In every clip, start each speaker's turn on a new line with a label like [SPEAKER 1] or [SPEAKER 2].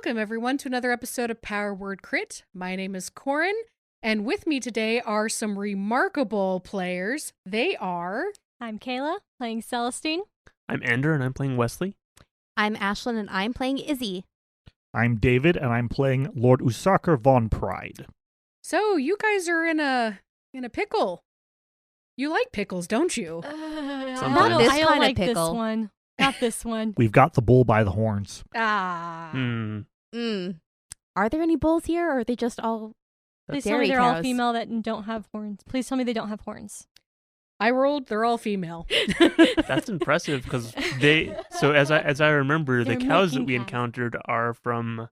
[SPEAKER 1] Welcome, everyone, to another episode of Power Word Crit. My name is Corrin, and with me today are some remarkable players. They are...
[SPEAKER 2] I'm Kayla, playing Celestine.
[SPEAKER 3] I'm Ender, and I'm playing Wesley.
[SPEAKER 4] I'm Ashlyn, and I'm playing Izzy.
[SPEAKER 5] I'm David, and I'm playing Lord Usaker von Pride.
[SPEAKER 1] So, you guys are in a pickle. You like pickles, don't you?
[SPEAKER 4] Not this
[SPEAKER 2] I don't
[SPEAKER 4] kind of
[SPEAKER 2] like
[SPEAKER 4] pickle.
[SPEAKER 2] this one. Not this one.
[SPEAKER 5] We've got the bull by the horns.
[SPEAKER 1] Ah.
[SPEAKER 4] Are there any bulls here, or are they just all
[SPEAKER 2] Please tell
[SPEAKER 4] dairy
[SPEAKER 2] me they're
[SPEAKER 4] cows?
[SPEAKER 2] all female that don't have horns. Please tell me they don't have horns.
[SPEAKER 1] I rolled, they're all female.
[SPEAKER 3] That's impressive because So as I remember, the
[SPEAKER 2] They're
[SPEAKER 3] cows that
[SPEAKER 2] milking
[SPEAKER 3] we
[SPEAKER 2] cows.
[SPEAKER 3] encountered are from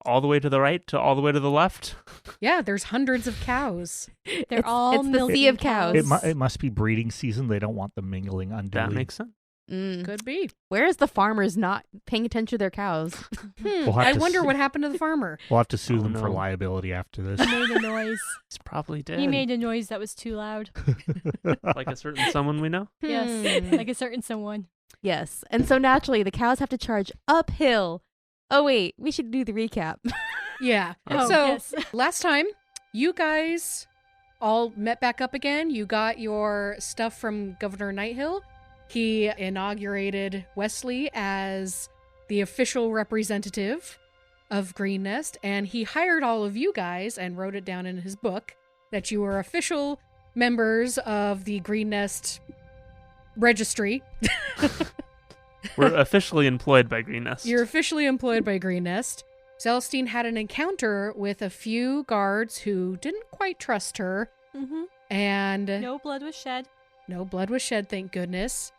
[SPEAKER 3] all the way to the right to all the way to the left.
[SPEAKER 1] Yeah, there's hundreds of cows.
[SPEAKER 2] They're all
[SPEAKER 4] it's the
[SPEAKER 2] milking
[SPEAKER 4] sea of cows.
[SPEAKER 5] It must be breeding season. They don't want them mingling unduly.
[SPEAKER 3] That makes sense.
[SPEAKER 1] Could be.
[SPEAKER 4] Where is the farmers not paying attention to their cows?
[SPEAKER 5] We'll have
[SPEAKER 1] I
[SPEAKER 5] to
[SPEAKER 1] wonder
[SPEAKER 5] see.
[SPEAKER 1] what happened to the farmer.
[SPEAKER 5] We'll have to sue
[SPEAKER 3] Oh,
[SPEAKER 5] them for
[SPEAKER 3] no.
[SPEAKER 5] liability after this.
[SPEAKER 2] He made a noise.
[SPEAKER 3] It's probably dead.
[SPEAKER 2] He made a noise that was too loud.
[SPEAKER 3] Like a certain someone we know.
[SPEAKER 2] Yes,
[SPEAKER 1] Hmm.
[SPEAKER 2] like a certain someone.
[SPEAKER 4] Yes, and so naturally the cows have to charge uphill. Oh wait, we should do the recap.
[SPEAKER 1] Yeah.
[SPEAKER 2] Oh,
[SPEAKER 1] So,
[SPEAKER 2] yes.
[SPEAKER 1] last time, you guys all met back up again. You got your stuff from Governor Nighthill. He inaugurated Wesley as the official representative of Green Nest, and he hired all of you guys and wrote it down in his book that you were official members of the Green Nest registry.
[SPEAKER 3] We're officially employed by Green Nest.
[SPEAKER 1] You're officially employed by Green Nest. Celestine had an encounter with a few guards who didn't quite trust her,
[SPEAKER 2] Mm-hmm.
[SPEAKER 1] and
[SPEAKER 2] No blood was shed.
[SPEAKER 1] no blood was shed, thank goodness.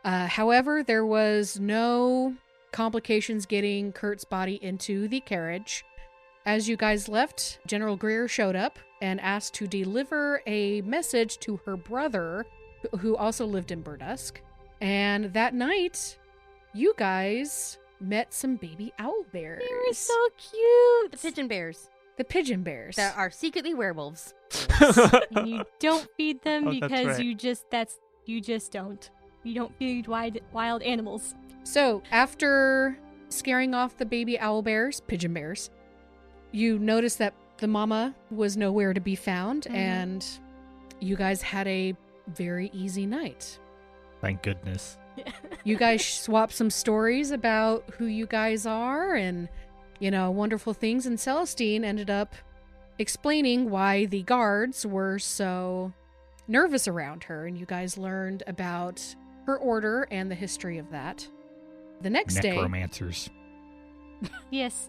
[SPEAKER 1] However, there was no complications getting Kurt's body into the carriage. As you guys left, General Greer showed up and asked to deliver a message to her brother, who also lived in Berdusk. And that night, you guys met some baby owl bears.
[SPEAKER 4] They were so cute. The pigeon bears
[SPEAKER 1] The pigeon bears.
[SPEAKER 4] that are secretly werewolves.
[SPEAKER 2] And you don't feed them
[SPEAKER 3] Oh, that's
[SPEAKER 2] because
[SPEAKER 3] right.
[SPEAKER 2] you just don't. You don't feed wild animals.
[SPEAKER 1] So, after scaring off the baby owl bears, pigeon bears, you notice that the mama was nowhere to be found, and you guys had a very easy night.
[SPEAKER 5] Thank goodness.
[SPEAKER 1] You guys swapped some stories about who you guys are and, wonderful things, and Celestine ended up explaining why the guards were so nervous around her, and you guys learned about her order and the history of that. The next day...
[SPEAKER 5] Necromancers.
[SPEAKER 2] Yes.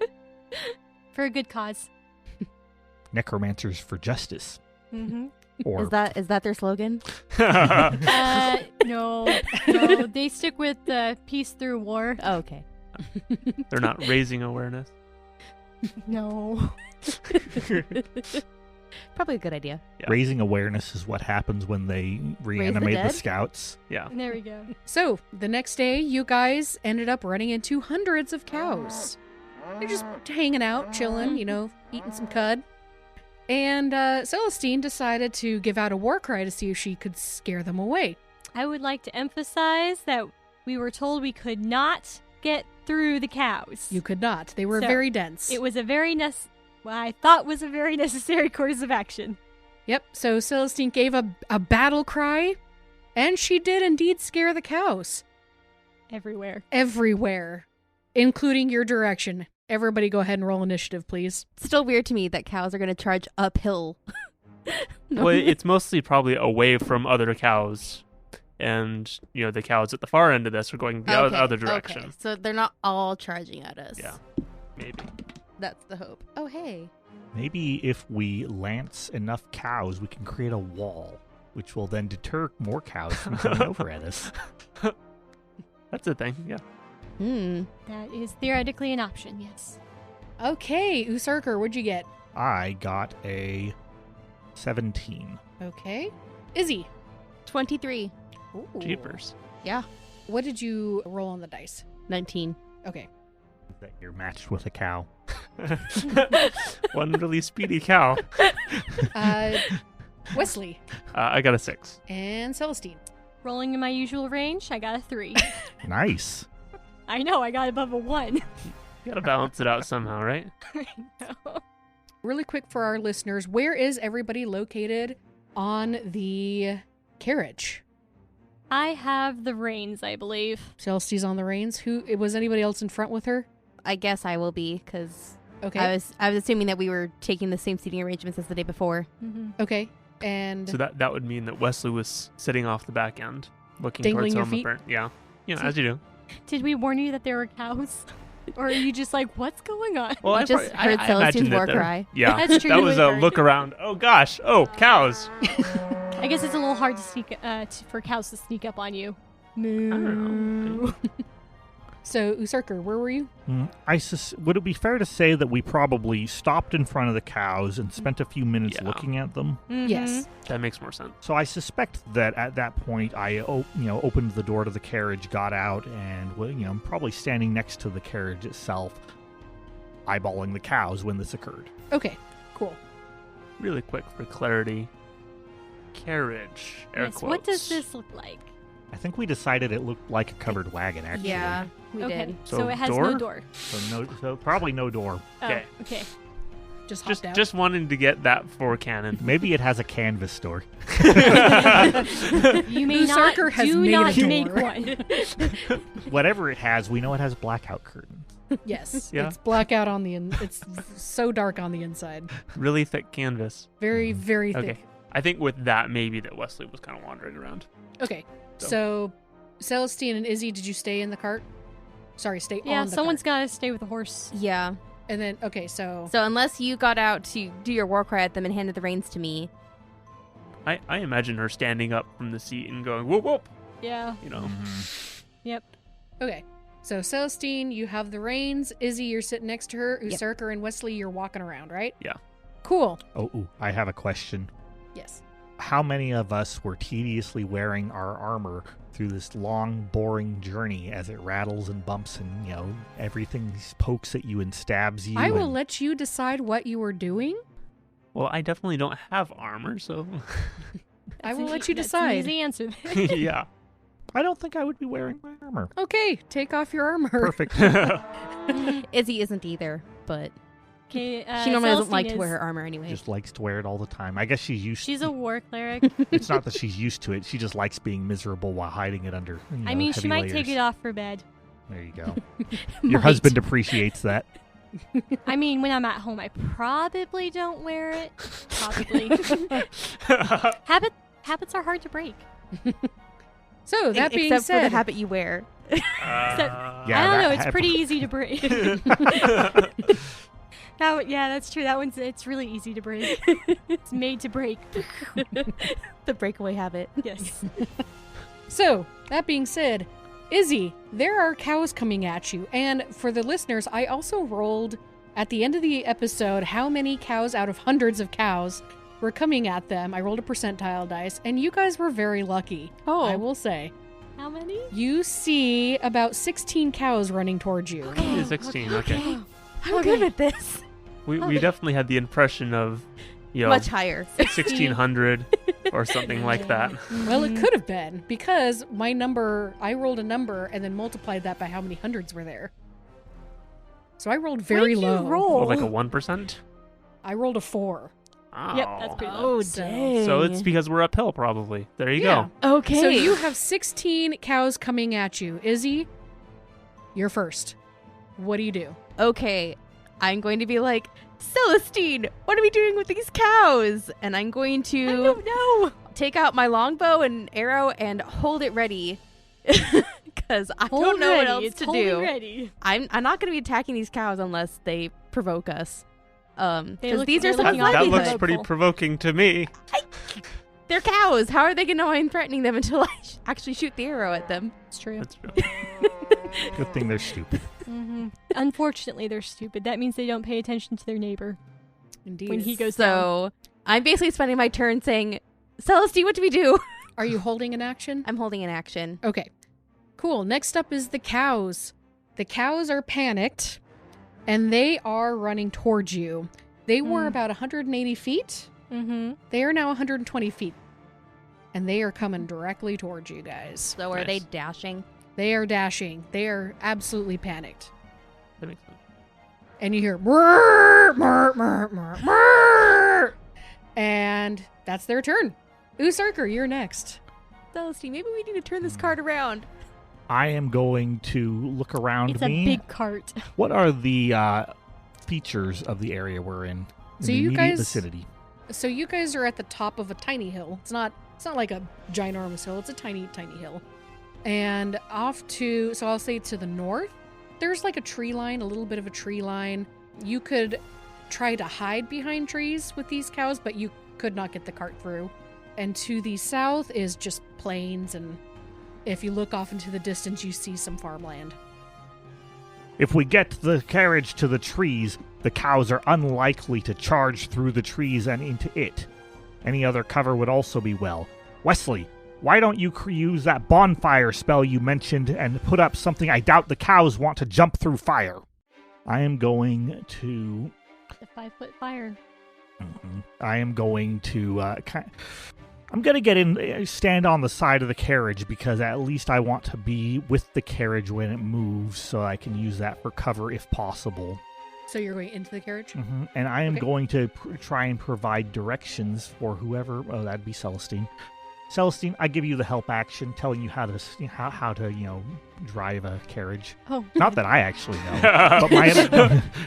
[SPEAKER 2] For a good cause.
[SPEAKER 5] Necromancers for justice.
[SPEAKER 2] Mm-hmm.
[SPEAKER 5] Or
[SPEAKER 4] Is that their slogan?
[SPEAKER 2] No, they stick with peace through war.
[SPEAKER 4] Oh, okay.
[SPEAKER 3] They're not raising awareness.
[SPEAKER 2] No.
[SPEAKER 4] Probably a good idea.
[SPEAKER 3] Yeah.
[SPEAKER 5] raising awareness is what happens when they reanimate the
[SPEAKER 4] dead?
[SPEAKER 5] scouts.
[SPEAKER 3] Yeah.
[SPEAKER 2] There we go.
[SPEAKER 1] So, the next day, you guys ended up running into hundreds of cows. They're just hanging out, chilling, eating some cud. And Celestine decided to give out a war cry to see if she could scare them away.
[SPEAKER 2] I would like to emphasize that we were told we could not get through the cows.
[SPEAKER 1] You could not. They were
[SPEAKER 2] So,
[SPEAKER 1] very dense.
[SPEAKER 2] It was a very what I thought was a very necessary course of action.
[SPEAKER 1] Yep, so Celestine gave a battle cry, and she did indeed scare the cows.
[SPEAKER 2] Everywhere.
[SPEAKER 1] Everywhere, including your direction. Everybody go ahead and roll initiative, please.
[SPEAKER 4] It's still weird to me that cows are going to charge uphill. No.
[SPEAKER 3] Well, it's mostly probably away from other cows. And, the cows at the far end of this are going the other direction.
[SPEAKER 4] Okay. So they're not all charging at us.
[SPEAKER 3] Yeah. Maybe.
[SPEAKER 4] That's the hope. Oh, hey.
[SPEAKER 5] Maybe if we lance enough cows, we can create a wall, which will then deter more cows from coming over at us.
[SPEAKER 3] That's a thing, yeah.
[SPEAKER 2] That is theoretically an option, yes.
[SPEAKER 1] Okay, Usurker, what'd you get?
[SPEAKER 5] I got a 17.
[SPEAKER 1] Okay. Izzy.
[SPEAKER 4] 23.
[SPEAKER 1] Ooh.
[SPEAKER 3] Jeepers.
[SPEAKER 4] Yeah.
[SPEAKER 1] What did you roll on the dice?
[SPEAKER 4] 19.
[SPEAKER 1] Okay.
[SPEAKER 5] That you're matched with a cow.
[SPEAKER 3] One really speedy cow.
[SPEAKER 1] Wesley.
[SPEAKER 3] I got a 6.
[SPEAKER 1] And Celestine.
[SPEAKER 2] Rolling in my usual range, I got a 3.
[SPEAKER 5] Nice.
[SPEAKER 2] I know, I got above a 1.
[SPEAKER 3] Gotta balance it out somehow, right?
[SPEAKER 2] No.
[SPEAKER 1] Really quick for our listeners, where is everybody located on the carriage?
[SPEAKER 2] I have the reins, I believe.
[SPEAKER 1] Celestine's on the reins. Who was anybody else in front with her?
[SPEAKER 4] I guess I will be, because
[SPEAKER 1] Okay.
[SPEAKER 4] I was assuming that we were taking the same seating arrangements as the day before.
[SPEAKER 2] Mm-hmm.
[SPEAKER 1] Okay. And
[SPEAKER 3] So that would mean that Wesley was sitting off the back end, looking
[SPEAKER 1] Dangling your
[SPEAKER 3] towards home.
[SPEAKER 1] feet?
[SPEAKER 3] Yeah. As you do.
[SPEAKER 2] Did we warn you that there were cows? Or are you just like, what's going on?
[SPEAKER 3] Well,
[SPEAKER 4] You just heard
[SPEAKER 3] I
[SPEAKER 4] Celestine's
[SPEAKER 3] imagine that
[SPEAKER 4] war
[SPEAKER 3] there-
[SPEAKER 4] cry.
[SPEAKER 3] Yeah,
[SPEAKER 2] That's true,
[SPEAKER 3] that
[SPEAKER 2] you
[SPEAKER 3] was
[SPEAKER 2] would
[SPEAKER 3] a
[SPEAKER 2] heard.
[SPEAKER 3] look around. Oh gosh! Oh, cows!
[SPEAKER 2] I guess it's a little hard to sneak for cows to sneak up on you. Moo.
[SPEAKER 3] don't know.
[SPEAKER 1] so, Usurker, where were you?
[SPEAKER 5] Would it be fair to say that we probably stopped in front of the cows and spent a few minutes
[SPEAKER 3] Yeah.
[SPEAKER 5] looking at them?
[SPEAKER 2] Mhm.
[SPEAKER 1] Yes.
[SPEAKER 3] That makes more sense.
[SPEAKER 5] So I suspect that at that point I opened the door to the carriage, got out, and I'm probably standing next to the carriage itself, eyeballing the cows when this occurred.
[SPEAKER 1] Okay. Cool.
[SPEAKER 3] Really quick for clarity. Carriage. Air
[SPEAKER 2] Yes,
[SPEAKER 3] quotes.
[SPEAKER 2] what does this look like?
[SPEAKER 5] I think we decided it looked like a covered wagon, actually.
[SPEAKER 4] Yeah, we
[SPEAKER 2] Okay,
[SPEAKER 4] did.
[SPEAKER 2] so
[SPEAKER 3] So
[SPEAKER 2] it has
[SPEAKER 3] door?
[SPEAKER 2] no door.
[SPEAKER 5] So probably no door.
[SPEAKER 3] Okay.
[SPEAKER 2] Oh, okay.
[SPEAKER 1] Just hopped out.
[SPEAKER 3] Just wanting to get that for canon.
[SPEAKER 5] Maybe it has a canvas door.
[SPEAKER 2] You may not,
[SPEAKER 1] Usurker has
[SPEAKER 2] do
[SPEAKER 1] made
[SPEAKER 2] not
[SPEAKER 1] a
[SPEAKER 2] make
[SPEAKER 1] door.
[SPEAKER 2] one.
[SPEAKER 5] Whatever it has, we know it has blackout curtains.
[SPEAKER 1] Yes.
[SPEAKER 3] Yeah.
[SPEAKER 1] It's blackout on the it's so dark on the inside.
[SPEAKER 3] Really thick canvas.
[SPEAKER 1] Very, very
[SPEAKER 3] Okay.
[SPEAKER 1] thick.
[SPEAKER 3] I think with that, maybe that Wesley was kind of wandering around.
[SPEAKER 1] Okay. So, Celestine and Izzy, did you stay in the cart? Sorry, stay
[SPEAKER 2] Yeah,
[SPEAKER 1] on the
[SPEAKER 2] someone's
[SPEAKER 1] cart.
[SPEAKER 2] got to stay with the horse.
[SPEAKER 4] Yeah.
[SPEAKER 1] And then, okay, so
[SPEAKER 4] So unless you got out to do your war cry at them and handed the reins to me,
[SPEAKER 3] I imagine her standing up from the seat and going, whoop, whoop.
[SPEAKER 2] Yeah.
[SPEAKER 3] You know.
[SPEAKER 2] Yep.
[SPEAKER 1] okay. So, Celestine, you have the reins. Izzy, you're sitting next to her.
[SPEAKER 4] Yep.
[SPEAKER 1] Usurker and Wesley, you're walking around, right?
[SPEAKER 3] Yeah.
[SPEAKER 1] Cool.
[SPEAKER 5] Oh, I have a question.
[SPEAKER 1] Yes.
[SPEAKER 5] How many of us were tediously wearing our armor through this long, boring journey as it rattles and bumps and, everything pokes at you and stabs you?
[SPEAKER 1] I will
[SPEAKER 5] and-
[SPEAKER 1] let you decide what you are doing.
[SPEAKER 3] Well, I definitely don't have armor, so
[SPEAKER 1] I will let you
[SPEAKER 2] That's
[SPEAKER 1] decide.
[SPEAKER 2] an easy answer.
[SPEAKER 3] yeah.
[SPEAKER 5] I don't think I would be wearing my armor.
[SPEAKER 1] Okay, take off your armor.
[SPEAKER 5] Perfect.
[SPEAKER 4] Izzy isn't either, but
[SPEAKER 2] Okay,
[SPEAKER 4] she normally doesn't
[SPEAKER 2] Celestine
[SPEAKER 4] like to
[SPEAKER 2] is-
[SPEAKER 4] wear her armor anyway.
[SPEAKER 5] Just likes to wear it all the time. I guess she's used
[SPEAKER 2] She's a war cleric.
[SPEAKER 5] It's not that she's used to it. She just likes being miserable while hiding it under,
[SPEAKER 2] I mean, she
[SPEAKER 5] heavy
[SPEAKER 2] might
[SPEAKER 5] layers.
[SPEAKER 2] take it off for bed.
[SPEAKER 5] There you go. Your
[SPEAKER 4] Might.
[SPEAKER 5] husband appreciates that.
[SPEAKER 2] I mean, when I'm at home, I probably don't wear it. Probably. Habits are hard to break.
[SPEAKER 1] So, that being
[SPEAKER 4] Except for the
[SPEAKER 1] said,
[SPEAKER 2] Uh,
[SPEAKER 4] habit you wear.
[SPEAKER 2] I don't
[SPEAKER 5] that
[SPEAKER 2] know. It's
[SPEAKER 5] hap-
[SPEAKER 2] pretty easy to break. Yeah, that's true. It's really easy to break. It's made to break.
[SPEAKER 4] The breakaway habit.
[SPEAKER 2] Yes.
[SPEAKER 1] So, that being said, Izzy, there are cows coming at you. And for the listeners, I also rolled at the end of the episode how many cows out of hundreds of cows were coming at them. I rolled a percentile dice, and you guys were very lucky.
[SPEAKER 4] Oh.
[SPEAKER 1] I will say.
[SPEAKER 2] How many?
[SPEAKER 1] You see about 16 cows running towards you.
[SPEAKER 3] Only 16, okay.
[SPEAKER 4] I'm good with this.
[SPEAKER 3] We definitely had the impression of,
[SPEAKER 4] Much higher.
[SPEAKER 3] 1600 or something like that.
[SPEAKER 1] Well, it could have been because I rolled a number and then multiplied that by how many hundreds were there. So I rolled very
[SPEAKER 2] What did you
[SPEAKER 1] low.
[SPEAKER 2] roll?
[SPEAKER 3] Or like a 1%?
[SPEAKER 1] I rolled a 4.
[SPEAKER 3] Oh.
[SPEAKER 2] Yep, that's pretty low.
[SPEAKER 4] Oh,
[SPEAKER 1] So-
[SPEAKER 4] dang.
[SPEAKER 3] So it's because we're uphill, probably. There you
[SPEAKER 1] Yeah.
[SPEAKER 3] go.
[SPEAKER 4] Okay.
[SPEAKER 1] So you have 16 cows coming at you. Izzy, you're first. What do you do?
[SPEAKER 4] Okay. I'm going to be like, Celestine, what are we doing with these cows? And I'm going
[SPEAKER 2] I
[SPEAKER 4] to
[SPEAKER 2] don't know.
[SPEAKER 4] take out my longbow and arrow and hold it ready. Because I
[SPEAKER 2] Hold
[SPEAKER 4] don't know
[SPEAKER 2] ready.
[SPEAKER 4] what else
[SPEAKER 2] It's
[SPEAKER 4] to
[SPEAKER 2] holding
[SPEAKER 4] do.
[SPEAKER 2] ready.
[SPEAKER 4] I'm not going to be attacking these cows unless they provoke us.
[SPEAKER 2] They
[SPEAKER 4] Because
[SPEAKER 2] look-
[SPEAKER 4] these
[SPEAKER 2] they
[SPEAKER 4] are
[SPEAKER 2] look
[SPEAKER 3] That,
[SPEAKER 4] something
[SPEAKER 2] like
[SPEAKER 3] that
[SPEAKER 4] livelihood.
[SPEAKER 3] looks pretty
[SPEAKER 2] Provokeful.
[SPEAKER 3] provoking to me.
[SPEAKER 4] They're cows. How are they going to know I'm threatening them until I actually shoot the arrow at them?
[SPEAKER 2] It's true.
[SPEAKER 3] That's true.
[SPEAKER 5] Good thing they're stupid.
[SPEAKER 2] Unfortunately, they're stupid. That means they don't pay attention to their neighbor
[SPEAKER 1] Indeed.
[SPEAKER 2] when he goes down.
[SPEAKER 4] So I'm basically spending my turn saying, Celestine, what do we do?
[SPEAKER 1] Are you holding an action?
[SPEAKER 4] I'm holding an action.
[SPEAKER 1] Okay. Cool. Next up is the cows. The cows are panicked and they are running towards you. They were about 180 feet.
[SPEAKER 2] Mm-hmm.
[SPEAKER 1] They are now 120 feet. And they are coming directly towards you guys.
[SPEAKER 4] So are
[SPEAKER 3] Nice.
[SPEAKER 4] they dashing?
[SPEAKER 1] They are dashing. They are absolutely panicked.
[SPEAKER 3] That makes sense.
[SPEAKER 1] and you hear "Mrrr, mrrr, mrrr, mrrr, mrrr," and that's their turn. Usarker, you're next.
[SPEAKER 4] Celestine, maybe we need to turn this cart around.
[SPEAKER 5] I am going to look around
[SPEAKER 2] It's
[SPEAKER 5] me.
[SPEAKER 2] a big cart.
[SPEAKER 5] What are the features of the area we're in?
[SPEAKER 1] So
[SPEAKER 5] the
[SPEAKER 1] you
[SPEAKER 5] immediate
[SPEAKER 1] guys-
[SPEAKER 5] vicinity.
[SPEAKER 1] So you guys are at the top of a tiny hill. It's not like a ginormous hill. It's a tiny hill. And so I'll say to the north, there's like a tree line, a little bit of a tree line. You could try to hide behind trees with these cows, but you could not get the cart through. And to the south is just plains, and if you look off into the distance, you see some farmland.
[SPEAKER 5] If we get the carriage to the trees, the cows are unlikely to charge through the trees and into it. Any other cover would also be well. Wesley, why don't you use that bonfire spell you mentioned and put up something I doubt the cows want to jump through fire? I am going to...
[SPEAKER 2] The 5-foot fire.
[SPEAKER 5] I am going to... I'm going to get in, stand on the side of the carriage because at least I want to be with the carriage when it moves so I can use that for cover if possible.
[SPEAKER 1] So you're going into the carriage?
[SPEAKER 5] And I am
[SPEAKER 1] Okay.
[SPEAKER 5] going to try and provide directions for whoever. Oh, that'd be Celestine. Celestine, I give you the help action, telling you how to drive a carriage.
[SPEAKER 2] Oh.
[SPEAKER 5] Not that I actually know, but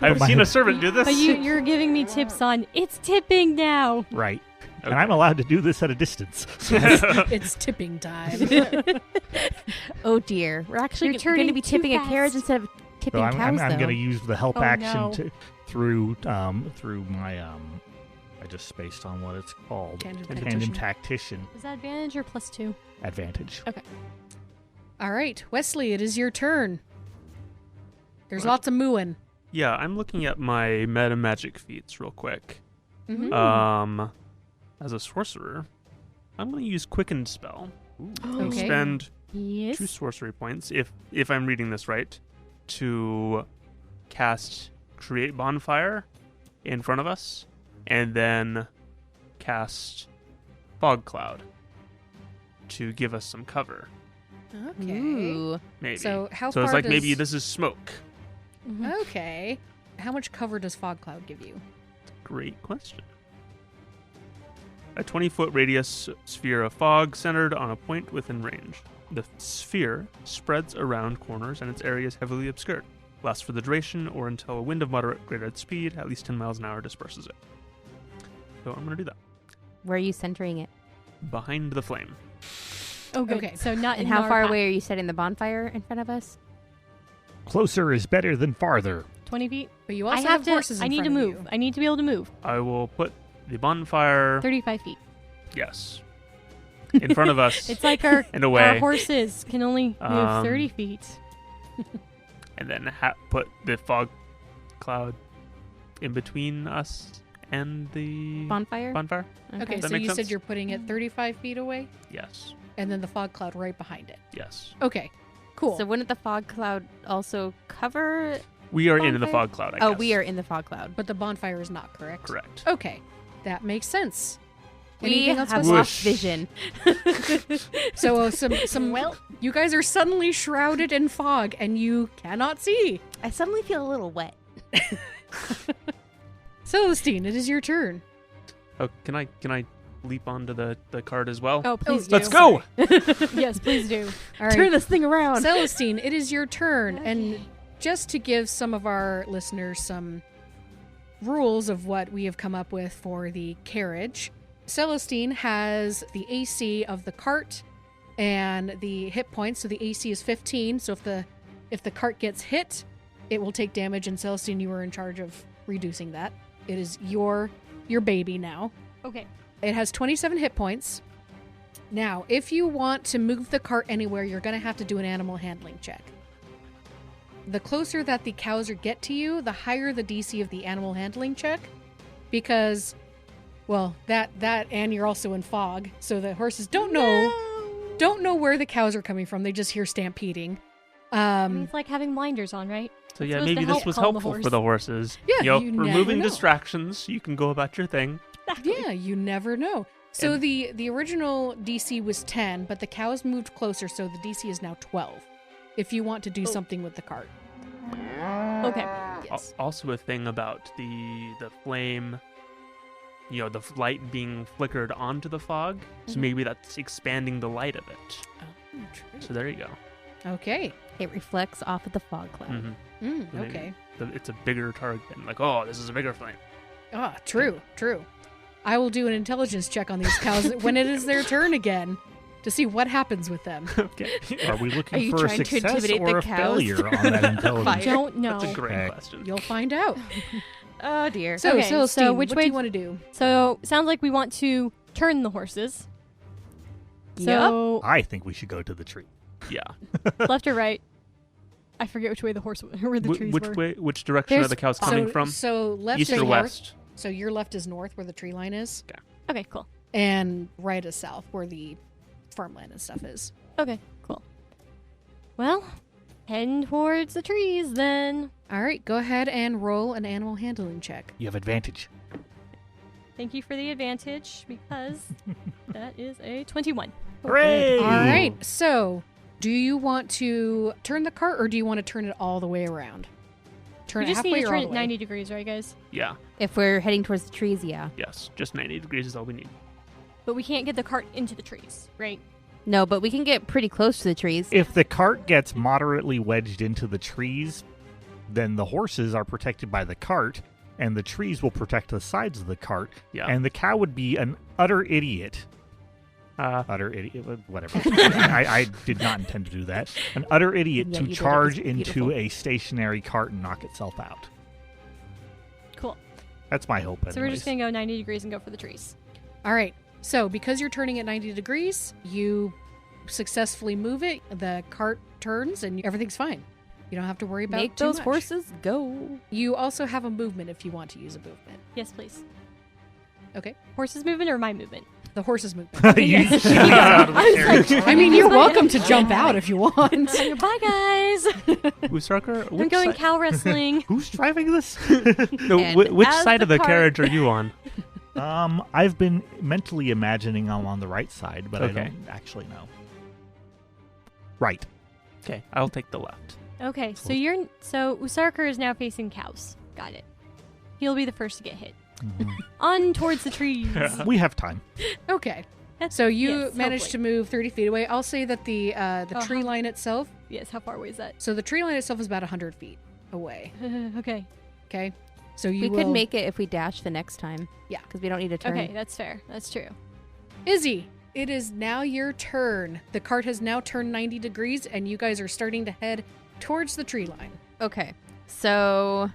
[SPEAKER 5] my
[SPEAKER 3] I've seen a servant do this.
[SPEAKER 2] But you're giving me tips on it's tipping now.
[SPEAKER 5] right.
[SPEAKER 3] Okay.
[SPEAKER 5] And I'm allowed to do this at a distance. So
[SPEAKER 1] It's tipping time.
[SPEAKER 4] Oh dear, we're actually
[SPEAKER 2] You're
[SPEAKER 4] going to
[SPEAKER 2] turning
[SPEAKER 4] be
[SPEAKER 2] too
[SPEAKER 4] tipping a
[SPEAKER 2] fast.
[SPEAKER 4] carriage instead of tipping
[SPEAKER 5] I'm
[SPEAKER 4] cows.
[SPEAKER 5] going
[SPEAKER 4] though.
[SPEAKER 5] to use the help
[SPEAKER 2] Oh,
[SPEAKER 5] action
[SPEAKER 2] no.
[SPEAKER 5] through my I just spaced on what it's called.
[SPEAKER 1] Tandem
[SPEAKER 5] tactician
[SPEAKER 2] Is that advantage or +2?
[SPEAKER 5] advantage.
[SPEAKER 1] All right, Wesley, it is your turn. There's
[SPEAKER 3] What?
[SPEAKER 1] lots of mooing.
[SPEAKER 3] Yeah, I'm looking at my meta magic feats real quick.
[SPEAKER 1] Mhm.
[SPEAKER 3] As a sorcerer, I'm going to use Quickened Spell.
[SPEAKER 1] Okay.
[SPEAKER 3] Spend
[SPEAKER 2] Yes.
[SPEAKER 3] 2 sorcery points, if I'm reading this right, to cast Create Bonfire in front of us, and then cast Fog Cloud to give us some cover.
[SPEAKER 1] Okay.
[SPEAKER 4] Ooh.
[SPEAKER 3] Maybe.
[SPEAKER 1] So how
[SPEAKER 3] So
[SPEAKER 1] far
[SPEAKER 3] it's like
[SPEAKER 1] does...
[SPEAKER 3] maybe this is smoke.
[SPEAKER 1] Okay. How much cover does Fog Cloud give you?
[SPEAKER 3] Great question. A 20-foot radius sphere of fog centered on a point within range. The sphere spreads around corners and its area is heavily obscured. Lasts for the duration or until a wind of moderate greater speed, at least 10 miles an hour, disperses it. So I'm going to do that.
[SPEAKER 4] Where are you centering it?
[SPEAKER 3] Behind the flame.
[SPEAKER 2] Oh, good.
[SPEAKER 1] Okay.
[SPEAKER 2] So not
[SPEAKER 4] And
[SPEAKER 2] in
[SPEAKER 4] how
[SPEAKER 2] our
[SPEAKER 4] far
[SPEAKER 2] path.
[SPEAKER 4] away are you setting the bonfire in front of us?
[SPEAKER 5] Closer is better than farther.
[SPEAKER 2] 20 feet?
[SPEAKER 1] But you
[SPEAKER 2] I
[SPEAKER 1] also
[SPEAKER 2] have to.
[SPEAKER 1] horses in
[SPEAKER 2] I need to
[SPEAKER 1] front of
[SPEAKER 2] move.
[SPEAKER 1] you.
[SPEAKER 2] I need to be able to move.
[SPEAKER 3] I will put the bonfire,
[SPEAKER 2] 35 feet.
[SPEAKER 3] yes, in front of us
[SPEAKER 2] It's like our
[SPEAKER 3] in a way,
[SPEAKER 2] our horses can only move
[SPEAKER 3] Um,
[SPEAKER 2] 30 feet.
[SPEAKER 3] and then put the fog cloud in between us and the
[SPEAKER 4] Bonfire?
[SPEAKER 3] bonfire.
[SPEAKER 1] Okay,
[SPEAKER 3] That
[SPEAKER 1] so
[SPEAKER 3] makes
[SPEAKER 1] you said
[SPEAKER 3] sense?
[SPEAKER 1] you're putting it 35 feet away,
[SPEAKER 3] Yes,
[SPEAKER 1] and then the fog cloud right behind it.
[SPEAKER 3] yes.
[SPEAKER 1] Okay, cool.
[SPEAKER 4] So wouldn't the fog cloud also cover?
[SPEAKER 3] We are in the
[SPEAKER 4] Bonfire?
[SPEAKER 3] fog cloud, I
[SPEAKER 4] Oh,
[SPEAKER 3] guess.
[SPEAKER 4] we are in the fog cloud.
[SPEAKER 1] But the bonfire is not correct.
[SPEAKER 3] Correct.
[SPEAKER 1] Okay, that makes sense.
[SPEAKER 4] We
[SPEAKER 1] Anything else,
[SPEAKER 4] have
[SPEAKER 1] Wesley?
[SPEAKER 4] lost vision.
[SPEAKER 1] So some. You guys are suddenly shrouded in fog, and you cannot see.
[SPEAKER 4] I suddenly feel a little wet.
[SPEAKER 1] Celestine, it is your turn.
[SPEAKER 3] Oh, can I leap onto the cart as well?
[SPEAKER 2] Oh, please do.
[SPEAKER 3] Let's go!
[SPEAKER 2] Yes, please do.
[SPEAKER 1] All right,
[SPEAKER 4] Turn this thing around.
[SPEAKER 1] Celestine, it is your turn, and just to give some of our listeners some rules of what we have come up with for the carriage, Celestine has the AC of the cart and the hit points. So the AC is 15. So if the cart gets hit, it will take damage. And Celestine, you are in charge of reducing that. It is your baby now.
[SPEAKER 2] Okay.
[SPEAKER 1] It has 27 hit points. Now, if you want to move the cart anywhere, you're going to have to do an animal handling check. The closer that the cows get to you, the higher the DC of the animal handling check. Because, well, that and you're also in fog, so the horses don't know where the cows are coming from. They just hear stampeding.
[SPEAKER 2] It's like having blinders on, right?
[SPEAKER 3] So yeah,
[SPEAKER 2] supposed to
[SPEAKER 3] maybe this
[SPEAKER 2] help
[SPEAKER 3] was
[SPEAKER 2] calm the
[SPEAKER 3] helpful
[SPEAKER 2] horse.
[SPEAKER 3] for the horses.
[SPEAKER 1] Yeah,
[SPEAKER 3] you
[SPEAKER 1] you
[SPEAKER 3] know,
[SPEAKER 1] never
[SPEAKER 3] removing
[SPEAKER 1] know.
[SPEAKER 3] distractions. You can go about your thing.
[SPEAKER 1] Yeah, you never know. So
[SPEAKER 3] And-
[SPEAKER 1] the original DC was 10, but the cows moved closer, so the DC is now 12. If you want to do something with the cart.
[SPEAKER 2] Okay.
[SPEAKER 1] Yes. Yes.
[SPEAKER 3] Also, a thing about the flame, the light being flickered onto the fog. So maybe that's expanding the light of it.
[SPEAKER 1] Oh, true.
[SPEAKER 3] So there you go.
[SPEAKER 1] Okay.
[SPEAKER 4] It reflects off of the fog cloud.
[SPEAKER 3] Mm-hmm. Maybe
[SPEAKER 1] Okay.
[SPEAKER 3] It's a bigger target. Like, oh, this is a bigger flame.
[SPEAKER 1] Ah, true. I will do an intelligence check on these cows when it is their turn again to see what happens with them.
[SPEAKER 3] Okay.
[SPEAKER 5] Are we
[SPEAKER 4] Are
[SPEAKER 5] looking
[SPEAKER 4] you
[SPEAKER 5] for a
[SPEAKER 4] trying to
[SPEAKER 5] success
[SPEAKER 4] intimidate
[SPEAKER 5] or
[SPEAKER 4] the
[SPEAKER 5] a
[SPEAKER 4] cows?
[SPEAKER 5] failure on that intelligence?
[SPEAKER 4] Fire.
[SPEAKER 2] Don't know.
[SPEAKER 3] That's a great
[SPEAKER 5] Okay.
[SPEAKER 3] question.
[SPEAKER 1] You'll find out.
[SPEAKER 4] Oh dear.
[SPEAKER 1] So,
[SPEAKER 2] Okay,
[SPEAKER 1] Celestine,
[SPEAKER 2] so which
[SPEAKER 1] what
[SPEAKER 2] way-
[SPEAKER 1] do you want to do?
[SPEAKER 2] So sounds like we want to turn the horses.
[SPEAKER 4] Yep.
[SPEAKER 2] So
[SPEAKER 5] I think we should go to the tree.
[SPEAKER 3] Yeah.
[SPEAKER 2] left or right? I forget which way the where the trees
[SPEAKER 3] Which
[SPEAKER 2] were.
[SPEAKER 3] way? Which direction are
[SPEAKER 2] There's-
[SPEAKER 3] the cows coming from?
[SPEAKER 1] So left
[SPEAKER 3] East
[SPEAKER 1] is
[SPEAKER 3] or
[SPEAKER 1] north.
[SPEAKER 3] west?
[SPEAKER 1] So your left is north where the tree line is,
[SPEAKER 2] Okay, cool.
[SPEAKER 1] and right is south where the farmland and stuff is.
[SPEAKER 2] Okay, cool. Well, heading towards the trees then.
[SPEAKER 1] All right, go ahead and roll an animal handling check.
[SPEAKER 5] You have advantage.
[SPEAKER 2] Thank you for the advantage because that is a 21.
[SPEAKER 5] Hooray!
[SPEAKER 1] All right, so do you want to turn the cart or do you want to turn it all the way around? Turn
[SPEAKER 2] We
[SPEAKER 1] it
[SPEAKER 2] just
[SPEAKER 1] halfway
[SPEAKER 2] need to
[SPEAKER 1] or
[SPEAKER 2] turn
[SPEAKER 1] all
[SPEAKER 2] it
[SPEAKER 1] the way?
[SPEAKER 2] 90 degrees, right, guys?
[SPEAKER 3] Yeah.
[SPEAKER 4] If we're heading towards the trees, yeah.
[SPEAKER 3] Yes. Just 90 degrees is all we need.
[SPEAKER 2] But we can't get the cart into the trees, right?
[SPEAKER 4] No, but we can get pretty close to the trees.
[SPEAKER 5] If the cart gets moderately wedged into the trees, then the horses are protected by the cart, and the trees will protect the sides of the cart,
[SPEAKER 3] Yeah.
[SPEAKER 5] and the cow would be an utter idiot. Whatever. I did not intend to do that. An utter idiot
[SPEAKER 4] Yeah,
[SPEAKER 5] to
[SPEAKER 4] you did. It
[SPEAKER 5] charge
[SPEAKER 4] was
[SPEAKER 5] into
[SPEAKER 4] beautiful.
[SPEAKER 5] a stationary cart and knock itself out.
[SPEAKER 2] Cool.
[SPEAKER 5] That's my hope, anyways.
[SPEAKER 2] So we're just going to go 90 degrees and go for the trees.
[SPEAKER 1] All right, so because you're turning at 90 degrees, you successfully move it, the cart turns, and everything's fine. You don't have to worry about
[SPEAKER 4] Make
[SPEAKER 1] too
[SPEAKER 4] those
[SPEAKER 1] much.
[SPEAKER 4] horses go.
[SPEAKER 1] You also have a movement if you want to use a movement.
[SPEAKER 2] Yes, please.
[SPEAKER 1] Okay.
[SPEAKER 2] Horses movement or my movement?
[SPEAKER 1] The horse's movement.
[SPEAKER 5] You shoot out of the carriage.
[SPEAKER 1] I mean, you're
[SPEAKER 2] Fine.
[SPEAKER 1] welcome to jump out if you want.
[SPEAKER 2] Bye, guys.
[SPEAKER 3] Usarker,
[SPEAKER 2] I'm going cow wrestling.
[SPEAKER 5] Who's driving this?
[SPEAKER 3] No,
[SPEAKER 4] And
[SPEAKER 3] which
[SPEAKER 4] as
[SPEAKER 3] side
[SPEAKER 4] the
[SPEAKER 3] of the
[SPEAKER 4] cart-
[SPEAKER 3] carriage are you on?
[SPEAKER 5] I've been mentally imagining I'm on the right side, but
[SPEAKER 3] Okay.
[SPEAKER 5] I don't actually know. Right.
[SPEAKER 3] Okay, I'll take the left.
[SPEAKER 2] Okay, so Usarker is now facing cows. Got it. He'll be the first to get hit. On towards the trees.
[SPEAKER 5] We have time.
[SPEAKER 1] Okay.
[SPEAKER 2] That's-
[SPEAKER 1] So you
[SPEAKER 2] yes,
[SPEAKER 1] managed to
[SPEAKER 2] hopefully.
[SPEAKER 1] move 30 feet away. I'll say that the tree
[SPEAKER 2] Uh-huh.
[SPEAKER 1] line itself,
[SPEAKER 2] Yes, how far away is that?
[SPEAKER 1] so the tree line itself is about 100 feet away.
[SPEAKER 2] Okay.
[SPEAKER 1] Okay. So you
[SPEAKER 4] We could make it if we dash the next time.
[SPEAKER 1] Yeah.
[SPEAKER 4] Because we don't need to turn.
[SPEAKER 2] Okay, that's fair. That's true.
[SPEAKER 1] Izzy, it is now your turn. The cart has now turned 90 degrees and you guys are starting to head towards the tree line.
[SPEAKER 4] Okay. So,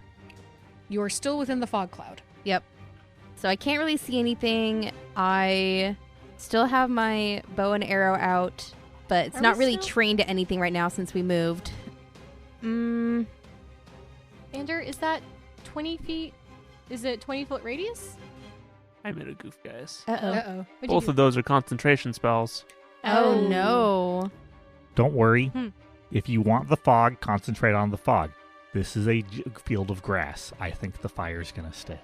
[SPEAKER 1] You are still within the fog cloud.
[SPEAKER 4] yep. So I can't really see anything. I still have my bow and arrow out, but it's
[SPEAKER 2] Are
[SPEAKER 4] not
[SPEAKER 2] we
[SPEAKER 4] really
[SPEAKER 2] still-
[SPEAKER 4] trained at anything right now since we moved.
[SPEAKER 2] Ander, is that 20 feet? Is it 20-foot radius?
[SPEAKER 3] I made a goof, guys.
[SPEAKER 4] Uh-oh.
[SPEAKER 1] Uh-oh.
[SPEAKER 2] What'd you
[SPEAKER 3] Both
[SPEAKER 2] do?
[SPEAKER 3] of those are concentration spells.
[SPEAKER 4] Oh, no.
[SPEAKER 5] Don't worry.
[SPEAKER 2] Hmm.
[SPEAKER 5] If you want the fog, concentrate on the fog. This is a field of grass. I think the fire's going to stay.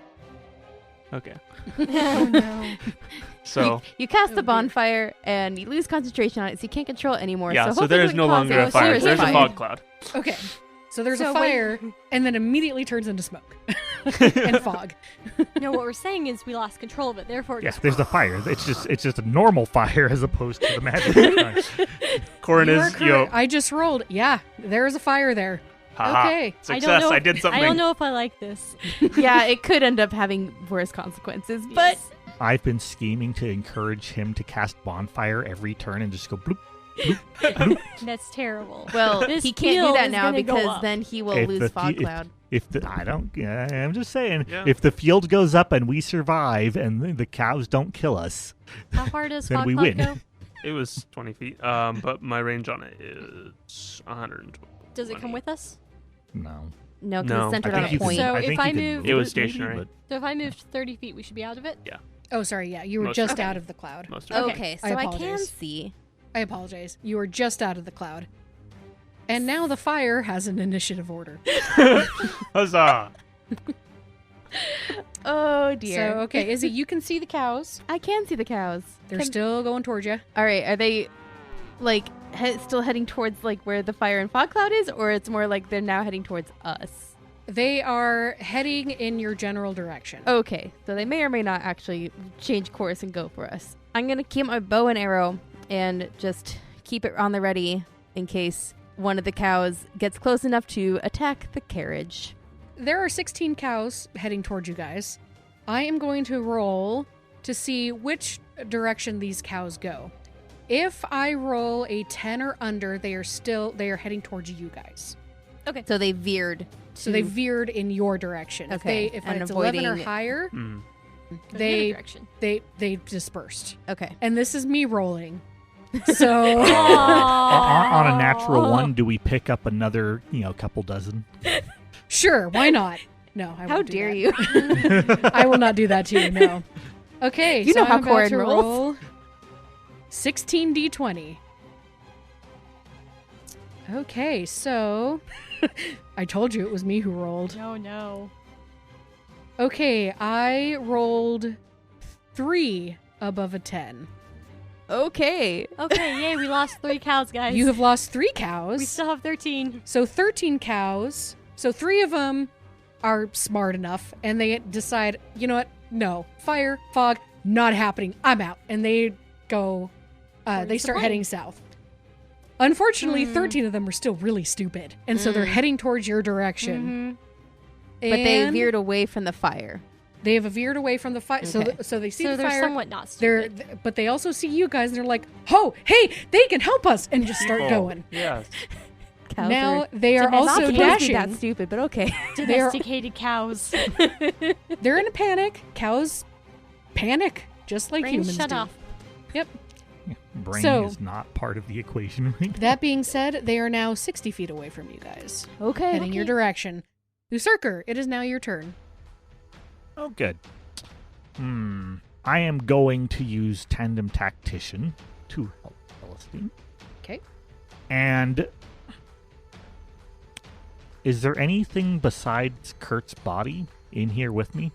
[SPEAKER 3] Okay.
[SPEAKER 2] Oh, no.
[SPEAKER 3] So,
[SPEAKER 4] You cast
[SPEAKER 1] Oh,
[SPEAKER 4] the
[SPEAKER 1] dear.
[SPEAKER 4] bonfire and you lose concentration on it, so you can't control it anymore.
[SPEAKER 3] yeah,
[SPEAKER 4] so
[SPEAKER 3] so
[SPEAKER 4] hopefully
[SPEAKER 3] there's
[SPEAKER 4] we
[SPEAKER 3] no
[SPEAKER 4] can
[SPEAKER 3] longer a
[SPEAKER 4] cause
[SPEAKER 3] fire.
[SPEAKER 4] serious
[SPEAKER 3] There's a
[SPEAKER 4] fire.
[SPEAKER 3] fog cloud.
[SPEAKER 1] Okay. So there's
[SPEAKER 2] So
[SPEAKER 1] a
[SPEAKER 2] what-
[SPEAKER 1] fire and then immediately turns into smoke and fog.
[SPEAKER 2] No, what we're saying is we lost control of it. Therefore, it
[SPEAKER 5] Yeah,
[SPEAKER 2] just
[SPEAKER 5] there's the fire. It's just a normal fire as opposed to the magic kind.
[SPEAKER 3] Corrin
[SPEAKER 1] You are
[SPEAKER 3] is,
[SPEAKER 1] correct. I just rolled. Yeah, there's a fire there.
[SPEAKER 3] haha,
[SPEAKER 1] Okay.
[SPEAKER 3] success, I did something.
[SPEAKER 2] I don't know if I like this.
[SPEAKER 4] Yeah, it could end up having worse consequences, but
[SPEAKER 2] Yes.
[SPEAKER 5] I've been scheming to encourage him to cast bonfire every turn and just go bloop.
[SPEAKER 2] That's terrible.
[SPEAKER 4] well,
[SPEAKER 2] This
[SPEAKER 4] he can't do
[SPEAKER 2] field
[SPEAKER 4] that
[SPEAKER 2] is
[SPEAKER 4] now
[SPEAKER 2] gonna go
[SPEAKER 4] because
[SPEAKER 2] up.
[SPEAKER 4] then he will
[SPEAKER 5] If
[SPEAKER 4] lose
[SPEAKER 5] the
[SPEAKER 4] fog
[SPEAKER 5] fe-
[SPEAKER 4] cloud.
[SPEAKER 5] I'm just saying,
[SPEAKER 3] Yeah.
[SPEAKER 5] if the field goes up and we survive and the cows don't kill us,
[SPEAKER 2] How far does
[SPEAKER 5] then
[SPEAKER 2] fog
[SPEAKER 5] we
[SPEAKER 2] cloud
[SPEAKER 5] win.
[SPEAKER 2] go?
[SPEAKER 3] It was 20 feet, but my range on it is 120.
[SPEAKER 2] Does it come with us?
[SPEAKER 5] no.
[SPEAKER 4] No, because
[SPEAKER 3] No.
[SPEAKER 4] it's centered
[SPEAKER 5] I
[SPEAKER 4] on
[SPEAKER 5] think
[SPEAKER 4] a
[SPEAKER 5] you can-
[SPEAKER 4] point.
[SPEAKER 2] So
[SPEAKER 5] I
[SPEAKER 2] if
[SPEAKER 5] think
[SPEAKER 2] I
[SPEAKER 5] you can
[SPEAKER 2] move-
[SPEAKER 3] It was
[SPEAKER 5] maybe,
[SPEAKER 3] stationary.
[SPEAKER 5] but-
[SPEAKER 2] So if I moved 30 feet, we should be out of it?
[SPEAKER 1] Oh, sorry. Yeah, you were
[SPEAKER 3] Most
[SPEAKER 1] just
[SPEAKER 3] of it.
[SPEAKER 1] out of the cloud.
[SPEAKER 3] Most of it.
[SPEAKER 4] Okay,
[SPEAKER 1] I
[SPEAKER 4] so I can
[SPEAKER 1] apologize.
[SPEAKER 4] see.
[SPEAKER 1] I apologize. You were just out of the cloud. And now the fire has an initiative order.
[SPEAKER 3] Huzzah!
[SPEAKER 4] Oh dear.
[SPEAKER 1] So, okay, Izzy, you can see the cows.
[SPEAKER 4] I can see the cows.
[SPEAKER 1] They're
[SPEAKER 4] Can-
[SPEAKER 1] still going towards you.
[SPEAKER 4] All right, are they like still heading towards like where the fire and fog cloud is, or it's more like they're now heading towards us?
[SPEAKER 1] They are heading in your general direction.
[SPEAKER 4] Okay, so they may or may not actually change course and go for us. I'm going to keep my bow and arrow and just keep it on the ready in case one of the cows gets close enough to attack the carriage.
[SPEAKER 1] There are 16 cows heading towards you guys. I am going to roll to see which direction these cows go. If I roll a 10 or under, they are heading towards you guys.
[SPEAKER 4] Okay. So they veered.
[SPEAKER 1] So they veered in your direction.
[SPEAKER 4] Okay.
[SPEAKER 1] If
[SPEAKER 4] And
[SPEAKER 1] it's 11 or
[SPEAKER 4] avoiding-
[SPEAKER 1] higher,
[SPEAKER 2] The
[SPEAKER 1] they they dispersed.
[SPEAKER 4] Okay.
[SPEAKER 1] And this is me rolling. So
[SPEAKER 5] On a natural one, do we pick up another, couple dozen?
[SPEAKER 1] sure, why not? No, I won't
[SPEAKER 4] How
[SPEAKER 1] do
[SPEAKER 4] dare
[SPEAKER 1] that.
[SPEAKER 4] you?
[SPEAKER 1] I will not do that to you, no. Okay,
[SPEAKER 4] You
[SPEAKER 1] so
[SPEAKER 4] know how
[SPEAKER 1] I'm about
[SPEAKER 4] Corrin
[SPEAKER 1] to
[SPEAKER 4] rolls.
[SPEAKER 1] roll 16d20. Okay, so I told you it was me who rolled.
[SPEAKER 2] No.
[SPEAKER 1] Okay, I rolled 3 above a 10.
[SPEAKER 4] Okay.
[SPEAKER 2] Okay, yay, we lost 3 cows, guys.
[SPEAKER 1] You have lost 3 cows.
[SPEAKER 2] We still have 13.
[SPEAKER 1] So 13 cows. So 3 of them are smart enough, and they decide, you know what? No. Fire, fog, not happening. I'm out. And they go,
[SPEAKER 2] Where's
[SPEAKER 1] they
[SPEAKER 2] the
[SPEAKER 1] start
[SPEAKER 2] plane?
[SPEAKER 1] heading south. Unfortunately, 13 of them are still really stupid. And so they're heading towards your direction.
[SPEAKER 4] But they
[SPEAKER 1] And
[SPEAKER 4] veered away from the fire.
[SPEAKER 1] They have veered away from the fire.
[SPEAKER 4] Okay.
[SPEAKER 1] So they see
[SPEAKER 2] So
[SPEAKER 1] the
[SPEAKER 2] they're
[SPEAKER 1] fire.
[SPEAKER 2] somewhat not
[SPEAKER 1] They're,
[SPEAKER 2] stupid.
[SPEAKER 1] but they also see you guys, and they're like, "Oh, hey, they can help us!" and just start going.
[SPEAKER 3] Yes.
[SPEAKER 4] Cows
[SPEAKER 1] Now
[SPEAKER 4] are
[SPEAKER 1] they are
[SPEAKER 2] Not
[SPEAKER 1] also
[SPEAKER 2] supposed to be
[SPEAKER 4] supposed to be
[SPEAKER 1] dashing.
[SPEAKER 4] that stupid, but okay.
[SPEAKER 2] Domesticated cows.
[SPEAKER 1] They're in a panic. Cows panic just like
[SPEAKER 2] Brains
[SPEAKER 1] humans
[SPEAKER 2] shut
[SPEAKER 1] do.
[SPEAKER 2] off.
[SPEAKER 1] Yep.
[SPEAKER 5] Brain
[SPEAKER 1] So-
[SPEAKER 5] is not part of the equation right now.
[SPEAKER 1] That being said, they are now 60 feet away from you guys,
[SPEAKER 4] Okay.
[SPEAKER 1] heading your direction. Usurker, it is now your turn.
[SPEAKER 5] Oh, good. I am going to use Tandem Tactician to help Celestine.
[SPEAKER 1] Okay.
[SPEAKER 5] And is there anything besides Kurt's body in here with me?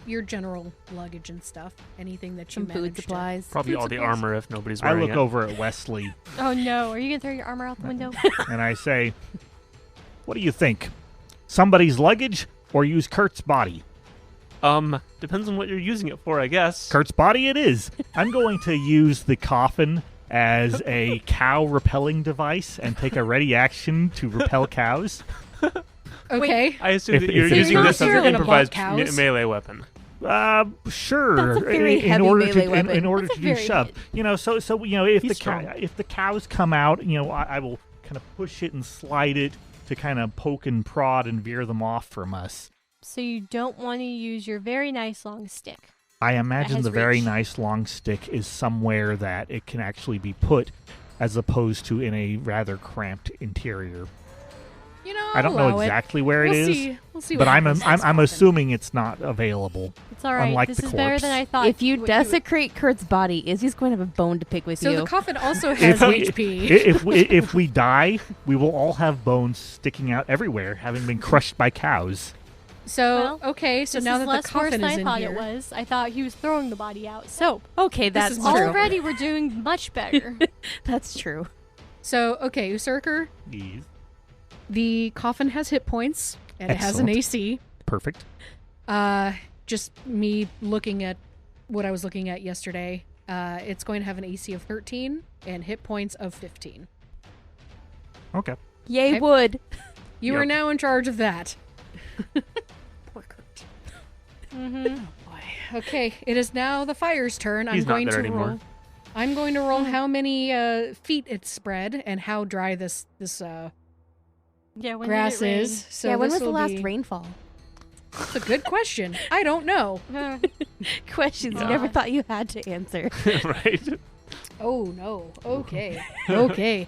[SPEAKER 1] Your general luggage and stuff. Anything that you
[SPEAKER 4] Some food
[SPEAKER 1] managed to-
[SPEAKER 4] supplies.
[SPEAKER 3] Probably
[SPEAKER 1] Food
[SPEAKER 3] all the
[SPEAKER 1] supplies.
[SPEAKER 3] armor if nobody's
[SPEAKER 5] I
[SPEAKER 3] wearing
[SPEAKER 5] look
[SPEAKER 3] it.
[SPEAKER 5] over at Wesley
[SPEAKER 2] Oh no, are you gonna throw your armor out the window?
[SPEAKER 5] and I say, "What do you think? Somebody's luggage or use Kurt's body?"
[SPEAKER 3] Depends on what you're using it for, I guess.
[SPEAKER 5] Kurt's body it is. I'm going to use the coffin as a cow repelling device and take a ready action to repel cows.
[SPEAKER 1] Okay.
[SPEAKER 3] I assume
[SPEAKER 5] If-
[SPEAKER 3] that you're
[SPEAKER 5] if it's
[SPEAKER 3] using
[SPEAKER 5] not
[SPEAKER 3] this as
[SPEAKER 1] sure
[SPEAKER 3] an
[SPEAKER 1] gonna bump
[SPEAKER 3] improvised
[SPEAKER 1] cows.
[SPEAKER 3] melee weapon.
[SPEAKER 5] Sure.
[SPEAKER 4] That's a very
[SPEAKER 5] in
[SPEAKER 4] heavy
[SPEAKER 5] order
[SPEAKER 4] melee
[SPEAKER 5] to
[SPEAKER 4] weapon.
[SPEAKER 5] in order
[SPEAKER 2] That's
[SPEAKER 5] to
[SPEAKER 2] a
[SPEAKER 5] do
[SPEAKER 2] very
[SPEAKER 5] shove, if
[SPEAKER 3] He's strong.
[SPEAKER 5] if the cows come out, I will kind of push it and slide it to kind of poke and prod and veer them off from us.
[SPEAKER 2] So you don't want to use your very nice long stick.
[SPEAKER 5] I imagine
[SPEAKER 2] has
[SPEAKER 5] the very
[SPEAKER 2] reach.
[SPEAKER 5] nice long stick is somewhere that it can actually be put, as opposed to in a rather cramped interior.
[SPEAKER 1] You know,
[SPEAKER 5] I don't know
[SPEAKER 1] allow it.
[SPEAKER 5] exactly where
[SPEAKER 1] We'll
[SPEAKER 5] it is,
[SPEAKER 1] see. We'll see.
[SPEAKER 5] but
[SPEAKER 1] what
[SPEAKER 5] I'm
[SPEAKER 1] happens.
[SPEAKER 5] I'm assuming it's not available.
[SPEAKER 2] It's all right.
[SPEAKER 5] Unlike
[SPEAKER 2] This
[SPEAKER 5] the
[SPEAKER 2] is better
[SPEAKER 5] corpse.
[SPEAKER 2] than I thought.
[SPEAKER 4] If you
[SPEAKER 2] would-
[SPEAKER 4] desecrate Kurt's body, Izzy's going to have a bone to pick with
[SPEAKER 1] So
[SPEAKER 4] you.
[SPEAKER 1] the coffin also has
[SPEAKER 5] If we,
[SPEAKER 1] HP.
[SPEAKER 5] if we die, we will all have bones sticking out everywhere, having been crushed by cows.
[SPEAKER 1] So
[SPEAKER 2] Well,
[SPEAKER 1] okay, so
[SPEAKER 2] this
[SPEAKER 1] now
[SPEAKER 2] is
[SPEAKER 1] that the
[SPEAKER 2] less worse
[SPEAKER 1] coffin
[SPEAKER 2] than
[SPEAKER 1] is
[SPEAKER 2] I
[SPEAKER 1] in
[SPEAKER 2] thought
[SPEAKER 1] here,
[SPEAKER 2] it was. I thought he was throwing the body out. So
[SPEAKER 4] Okay,
[SPEAKER 1] This
[SPEAKER 4] that's
[SPEAKER 1] is
[SPEAKER 4] true.
[SPEAKER 2] already we're doing much better.
[SPEAKER 4] That's true.
[SPEAKER 1] so okay, Usurker,
[SPEAKER 5] Yes.
[SPEAKER 1] the coffin has hit points and it has an
[SPEAKER 5] Excellent.
[SPEAKER 1] AC.
[SPEAKER 5] Perfect.
[SPEAKER 1] Just me looking at what I was looking at yesterday. It's going to have an AC of 13 and hit points of 15.
[SPEAKER 5] Okay.
[SPEAKER 4] Yay,
[SPEAKER 1] Okay.
[SPEAKER 4] wood.
[SPEAKER 1] You
[SPEAKER 3] Yep.
[SPEAKER 1] are now in charge of that. Poor Kurt.
[SPEAKER 2] Mm-hmm.
[SPEAKER 1] Boy. Okay, it is now the fire's turn.
[SPEAKER 3] He's
[SPEAKER 1] I'm
[SPEAKER 3] not
[SPEAKER 1] going
[SPEAKER 3] there
[SPEAKER 1] to
[SPEAKER 3] anymore.
[SPEAKER 1] roll. I'm going to roll how many feet it's spread and how dry this
[SPEAKER 2] Yeah, when
[SPEAKER 1] grass
[SPEAKER 2] did it rain?
[SPEAKER 1] is. So
[SPEAKER 4] yeah, when
[SPEAKER 1] this
[SPEAKER 4] was the
[SPEAKER 1] will
[SPEAKER 4] last
[SPEAKER 1] be-
[SPEAKER 4] rainfall?
[SPEAKER 1] That's a good question. I don't know.
[SPEAKER 4] Questions you
[SPEAKER 2] Yeah.
[SPEAKER 4] never thought you had to answer.
[SPEAKER 3] Right?
[SPEAKER 1] Oh no. Okay. Okay.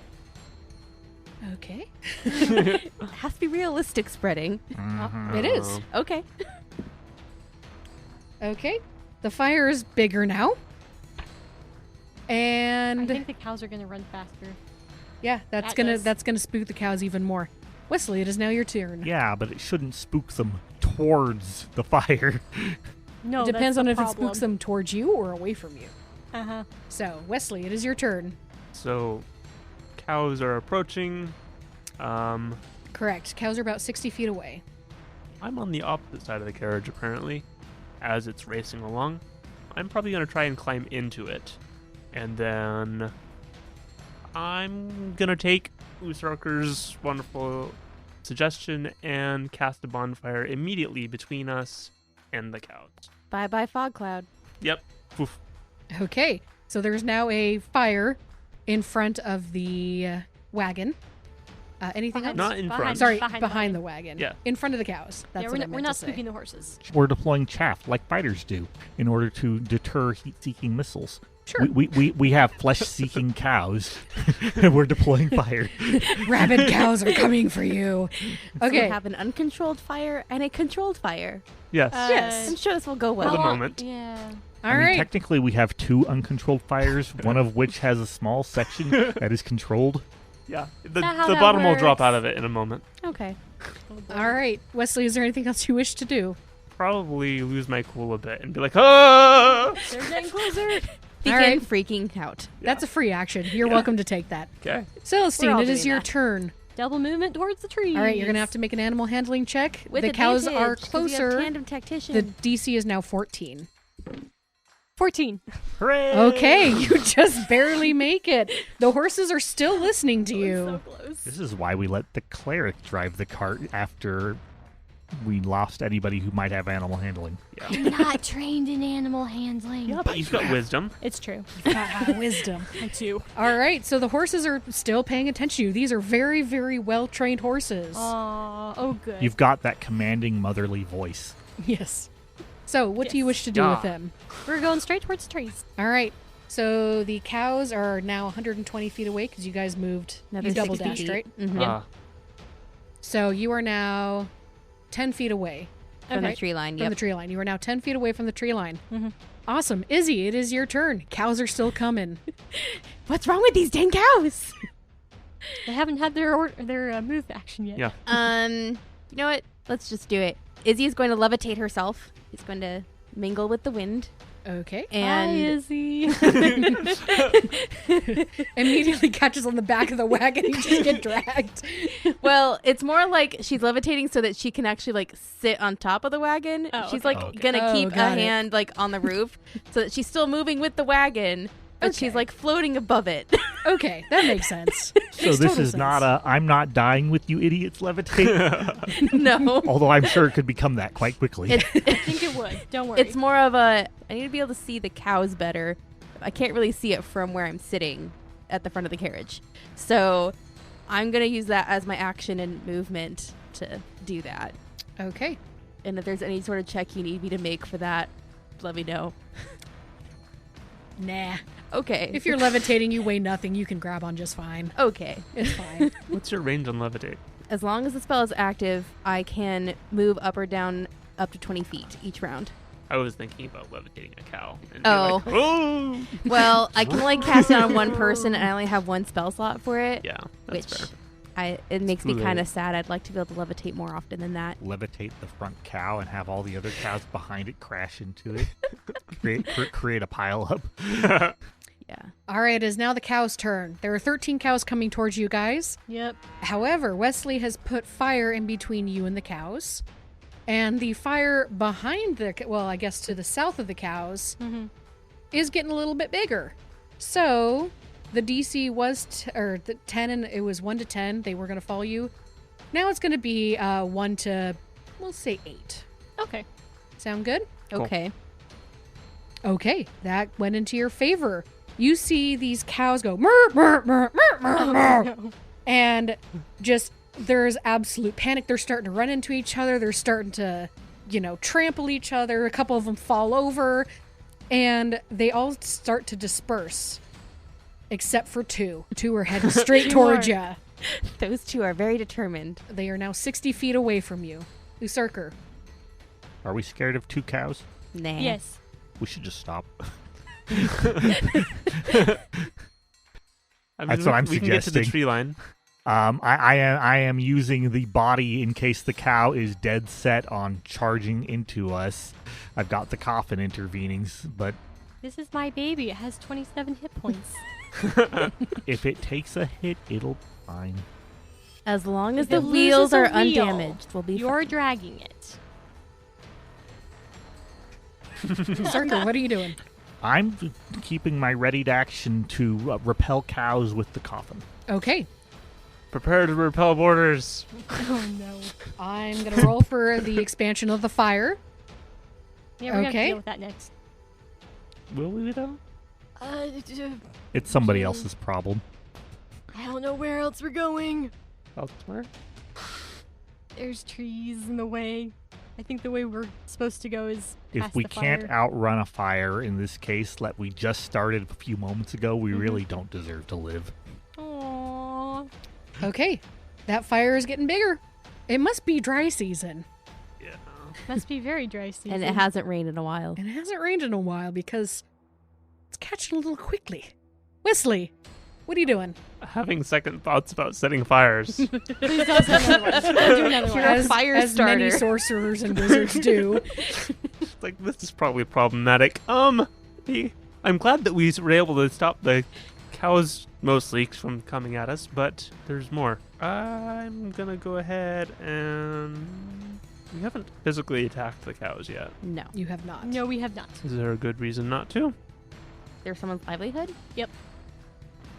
[SPEAKER 1] Okay.
[SPEAKER 4] It has to be realistic spreading.
[SPEAKER 5] Mhm.
[SPEAKER 1] It is.
[SPEAKER 4] Okay.
[SPEAKER 1] Okay. The fire is bigger now.
[SPEAKER 2] I
[SPEAKER 1] And
[SPEAKER 2] think the cows are gonna run faster.
[SPEAKER 1] yeah, that's
[SPEAKER 2] that
[SPEAKER 1] gonna
[SPEAKER 2] does.
[SPEAKER 1] that's gonna spook the cows even more. Wesley, it is now your turn.
[SPEAKER 5] Yeah, but it shouldn't spook them towards the fire.
[SPEAKER 2] No,
[SPEAKER 1] It depends on if it spooks
[SPEAKER 2] spooks
[SPEAKER 1] them towards you or away from you.
[SPEAKER 2] Uh-huh.
[SPEAKER 1] So, Wesley, it is your turn.
[SPEAKER 3] So, cows are approaching.
[SPEAKER 1] Correct. Cows are about 60 feet away.
[SPEAKER 3] I'm on the opposite side of the carriage, apparently, as it's racing along. I'm probably going to try and climb into it. And then I'm going to take Usarker's wonderful suggestion and cast a bonfire immediately between us and the cows.
[SPEAKER 4] Bye-bye fog cloud.
[SPEAKER 3] Yep. Poof.
[SPEAKER 1] Okay, so there's now a fire in front of the wagon. Anything else?
[SPEAKER 3] Not in front.
[SPEAKER 1] Sorry,
[SPEAKER 2] Behind
[SPEAKER 1] behind the wagon.
[SPEAKER 3] Yeah.
[SPEAKER 1] In front of the cows. That's
[SPEAKER 2] Yeah,
[SPEAKER 1] what I
[SPEAKER 2] we're
[SPEAKER 1] meant
[SPEAKER 2] not
[SPEAKER 1] to say.
[SPEAKER 2] spooking the horses.
[SPEAKER 5] We're deploying chaff like fighters do in order to deter heat-seeking missiles.
[SPEAKER 1] Sure.
[SPEAKER 5] We have flesh-seeking cows, and we're deploying fire.
[SPEAKER 1] Rabid cows are coming for you.
[SPEAKER 4] So we
[SPEAKER 1] Okay.
[SPEAKER 4] have an uncontrolled fire and a controlled fire.
[SPEAKER 3] Yes.
[SPEAKER 1] Yes.
[SPEAKER 4] I'm sure this will go
[SPEAKER 3] For the
[SPEAKER 4] well.
[SPEAKER 3] moment.
[SPEAKER 2] Yeah.
[SPEAKER 1] All
[SPEAKER 5] I mean,
[SPEAKER 1] right.
[SPEAKER 5] technically, we have 2 uncontrolled fires, one of which has a small section that is controlled.
[SPEAKER 3] Yeah.
[SPEAKER 2] that
[SPEAKER 3] The
[SPEAKER 2] how that
[SPEAKER 3] bottom will drop
[SPEAKER 2] works?
[SPEAKER 3] out of it in a moment.
[SPEAKER 4] Okay.
[SPEAKER 1] All right. Wesley, is there anything else you wish to do?
[SPEAKER 3] Probably lose my cool a bit and be like, ah!
[SPEAKER 2] They're getting closer.
[SPEAKER 4] Begin
[SPEAKER 1] right.
[SPEAKER 4] freaking out.
[SPEAKER 1] That's a free action. You're welcome to take that.
[SPEAKER 3] Okay.
[SPEAKER 1] Celestine,
[SPEAKER 4] We're all
[SPEAKER 1] it is
[SPEAKER 4] doing
[SPEAKER 1] your
[SPEAKER 4] that.
[SPEAKER 1] turn.
[SPEAKER 2] Double movement towards the trees.
[SPEAKER 1] All right, you're going to have to make an animal handling check.
[SPEAKER 4] With
[SPEAKER 1] the cows are
[SPEAKER 4] advantage, 'cause we have
[SPEAKER 1] closer.
[SPEAKER 4] tandem tactician.
[SPEAKER 1] The DC is now 14.
[SPEAKER 2] 14.
[SPEAKER 5] Hooray!
[SPEAKER 1] Okay, you just barely make it. The horses are still listening to you.
[SPEAKER 2] So close.
[SPEAKER 5] This is why we let the cleric drive the cart after we lost anybody who might have animal handling.
[SPEAKER 2] I'm not trained in animal handling.
[SPEAKER 3] Yeah, but you've got wisdom.
[SPEAKER 2] It's true.
[SPEAKER 1] Wisdom.
[SPEAKER 2] I too.
[SPEAKER 1] All right, so the horses are still paying attention to you. These are very, very well trained horses.
[SPEAKER 2] Oh, good.
[SPEAKER 5] You've got that commanding motherly voice.
[SPEAKER 1] Yes. So, what do you
[SPEAKER 2] Yes.
[SPEAKER 1] wish to do
[SPEAKER 3] Yeah.
[SPEAKER 1] with them?
[SPEAKER 2] We're going straight towards the trees.
[SPEAKER 1] All right. So the cows are now 120 feet away because you guys moved.
[SPEAKER 4] Another
[SPEAKER 1] You double
[SPEAKER 4] 60
[SPEAKER 1] dashed,
[SPEAKER 4] feet.
[SPEAKER 1] right?
[SPEAKER 4] Mhm.
[SPEAKER 3] Ah,
[SPEAKER 1] So you are now 10 feet away
[SPEAKER 4] From
[SPEAKER 1] Okay.
[SPEAKER 4] the tree line.
[SPEAKER 1] from
[SPEAKER 4] Yep.
[SPEAKER 1] the tree line. You are now 10 feet away from the tree line.
[SPEAKER 2] Mhm.
[SPEAKER 1] Awesome. Izzy, it is your turn. Cows are still coming.
[SPEAKER 4] What's wrong with these dang cows?
[SPEAKER 2] They haven't had their move action yet.
[SPEAKER 3] yeah.
[SPEAKER 4] You know what? Let's just do it. Izzy is going to levitate herself. He's going to mingle with the wind.
[SPEAKER 1] Okay.
[SPEAKER 2] Hi,
[SPEAKER 4] And
[SPEAKER 2] Izzy.
[SPEAKER 1] Immediately catches on the back of the wagon. You just get dragged.
[SPEAKER 4] well, it's more like she's levitating so that she can actually like sit on top of the wagon.
[SPEAKER 2] Oh,
[SPEAKER 4] She's
[SPEAKER 2] okay.
[SPEAKER 4] like
[SPEAKER 5] Okay.
[SPEAKER 4] gonna
[SPEAKER 1] Oh,
[SPEAKER 4] keep a
[SPEAKER 1] got it.
[SPEAKER 4] hand like on the roof so that she's still moving with the wagon, but
[SPEAKER 1] Okay.
[SPEAKER 4] she's like floating above it.
[SPEAKER 1] Okay, that makes sense.
[SPEAKER 5] So
[SPEAKER 1] Makes
[SPEAKER 5] this
[SPEAKER 1] total
[SPEAKER 5] is not
[SPEAKER 1] sense.
[SPEAKER 5] a I'm not dying with you idiots levitate.
[SPEAKER 4] No.
[SPEAKER 5] Although I'm sure it could become that quite quickly.
[SPEAKER 2] I think it would. Don't worry.
[SPEAKER 4] It's more of a I need to be able to see the cows better. I can't really see it from where I'm sitting at the front of the carriage. So I'm going to use that as my action and movement to do that.
[SPEAKER 1] Okay.
[SPEAKER 4] And if there's any sort of check you need me to make for that, let me know.
[SPEAKER 1] Nah.
[SPEAKER 4] Okay.
[SPEAKER 1] If you're levitating, you weigh nothing. You can grab on just fine.
[SPEAKER 4] okay.
[SPEAKER 1] It's fine.
[SPEAKER 3] What's your range on levitate?
[SPEAKER 4] As long as the spell is active, I can move up or down up to 20 feet each round.
[SPEAKER 3] I was thinking about levitating a cow. And
[SPEAKER 4] Oh.
[SPEAKER 3] Be like, oh.
[SPEAKER 4] Well, I can only cast it on one person, and I only have one spell slot for it.
[SPEAKER 3] Yeah, that's
[SPEAKER 4] which
[SPEAKER 3] fair.
[SPEAKER 4] it makes me
[SPEAKER 3] Cool.
[SPEAKER 4] kind of sad. I'd like to be able to levitate more often than that.
[SPEAKER 5] Levitate the front cow and have all the other cows behind it crash into it. create a pile up.
[SPEAKER 4] Yeah.
[SPEAKER 1] All right, it is now the cows' turn. There are 13 cows coming towards you guys.
[SPEAKER 2] Yep.
[SPEAKER 1] However, Wesley has put fire in between you and the cows. And the fire behind I guess to the south of the cows
[SPEAKER 2] Mm-hmm.
[SPEAKER 1] is getting a little bit bigger. So the DC was, the 10, and it was 1 to 10. They were going to follow you. Now it's going to be 1 to, we'll say 8.
[SPEAKER 2] Okay.
[SPEAKER 1] Sound good?
[SPEAKER 3] Cool.
[SPEAKER 4] Okay.
[SPEAKER 1] Okay, that went into your favor. You see these cows go, murr, murr, murr, murr, murr, murr. And just there's absolute panic. They're starting to run into each other. They're starting to, trample each other. A couple of them fall over, and they all start to disperse, except for 2. 2 are heading straight towards you.
[SPEAKER 4] Those two are very determined.
[SPEAKER 1] They are now 60 feet away from you. Usurker.
[SPEAKER 5] Are we scared of 2 cows?
[SPEAKER 4] Nah.
[SPEAKER 2] Yes.
[SPEAKER 5] We should just stop.
[SPEAKER 3] I mean,
[SPEAKER 5] That's what I'm
[SPEAKER 3] we can get to the
[SPEAKER 5] suggesting.
[SPEAKER 3] tree line.
[SPEAKER 5] I am using the body in case the cow is dead set on charging into us. I've got the coffin intervening, but
[SPEAKER 2] This is my baby. It has 27 hit points.
[SPEAKER 5] if it takes a hit, it'll be fine.
[SPEAKER 4] As long as
[SPEAKER 2] If
[SPEAKER 4] the
[SPEAKER 2] it
[SPEAKER 4] wheels
[SPEAKER 2] loses a
[SPEAKER 4] are
[SPEAKER 2] wheel,
[SPEAKER 4] undamaged, we'll be
[SPEAKER 2] You're
[SPEAKER 4] fine.
[SPEAKER 2] dragging it.
[SPEAKER 1] Sarker, what are you doing?
[SPEAKER 5] I'm keeping my readied action to repel cows with the coffin.
[SPEAKER 1] Okay.
[SPEAKER 3] Prepare to repel borders.
[SPEAKER 2] Oh no.
[SPEAKER 1] I'm going to roll for the expansion of the fire.
[SPEAKER 2] Yeah, we're gonna have to
[SPEAKER 1] Okay.
[SPEAKER 2] deal with that next.
[SPEAKER 5] Will we, though?
[SPEAKER 2] Uh,
[SPEAKER 5] It's somebody else's problem.
[SPEAKER 2] I don't know where else we're going.
[SPEAKER 3] Elsewhere?
[SPEAKER 2] There's trees in the way. I think the way we're supposed to go is
[SPEAKER 5] If
[SPEAKER 2] past
[SPEAKER 5] we
[SPEAKER 2] the
[SPEAKER 5] can't
[SPEAKER 2] fire.
[SPEAKER 5] outrun a fire in this case, like we just started a few moments ago, we
[SPEAKER 2] Mhm.
[SPEAKER 5] really don't deserve to live.
[SPEAKER 2] Aww.
[SPEAKER 1] Okay. That fire is getting bigger. It must be dry season.
[SPEAKER 3] Yeah.
[SPEAKER 2] Must be very dry season.
[SPEAKER 4] And it hasn't rained in a while.
[SPEAKER 1] And it hasn't rained in a while because it's catching a little quickly. Wesley, what are you doing?
[SPEAKER 3] Having second thoughts about setting fires.
[SPEAKER 2] Please don't do another one. Don't do another one.
[SPEAKER 4] You're a fire
[SPEAKER 1] as many
[SPEAKER 4] starter.
[SPEAKER 1] sorcerers and wizards do.
[SPEAKER 3] Like, this is probably problematic. I'm glad that we were able to stop the cows mostly from coming at us, but there's more. I'm gonna go ahead and... We haven't physically attacked the cows yet.
[SPEAKER 4] No.
[SPEAKER 1] You have not.
[SPEAKER 2] No, we have not.
[SPEAKER 3] Is there a good reason not to?
[SPEAKER 4] There's someone's livelihood?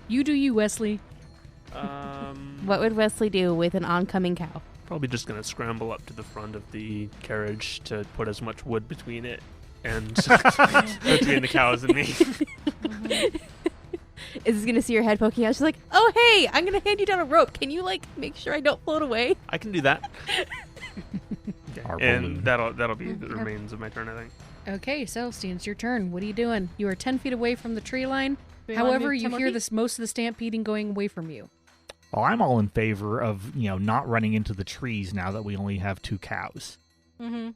[SPEAKER 1] You do you, Wesley.
[SPEAKER 4] What would Wesley do with an oncoming cow?
[SPEAKER 3] Probably just gonna scramble up to the front of the carriage to put as much wood between it and between the cows and me.
[SPEAKER 4] Is this gonna see your head poking out? She's like, oh, hey, I'm gonna hand you down a rope. Can you, like, make sure I don't float away?
[SPEAKER 3] I can do that.
[SPEAKER 5] Our balloon.
[SPEAKER 3] And that'll be the remains of my turn, I think.
[SPEAKER 1] Okay, Celestine, it's your turn. What are you doing? You are 10 feet away from the tree line.
[SPEAKER 2] Do we wanna
[SPEAKER 1] However,
[SPEAKER 2] move
[SPEAKER 1] you
[SPEAKER 2] 10 more
[SPEAKER 1] hear
[SPEAKER 2] feet?
[SPEAKER 1] this most of the stampeding going away from you.
[SPEAKER 5] Well, I'm all in favor of, not running into the trees now that we only have 2 cows.
[SPEAKER 2] Mm-hmm.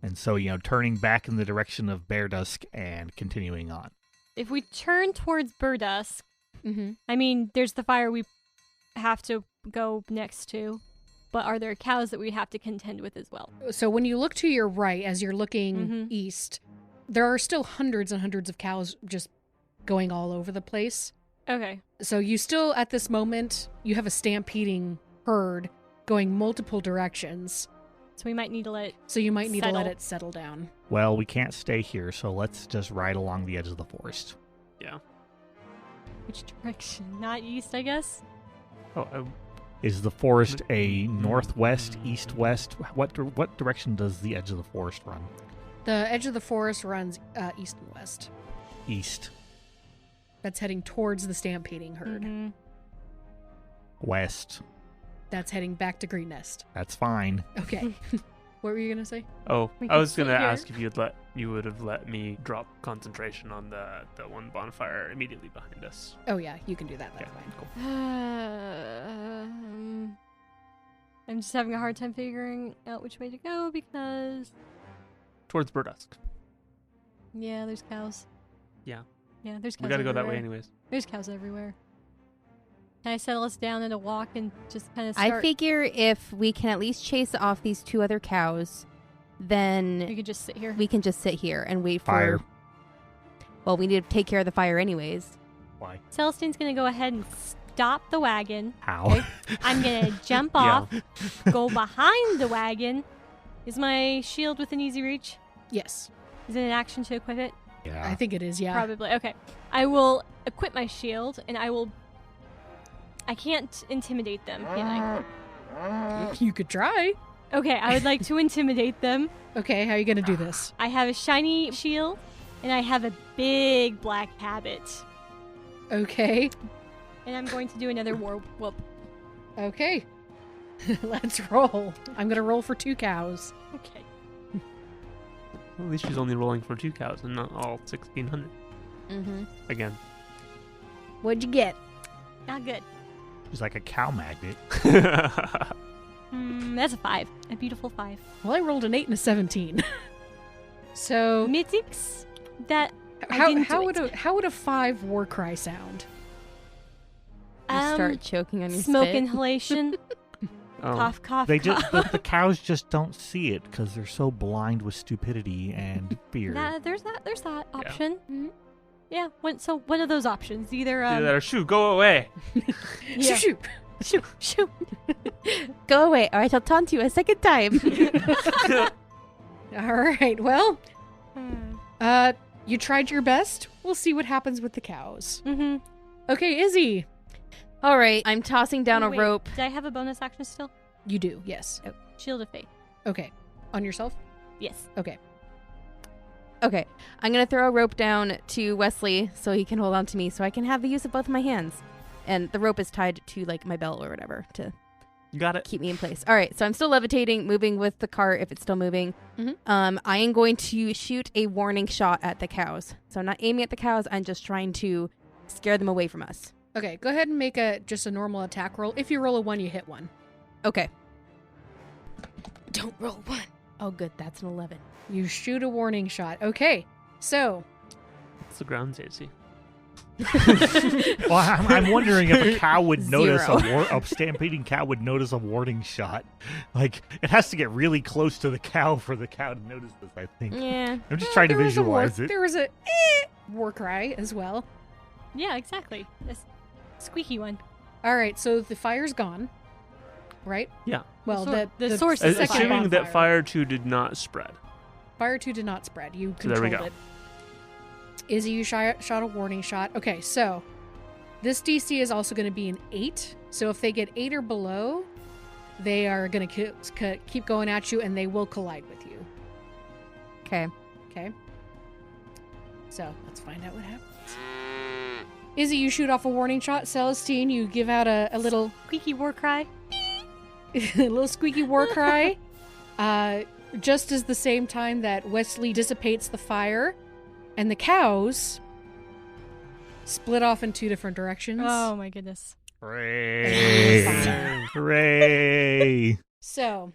[SPEAKER 5] And so, turning back in the direction of Berdusk and continuing on.
[SPEAKER 2] If we turn towards Berdusk,
[SPEAKER 1] Mm-hmm.
[SPEAKER 2] I mean, there's the fire we have to go next to, but are there cows that we have to contend with as well?
[SPEAKER 1] So when you look to your right, as you're looking
[SPEAKER 2] Mhm.
[SPEAKER 1] east, there are still hundreds and hundreds of cows just going all over the place.
[SPEAKER 2] Okay.
[SPEAKER 1] So you still, at this moment, you have a stampeding herd going multiple directions.
[SPEAKER 2] So we might need to let...
[SPEAKER 1] So you might need to let
[SPEAKER 2] Settle.
[SPEAKER 1] it settle down.
[SPEAKER 5] Well, we can't stay here, so let's just ride along the edge of the forest.
[SPEAKER 3] Yeah.
[SPEAKER 2] Which direction? Not east, I guess?
[SPEAKER 3] Oh,
[SPEAKER 5] Is the forest a northwest, east-west? What direction does the edge of the forest run?
[SPEAKER 1] The edge of the forest runs east and west.
[SPEAKER 5] East,
[SPEAKER 1] That's heading towards the stampeding herd.
[SPEAKER 2] Mhm.
[SPEAKER 5] west.
[SPEAKER 1] That's heading back to Green Nest.
[SPEAKER 5] That's fine.
[SPEAKER 1] Okay. What were you going to say?
[SPEAKER 3] Oh,
[SPEAKER 2] We
[SPEAKER 3] I
[SPEAKER 2] can
[SPEAKER 3] was gonna
[SPEAKER 2] sit here.
[SPEAKER 3] ask if you would have let me drop concentration on the one bonfire immediately behind us.
[SPEAKER 1] Oh, yeah, you can do that. That's
[SPEAKER 3] Okay,
[SPEAKER 1] fine.
[SPEAKER 3] cool.
[SPEAKER 2] I'm just having a hard time figuring out which way to go because...
[SPEAKER 3] Towards Berdusk.
[SPEAKER 2] Yeah, there's cows.
[SPEAKER 3] Yeah.
[SPEAKER 2] Yeah, there's cows
[SPEAKER 3] We gotta go that way
[SPEAKER 2] everywhere.
[SPEAKER 3] anyways.
[SPEAKER 2] There's cows everywhere. Can I settle us down in a walk and just kind of
[SPEAKER 4] I
[SPEAKER 2] start?
[SPEAKER 4] figure if we can at least chase off these 2 other cows, then
[SPEAKER 2] we could just sit here.
[SPEAKER 4] we can just sit here and wait for...
[SPEAKER 5] Fire.
[SPEAKER 4] Well, we need to take care of the fire anyways.
[SPEAKER 5] Why?
[SPEAKER 2] Celestine's gonna go ahead and stop the wagon.
[SPEAKER 5] How?
[SPEAKER 2] I'm gonna jump
[SPEAKER 3] Yeah.
[SPEAKER 2] off, go behind the wagon. Is my shield within easy reach?
[SPEAKER 1] Yes,
[SPEAKER 2] Is it an action to equip it?
[SPEAKER 5] Yeah.
[SPEAKER 1] I think it is, yeah.
[SPEAKER 2] Probably. Okay. I will equip my shield and I can't intimidate them, can
[SPEAKER 1] You could try.
[SPEAKER 2] I? Okay, I would like to intimidate them.
[SPEAKER 1] Okay, how are you going to do this?
[SPEAKER 2] I have a shiny shield and I have a big black habit.
[SPEAKER 1] Okay.
[SPEAKER 2] And I'm going to do another war whoop.
[SPEAKER 1] Okay. Let's roll. I'm going to roll for 2 cows.
[SPEAKER 2] Okay.
[SPEAKER 3] Well, at least she's only rolling for 2 cows and not all 1,600.
[SPEAKER 4] Mm-hmm.
[SPEAKER 3] Again.
[SPEAKER 1] What'd you get?
[SPEAKER 2] Not good.
[SPEAKER 5] She's like a cow magnet.
[SPEAKER 2] That's a 5. A beautiful 5.
[SPEAKER 1] Well, I rolled an 8 and a 17. So,
[SPEAKER 2] Mythics that
[SPEAKER 1] how
[SPEAKER 2] didn't do
[SPEAKER 1] would
[SPEAKER 2] it.
[SPEAKER 1] how would a 5 war cry sound?
[SPEAKER 4] You start choking on your
[SPEAKER 2] smoke
[SPEAKER 4] spit.
[SPEAKER 2] inhalation.
[SPEAKER 3] Oh.
[SPEAKER 2] Cough, cough,
[SPEAKER 5] They
[SPEAKER 2] cough.
[SPEAKER 5] just the cows just don't see it because they're so blind with stupidity and fear.
[SPEAKER 2] There's that option.
[SPEAKER 1] Mhm.
[SPEAKER 2] Yeah. One of those options. Either
[SPEAKER 3] Either that or shoo, go away.
[SPEAKER 2] yeah.
[SPEAKER 1] Shoot.
[SPEAKER 2] Shoo, shoo.
[SPEAKER 4] Go away, or I shall taunt you a second time.
[SPEAKER 1] All right. Well, you tried your best. We'll see what happens with the cows.
[SPEAKER 2] Mm-hmm.
[SPEAKER 1] Okay, Izzy.
[SPEAKER 4] All right, I'm tossing down a
[SPEAKER 2] Wait,
[SPEAKER 4] rope.
[SPEAKER 2] Did I have a bonus action still?
[SPEAKER 1] You do. Yes.
[SPEAKER 2] Oh, Shield of Faith.
[SPEAKER 1] Okay. On yourself?
[SPEAKER 2] Yes.
[SPEAKER 1] Okay.
[SPEAKER 4] Okay, I'm going to throw a rope down to Wesley so he can hold on to me so I can have the use of both of my hands. And the rope is tied to, like, my belt or whatever to
[SPEAKER 3] You got it.
[SPEAKER 4] keep me in place. All right, so I'm still levitating, moving with the cart if it's still moving.
[SPEAKER 1] Mhm.
[SPEAKER 4] I am going to shoot a warning shot at the cows. So I'm not aiming at the cows. I'm just trying to scare them away from us.
[SPEAKER 1] Okay. Go ahead and make just a normal attack roll. If you roll a 1, you hit 1.
[SPEAKER 4] Okay. Don't roll 1. Oh, good. That's an 11.
[SPEAKER 1] You shoot a warning shot. Okay. So,
[SPEAKER 3] What's the ground, Zacy?
[SPEAKER 5] Well, I'm wondering if a cow would notice
[SPEAKER 4] Zero.
[SPEAKER 5] a stampeding cow would notice a warning shot. Like, it has to get really close to the cow for the cow to notice this, I think.
[SPEAKER 4] Yeah.
[SPEAKER 5] I'm just trying to
[SPEAKER 1] there was a
[SPEAKER 5] visualize it.
[SPEAKER 1] There was a war cry as well.
[SPEAKER 2] Yeah, exactly. This squeaky one.
[SPEAKER 1] All right. So the fire's gone. Right?
[SPEAKER 3] Yeah.
[SPEAKER 1] Well,
[SPEAKER 2] The source is
[SPEAKER 1] second
[SPEAKER 3] Assuming that
[SPEAKER 1] bonfire.
[SPEAKER 3] fire 2 did not spread.
[SPEAKER 1] Fire 2 did not spread. You
[SPEAKER 3] So there we
[SPEAKER 1] controlled
[SPEAKER 3] go.
[SPEAKER 1] it. Izzy, you shot a warning shot. Okay, so this DC is also going to be an 8. So if they get 8 or below, they are going to keep going at you, and they will collide with you.
[SPEAKER 4] Okay.
[SPEAKER 1] Okay? So let's find out what happens. Izzy, you shoot off a warning shot. Celestine, you give out a little
[SPEAKER 2] Squeaky war cry.
[SPEAKER 1] a little squeaky war cry. Just as the same time that Wesley dissipates the fire, and the cows split off in 2 different directions.
[SPEAKER 2] Oh my goodness.
[SPEAKER 5] Hooray!
[SPEAKER 1] Fine.
[SPEAKER 5] Hooray!
[SPEAKER 1] So,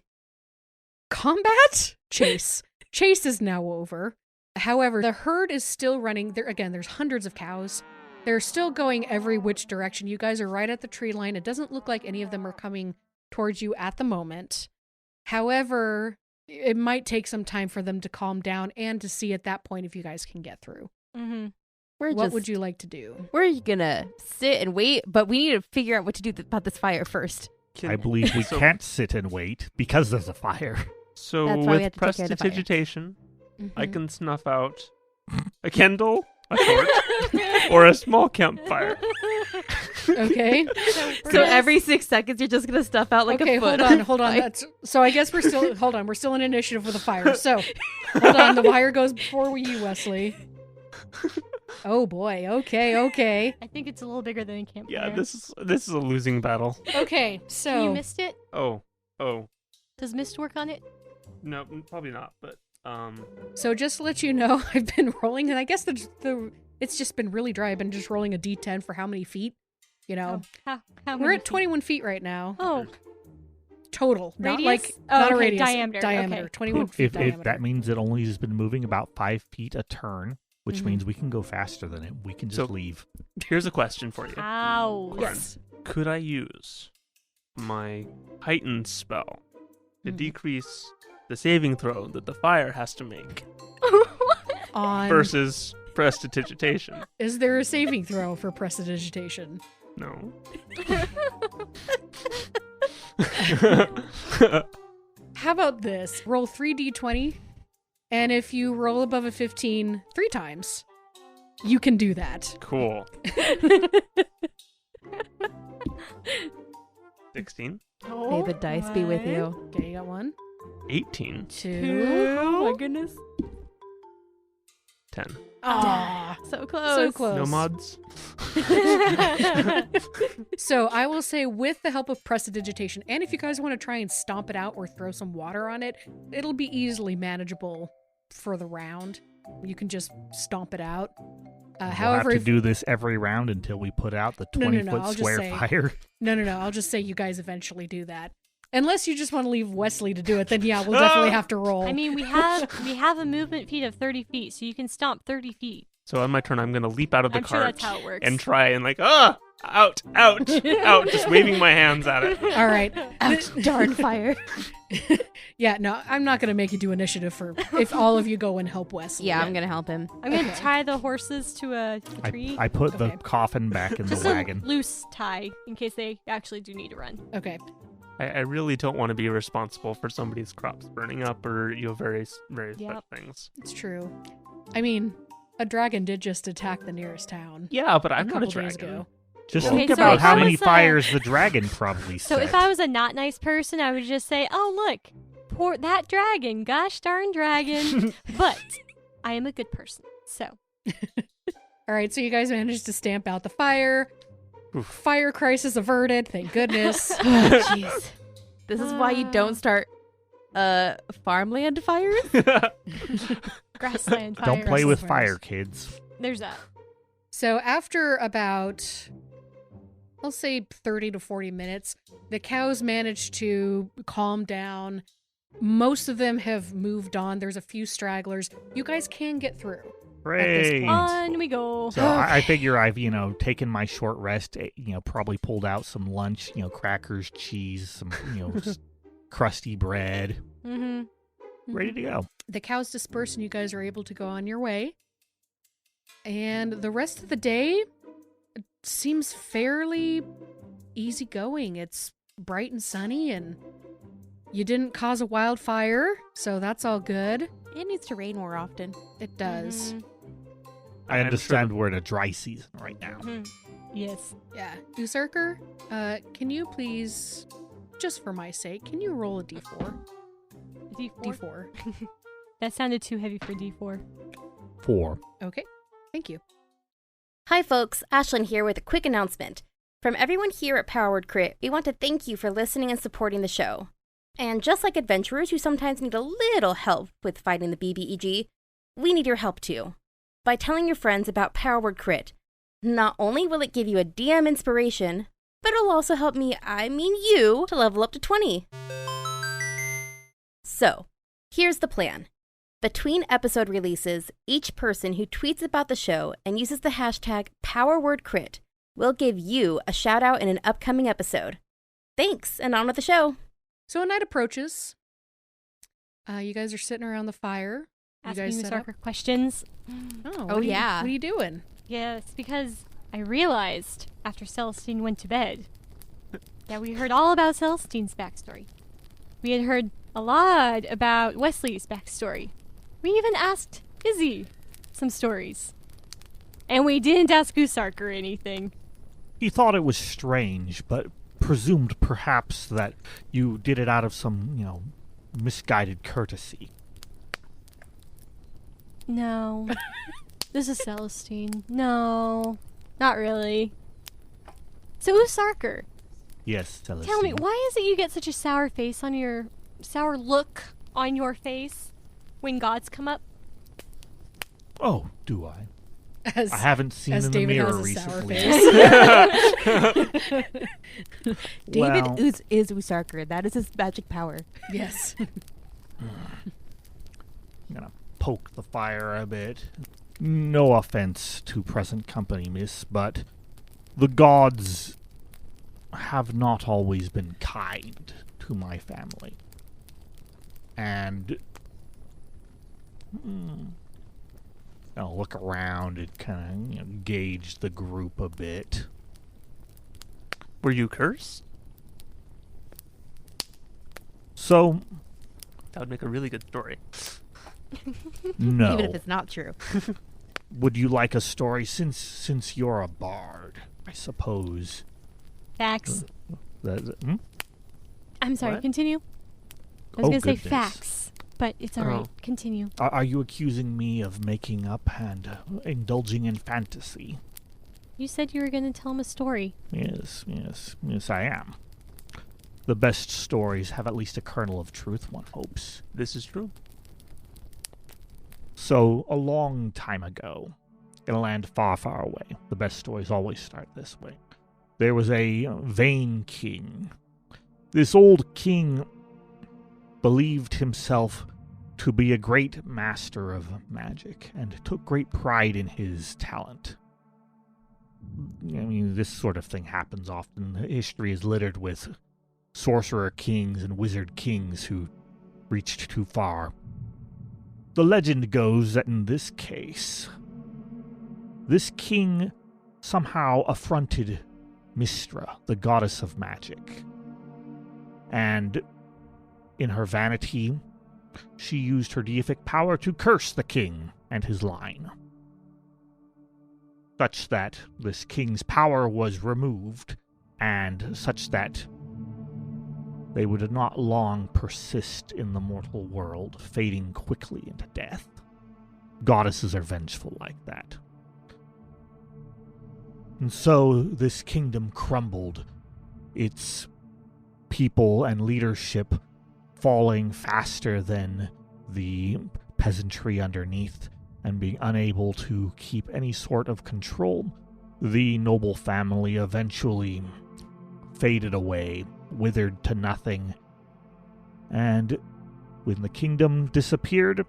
[SPEAKER 1] combat? Chase. Chase is now over. However, the herd is still running. There's hundreds of cows. They're still going every which direction. You guys are right at the tree line. It doesn't look like any of them are coming towards you at the moment. However, it might take some time for them to calm down and to see at that point if you guys can get through.
[SPEAKER 2] Mm-hmm.
[SPEAKER 1] What would you like to do?
[SPEAKER 4] We're gonna sit and wait, but we need to figure out what to do about this fire first.
[SPEAKER 5] I believe we
[SPEAKER 3] So-
[SPEAKER 5] can't sit and wait because there's a fire.
[SPEAKER 3] So
[SPEAKER 4] That's why we have
[SPEAKER 3] with
[SPEAKER 4] to take care of the fire.
[SPEAKER 3] prestidigitation, I
[SPEAKER 1] Mhm.
[SPEAKER 3] can snuff out a candle, a torch, or a small campfire.
[SPEAKER 1] Okay.
[SPEAKER 4] So every 6 seconds, you're just gonna stuff out like
[SPEAKER 1] okay,
[SPEAKER 4] a foot.
[SPEAKER 1] hold on. So I guess we're still we're still in initiative with the fire. So hold on, the fire goes before you, Wesley. Oh boy. Okay.
[SPEAKER 2] I think it's a little bigger than a campfire.
[SPEAKER 3] Yeah, this is a losing battle.
[SPEAKER 1] Okay. So
[SPEAKER 2] You missed it?
[SPEAKER 3] Oh,
[SPEAKER 2] Does mist work on it?
[SPEAKER 3] no, probably not. But
[SPEAKER 1] So just to let you know, I've been rolling, and I guess the it's just been really dry. I've been just rolling a d10 for how many feet. You know,
[SPEAKER 2] How
[SPEAKER 1] we're
[SPEAKER 2] many
[SPEAKER 1] at 21 feet right now.
[SPEAKER 2] Oh,
[SPEAKER 1] Total, not
[SPEAKER 2] Radius?
[SPEAKER 1] like
[SPEAKER 2] Oh,
[SPEAKER 1] not a
[SPEAKER 2] okay,
[SPEAKER 1] radius.
[SPEAKER 2] diameter, okay.
[SPEAKER 1] 21 feet
[SPEAKER 5] If
[SPEAKER 1] diameter.
[SPEAKER 5] that means it only has been moving about 5 feet a turn, which
[SPEAKER 1] Mhm.
[SPEAKER 5] means we can go faster than it. We can just
[SPEAKER 3] So-
[SPEAKER 5] leave.
[SPEAKER 3] here's a question for you.
[SPEAKER 2] ow.
[SPEAKER 1] Yes.
[SPEAKER 3] Could I use my heightened spell to
[SPEAKER 1] Mhm.
[SPEAKER 3] decrease the saving throw that the fire has to make
[SPEAKER 1] On
[SPEAKER 3] versus prestidigitation?
[SPEAKER 1] is there a saving throw for prestidigitation?
[SPEAKER 3] No.
[SPEAKER 1] How about this? Roll 3d20, and if you roll above a 15 3 times, you can do that.
[SPEAKER 3] Cool. 16,
[SPEAKER 4] May the dice be with you.
[SPEAKER 1] Okay, you got 1,
[SPEAKER 3] 18,
[SPEAKER 1] 2.
[SPEAKER 4] Oh my goodness.
[SPEAKER 3] 10.
[SPEAKER 1] Ah,
[SPEAKER 4] So close.
[SPEAKER 1] so close.
[SPEAKER 3] No mods?
[SPEAKER 1] So I will say, with the help of prestidigitation, and if you guys want to try and stomp it out or throw some water on it, it'll be easily manageable for the round. You can just stomp it out.
[SPEAKER 5] We'll
[SPEAKER 1] However,
[SPEAKER 5] have
[SPEAKER 1] if,
[SPEAKER 5] to do this every round until we put out the
[SPEAKER 1] No,
[SPEAKER 5] 20-foot
[SPEAKER 1] I'll just
[SPEAKER 5] square
[SPEAKER 1] say-
[SPEAKER 5] fire.
[SPEAKER 1] no, I'll just say you guys eventually do that. Unless you just want to leave Wesley to do it, then yeah, we'll definitely have to roll.
[SPEAKER 2] I mean, we have a movement feet of 30 feet, so you can stomp 30 feet.
[SPEAKER 3] So on my turn, I'm going to leap out of the
[SPEAKER 2] I'm sure
[SPEAKER 3] cart
[SPEAKER 2] that's how it works.
[SPEAKER 3] and try and out, just waving my hands at it.
[SPEAKER 1] All right.
[SPEAKER 4] Ouch, darn fire.
[SPEAKER 1] Yeah, no, I'm not going to make you do initiative for if all of you go and help Wesley.
[SPEAKER 4] Yeah, I'm gonna help him.
[SPEAKER 2] I'm going to tie the horses to a tree.
[SPEAKER 5] I put the
[SPEAKER 1] Okay.
[SPEAKER 5] coffin back in the
[SPEAKER 2] Just
[SPEAKER 5] wagon.
[SPEAKER 2] a loose tie in case they actually do need to run.
[SPEAKER 1] Okay.
[SPEAKER 3] I really don't want to be responsible for somebody's crops burning up or various
[SPEAKER 2] Yep.
[SPEAKER 3] such things.
[SPEAKER 1] It's true. I mean, a dragon did just attack the nearest town.
[SPEAKER 3] Yeah, but
[SPEAKER 1] a
[SPEAKER 3] I'm not a
[SPEAKER 1] couple days
[SPEAKER 3] dragon.
[SPEAKER 1] ago.
[SPEAKER 5] Just
[SPEAKER 2] Okay,
[SPEAKER 5] think
[SPEAKER 2] so
[SPEAKER 5] about
[SPEAKER 2] if
[SPEAKER 5] how
[SPEAKER 2] I
[SPEAKER 5] many
[SPEAKER 2] was,
[SPEAKER 5] fires the dragon probably
[SPEAKER 2] So
[SPEAKER 5] set.
[SPEAKER 2] if I was a not nice person, I would just say, oh, look, poor that dragon, gosh darn dragon. But I am a good person, so.
[SPEAKER 1] All right, so you guys managed to stamp out the fire.
[SPEAKER 3] Oof.
[SPEAKER 1] Fire crisis averted, thank goodness.
[SPEAKER 4] Jeez. This is why you don't start farmland fires.
[SPEAKER 2] Grassland fire.
[SPEAKER 5] Don't play with
[SPEAKER 1] fires.
[SPEAKER 5] fire, kids.
[SPEAKER 2] There's that.
[SPEAKER 1] So after about, I'll say 30 to 40 minutes, the cows managed to calm down. Most of them have moved on. There's a few stragglers. You guys can get through.
[SPEAKER 5] Great.
[SPEAKER 1] point.
[SPEAKER 2] On we go.
[SPEAKER 5] So I figure I've, taken my short rest, probably pulled out some lunch, crackers, cheese, some, crusty bread,
[SPEAKER 2] Mm-hmm.
[SPEAKER 5] ready to go.
[SPEAKER 1] The cows disperse and you guys are able to go on your way. And the rest of the day seems fairly easygoing. It's bright and sunny and you didn't cause a wildfire, so that's all good.
[SPEAKER 4] It needs to rain more often.
[SPEAKER 1] It does.
[SPEAKER 2] Mhm.
[SPEAKER 5] I
[SPEAKER 3] I'm
[SPEAKER 5] understand
[SPEAKER 3] sure
[SPEAKER 5] we're in a dry season right now.
[SPEAKER 2] Mhm. Yes.
[SPEAKER 1] Yeah. Usurker, can you please, just for my sake, can you roll a d4?
[SPEAKER 2] D4.
[SPEAKER 1] D4.
[SPEAKER 2] That sounded too heavy for D4.
[SPEAKER 5] 4.
[SPEAKER 1] Okay. Thank you.
[SPEAKER 6] Hi folks, Ashlyn here with a quick announcement. From everyone here at Powered Crit, we want to thank you for listening and supporting the show. And just like adventurers who sometimes need a little help with fighting the BBEG, we need your help too. By telling your friends about Powered Crit, not only will it give you a DM inspiration, but it'll also help me, you, to level up to 20. So, here's the plan. Between episode releases, each person who tweets about the show and uses the hashtag PowerWordCrit will give you a shout out in an upcoming episode. Thanks, and on with the show.
[SPEAKER 1] So a night approaches. You guys are sitting around the fire. You
[SPEAKER 2] Asking
[SPEAKER 1] guys
[SPEAKER 2] the
[SPEAKER 1] set up?
[SPEAKER 2] soccer questions.
[SPEAKER 1] Oh,
[SPEAKER 4] Oh, yeah.
[SPEAKER 1] What are you doing?
[SPEAKER 2] Yes, because I realized after Celestine went to bed that we heard all about Celestine's backstory. We had heard a lot about Wesley's backstory. We even asked Izzy some stories. And we didn't ask Usark or anything.
[SPEAKER 5] He thought it was strange, but presumed perhaps that you did it out of some, misguided courtesy.
[SPEAKER 2] No. This is Celestine. No. Not really. So Usarker,
[SPEAKER 5] Yes, Celestine.
[SPEAKER 2] tell me, why is it you get such a sour look on your face when gods come up?
[SPEAKER 5] Oh, do I?
[SPEAKER 1] As,
[SPEAKER 5] I haven't seen
[SPEAKER 1] as
[SPEAKER 5] in the
[SPEAKER 1] David
[SPEAKER 5] mirror
[SPEAKER 1] has a sour
[SPEAKER 5] recently.
[SPEAKER 1] face.
[SPEAKER 4] David
[SPEAKER 5] Well-
[SPEAKER 4] is Usarker. That is his magic power.
[SPEAKER 1] Yes.
[SPEAKER 5] I'm gonna poke the fire a bit. No offense to present company, miss, but the gods have not always been kind to my family. And I'll look around and kind of gauge the group a bit.
[SPEAKER 3] Were you cursed?
[SPEAKER 5] So,
[SPEAKER 3] That would make a really good story.
[SPEAKER 5] no.
[SPEAKER 4] Even if it's not true.
[SPEAKER 5] Would you like a story since you're a bard, I suppose?
[SPEAKER 2] Facts.
[SPEAKER 5] Hmm?
[SPEAKER 2] I'm sorry,
[SPEAKER 3] What?
[SPEAKER 2] continue. I was
[SPEAKER 5] Oh,
[SPEAKER 2] going to say
[SPEAKER 5] goodness.
[SPEAKER 2] facts, but it's alright.
[SPEAKER 3] Oh.
[SPEAKER 2] Continue.
[SPEAKER 5] Are you accusing me of making up and indulging in fantasy?
[SPEAKER 2] You said you were going to tell him a story.
[SPEAKER 5] Yes, I am. The best stories have at least a kernel of truth, one hopes.
[SPEAKER 3] This is true.
[SPEAKER 5] So, a long time ago, in a land far, far away, the best stories always start this way. There was a vain king. This old king believed himself to be a great master of magic and took great pride in his talent. I mean, this sort of thing happens often. History is littered with sorcerer kings and wizard kings who reached too far. The legend goes that in this case, this king somehow affronted Mystra, the goddess of magic. And in her vanity, she used her deific power to curse the king and his line, such that this king's power was removed, and such that they would not long persist in the mortal world, fading quickly into death. Goddesses are vengeful like that. And so this kingdom crumbled, its people and leadership falling faster than the peasantry underneath, and being unable to keep any sort of control. The noble family eventually faded away, withered to nothing, and when the kingdom disappeared,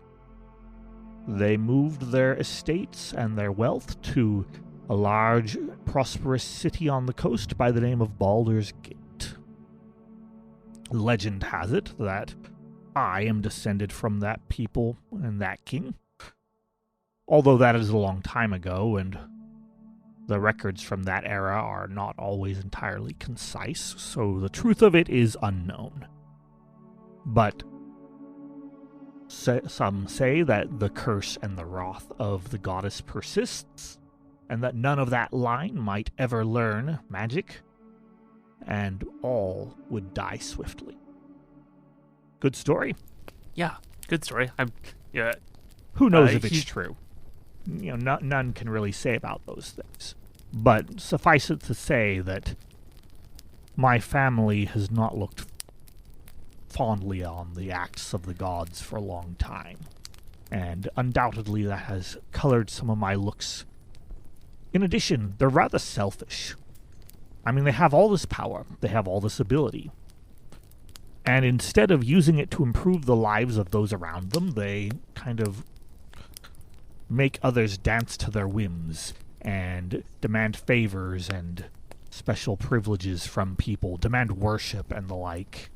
[SPEAKER 5] they moved their estates and their wealth to a large, prosperous city on the coast by the name of Baldur's Gate. Legend has it that I am descended from that people and that king, although that is a long time ago, and the records from that era are not always entirely concise, so the truth of it is unknown. But some say that the curse and the wrath of the goddess persists, and that none of that line might ever learn magic, and all would die swiftly. Good story?
[SPEAKER 3] Yeah, good story. Yeah.
[SPEAKER 5] Who knows if it's true? None can really say about those things. But suffice it to say that my family has not looked fondly on the acts of the gods for a long time, and undoubtedly that has colored some of my looks. In addition, they're rather selfish. I mean, they have all this power, they have all this ability, and instead of using it to improve the lives of those around them, they kind of make others dance to their whims and demand favors and special privileges from people, demand worship and the like,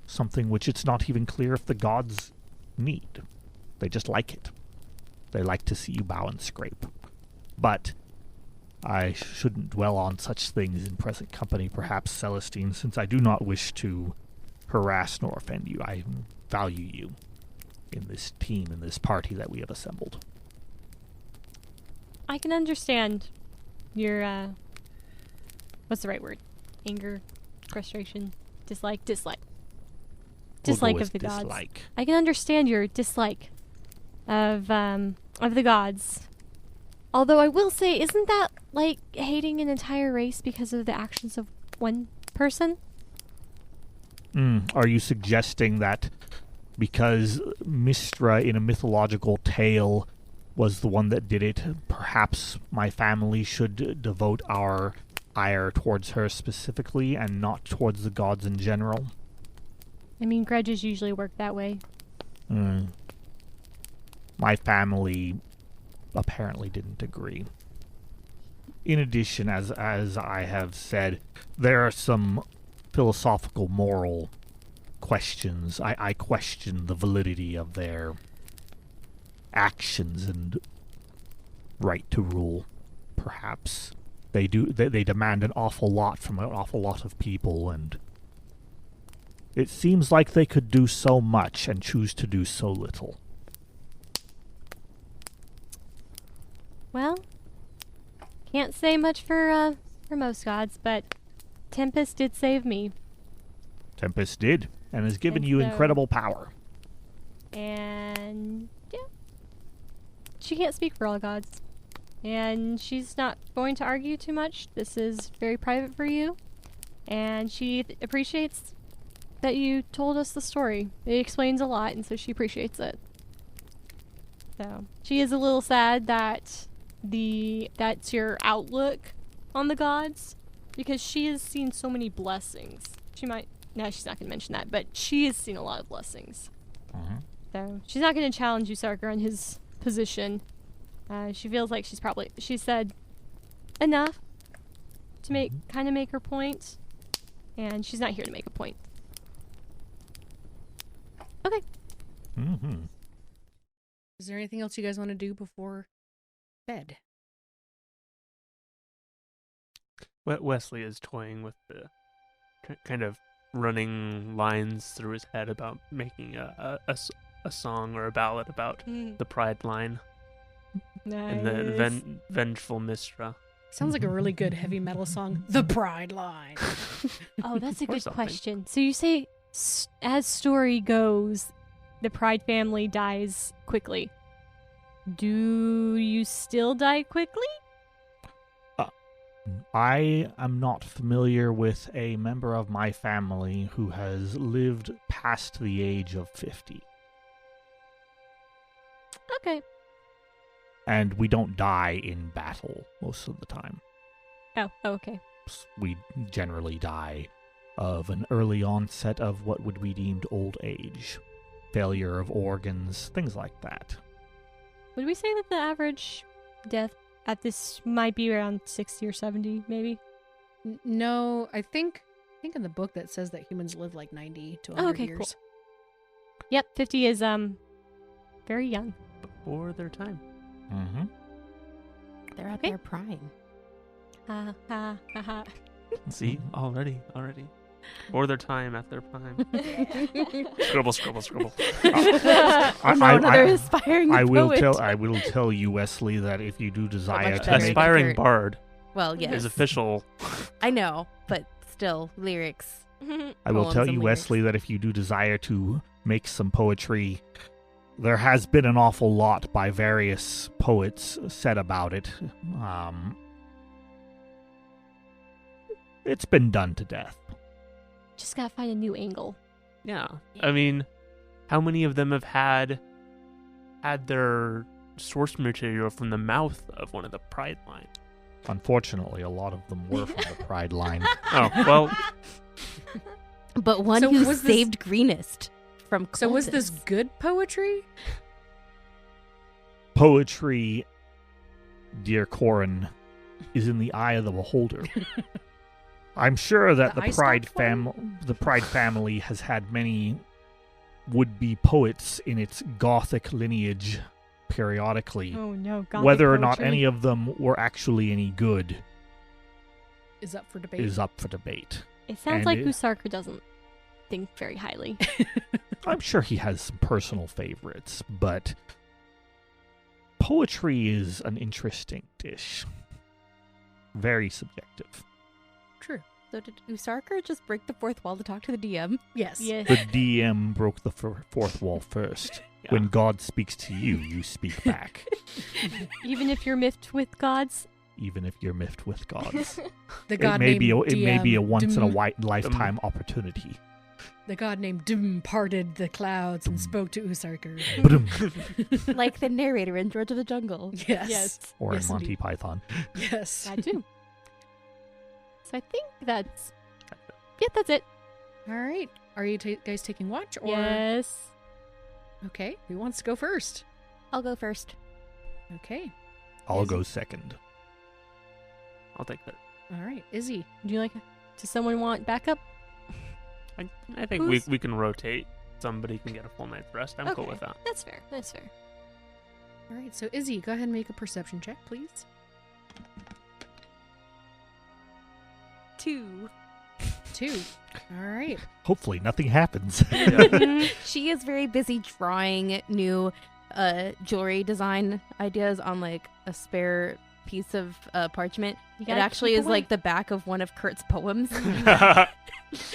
[SPEAKER 5] something which it's not even clear if the gods need. They just like it. They like to see you bow and scrape. But I shouldn't dwell on such things in present company, perhaps, Celestine, since I do not wish to harass nor offend you. I value you in this team, in this party that we have assembled.
[SPEAKER 2] I can understand your, what's the right word? Anger, frustration, dislike
[SPEAKER 5] We'll
[SPEAKER 2] dislike
[SPEAKER 5] go
[SPEAKER 2] of the
[SPEAKER 5] with
[SPEAKER 2] gods.
[SPEAKER 5] dislike.
[SPEAKER 2] I can understand your dislike of the gods. Although I will say, isn't that like hating an entire race because of the actions of one person?
[SPEAKER 5] Are you suggesting that because Mystra in a mythological tale was the one that did it, perhaps my family should devote our ire towards her specifically and not towards the gods in general?
[SPEAKER 2] I mean, grudges usually work that way.
[SPEAKER 5] My family apparently didn't agree. In addition, as I have said, there are some philosophical, moral questions. I question the validity of their actions and right to rule, perhaps. They demand an awful lot from an awful lot of people, and it seems like they could do so much and choose to do so little.
[SPEAKER 2] Well, can't say much for most gods, but Tempest did save me.
[SPEAKER 5] Tempest did, and has given
[SPEAKER 2] And
[SPEAKER 5] you
[SPEAKER 2] so-
[SPEAKER 5] incredible power.
[SPEAKER 2] And yeah, she can't speak for all gods. And she's not going to argue too much. This is very private for you. And she appreciates that you told us the story. It explains a lot, and so she appreciates it. So she is a little sad that that's your outlook on the gods, because she has seen so many blessings. She's not going to mention that, but she has seen a lot of blessings.
[SPEAKER 5] Mm-hmm.
[SPEAKER 2] So she's not going to challenge Usarker on his position. She feels like she said enough to make her point, and she's not here to make a point. Okay.
[SPEAKER 5] Mm-hmm.
[SPEAKER 1] Is there anything else you guys want to do before bed?
[SPEAKER 3] Wesley is toying with the kind of running lines through his head about making a song or a ballad about the Pride line and the vengeful Mistra.
[SPEAKER 1] Sounds like a really good heavy metal song. The Pride Line.
[SPEAKER 2] Oh, that's a
[SPEAKER 3] Or
[SPEAKER 2] good
[SPEAKER 3] something.
[SPEAKER 2] question. So you say, as story goes, the Pride family dies quickly. Do you still die quickly?
[SPEAKER 5] I am not familiar with a member of my family who has lived past the age of 50.
[SPEAKER 2] Okay.
[SPEAKER 5] And we don't die in battle most of the time.
[SPEAKER 2] Oh, okay.
[SPEAKER 5] We generally die of an early onset of what would be deemed old age, failure of organs, things like that.
[SPEAKER 2] Would we say that the average death at this might be around 60 or 70, maybe?
[SPEAKER 1] No, I think in the book that says that humans live like 90 to 100
[SPEAKER 2] okay,
[SPEAKER 1] years.
[SPEAKER 2] Cool. Yep, 50 is very young.
[SPEAKER 3] Before their time.
[SPEAKER 5] Mm-hmm.
[SPEAKER 4] They're at
[SPEAKER 2] Okay.
[SPEAKER 4] their prime.
[SPEAKER 2] Ha ha ha ha.
[SPEAKER 3] See? Already. Or their time at their prime. Scribble.
[SPEAKER 4] Another aspiring
[SPEAKER 5] I will
[SPEAKER 4] poet.
[SPEAKER 5] tell you, Wesley, that if you do desire
[SPEAKER 4] much
[SPEAKER 5] to
[SPEAKER 4] better.
[SPEAKER 5] make
[SPEAKER 3] Aspiring
[SPEAKER 4] Kurt.
[SPEAKER 3] bard
[SPEAKER 4] Well, yes.
[SPEAKER 3] is official.
[SPEAKER 4] I know, but still, lyrics.
[SPEAKER 5] I will
[SPEAKER 4] Poems
[SPEAKER 5] tell
[SPEAKER 4] and
[SPEAKER 5] you,
[SPEAKER 4] lyrics.
[SPEAKER 5] Wesley, that if you do desire to make some poetry, there has been an awful lot by various poets said about it. It's been done to death.
[SPEAKER 2] Just gotta find a new angle.
[SPEAKER 3] Yeah. I mean, how many of them have had their source material from the mouth of one of the Pride line?
[SPEAKER 5] Unfortunately, a lot of them were from the Pride line.
[SPEAKER 3] Oh, well,
[SPEAKER 4] But one
[SPEAKER 1] So
[SPEAKER 4] who
[SPEAKER 1] was this-
[SPEAKER 4] saved Greenest from
[SPEAKER 1] So was this
[SPEAKER 4] cultists.
[SPEAKER 1] good poetry?
[SPEAKER 5] Poetry, dear Corrin, is in the eye of the beholder. I'm sure that
[SPEAKER 1] The
[SPEAKER 5] the
[SPEAKER 1] eye
[SPEAKER 5] Pride
[SPEAKER 1] stopped one?
[SPEAKER 5] family has had many would-be poets in its Gothic lineage periodically.
[SPEAKER 2] Oh no, Gothic
[SPEAKER 5] Whether or not
[SPEAKER 2] poetry.
[SPEAKER 5] any of them were actually any good
[SPEAKER 1] Is up for debate.
[SPEAKER 5] is up for debate.
[SPEAKER 2] It sounds
[SPEAKER 5] and
[SPEAKER 2] like
[SPEAKER 5] it-
[SPEAKER 2] Usarker doesn't think very highly.
[SPEAKER 5] I'm sure he has some personal favorites, but poetry is an interesting dish. Very subjective.
[SPEAKER 1] True.
[SPEAKER 4] So did Usarker just break the fourth wall to talk to the DM?
[SPEAKER 1] Yes.
[SPEAKER 2] Yes.
[SPEAKER 5] The DM broke the fourth wall first.
[SPEAKER 3] yeah.
[SPEAKER 5] When God speaks to you, you speak back,
[SPEAKER 2] Even if you're miffed with gods.
[SPEAKER 5] even if you're miffed with gods.
[SPEAKER 1] The god
[SPEAKER 5] it may be
[SPEAKER 1] named
[SPEAKER 5] a once in a
[SPEAKER 1] Dim-
[SPEAKER 5] lifetime opportunity.
[SPEAKER 1] The god named Dim parted the clouds and spoke to Usarker.
[SPEAKER 5] Ba-dum.
[SPEAKER 4] Like the narrator in George of the Jungle.
[SPEAKER 1] Yes.
[SPEAKER 5] Or
[SPEAKER 1] Yes,
[SPEAKER 5] in Monty
[SPEAKER 1] indeed.
[SPEAKER 5] Python.
[SPEAKER 1] Yes.
[SPEAKER 2] I do. So I think that's... Yeah, that's it.
[SPEAKER 1] All right. Are you guys taking watch? Or
[SPEAKER 2] Yes.
[SPEAKER 1] Okay. Who wants to go first?
[SPEAKER 4] I'll go first.
[SPEAKER 1] Okay.
[SPEAKER 5] I'll
[SPEAKER 1] Yes.
[SPEAKER 5] go second.
[SPEAKER 3] I'll take that.
[SPEAKER 1] All right. Izzy.
[SPEAKER 2] Do you like... Does someone want backup?
[SPEAKER 3] I think
[SPEAKER 2] Who's-
[SPEAKER 3] we can rotate. Somebody can get a full night's rest. I'm cool
[SPEAKER 2] Okay.
[SPEAKER 3] with that.
[SPEAKER 2] That's fair. That's fair.
[SPEAKER 1] All right. So Izzy, go ahead and make a perception check, please.
[SPEAKER 4] 2.
[SPEAKER 1] 2. All right.
[SPEAKER 5] Hopefully nothing happens.
[SPEAKER 4] She is very busy drawing new jewelry design ideas on like a spare piece of parchment.
[SPEAKER 2] You
[SPEAKER 4] It
[SPEAKER 2] gotta
[SPEAKER 4] actually
[SPEAKER 2] keep
[SPEAKER 4] is
[SPEAKER 2] away.
[SPEAKER 4] like the back of one of Kurt's poems.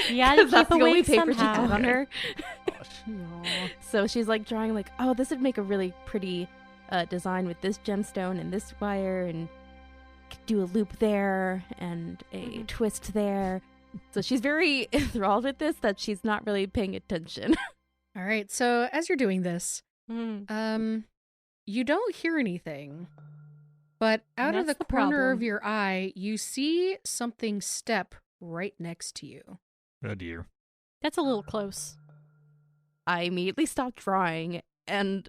[SPEAKER 2] You gotta
[SPEAKER 4] 'Cause that's
[SPEAKER 2] keep
[SPEAKER 4] the only
[SPEAKER 2] away
[SPEAKER 4] paper she
[SPEAKER 2] somehow.
[SPEAKER 4] has on her.
[SPEAKER 1] Aw.
[SPEAKER 4] So she's like drawing like, oh, this would make a really pretty design with this gemstone and this wire, and do a loop there and a twist there. So she's very enthralled with this that she's not really paying attention.
[SPEAKER 1] All right. So as you're doing this,
[SPEAKER 2] Mm.
[SPEAKER 1] you don't hear anything, but out of the
[SPEAKER 2] That's the
[SPEAKER 1] corner of
[SPEAKER 2] problem.
[SPEAKER 1] your eye, you see something step right next to you.
[SPEAKER 5] Oh dear.
[SPEAKER 2] That's a little close.
[SPEAKER 4] I immediately stop drawing and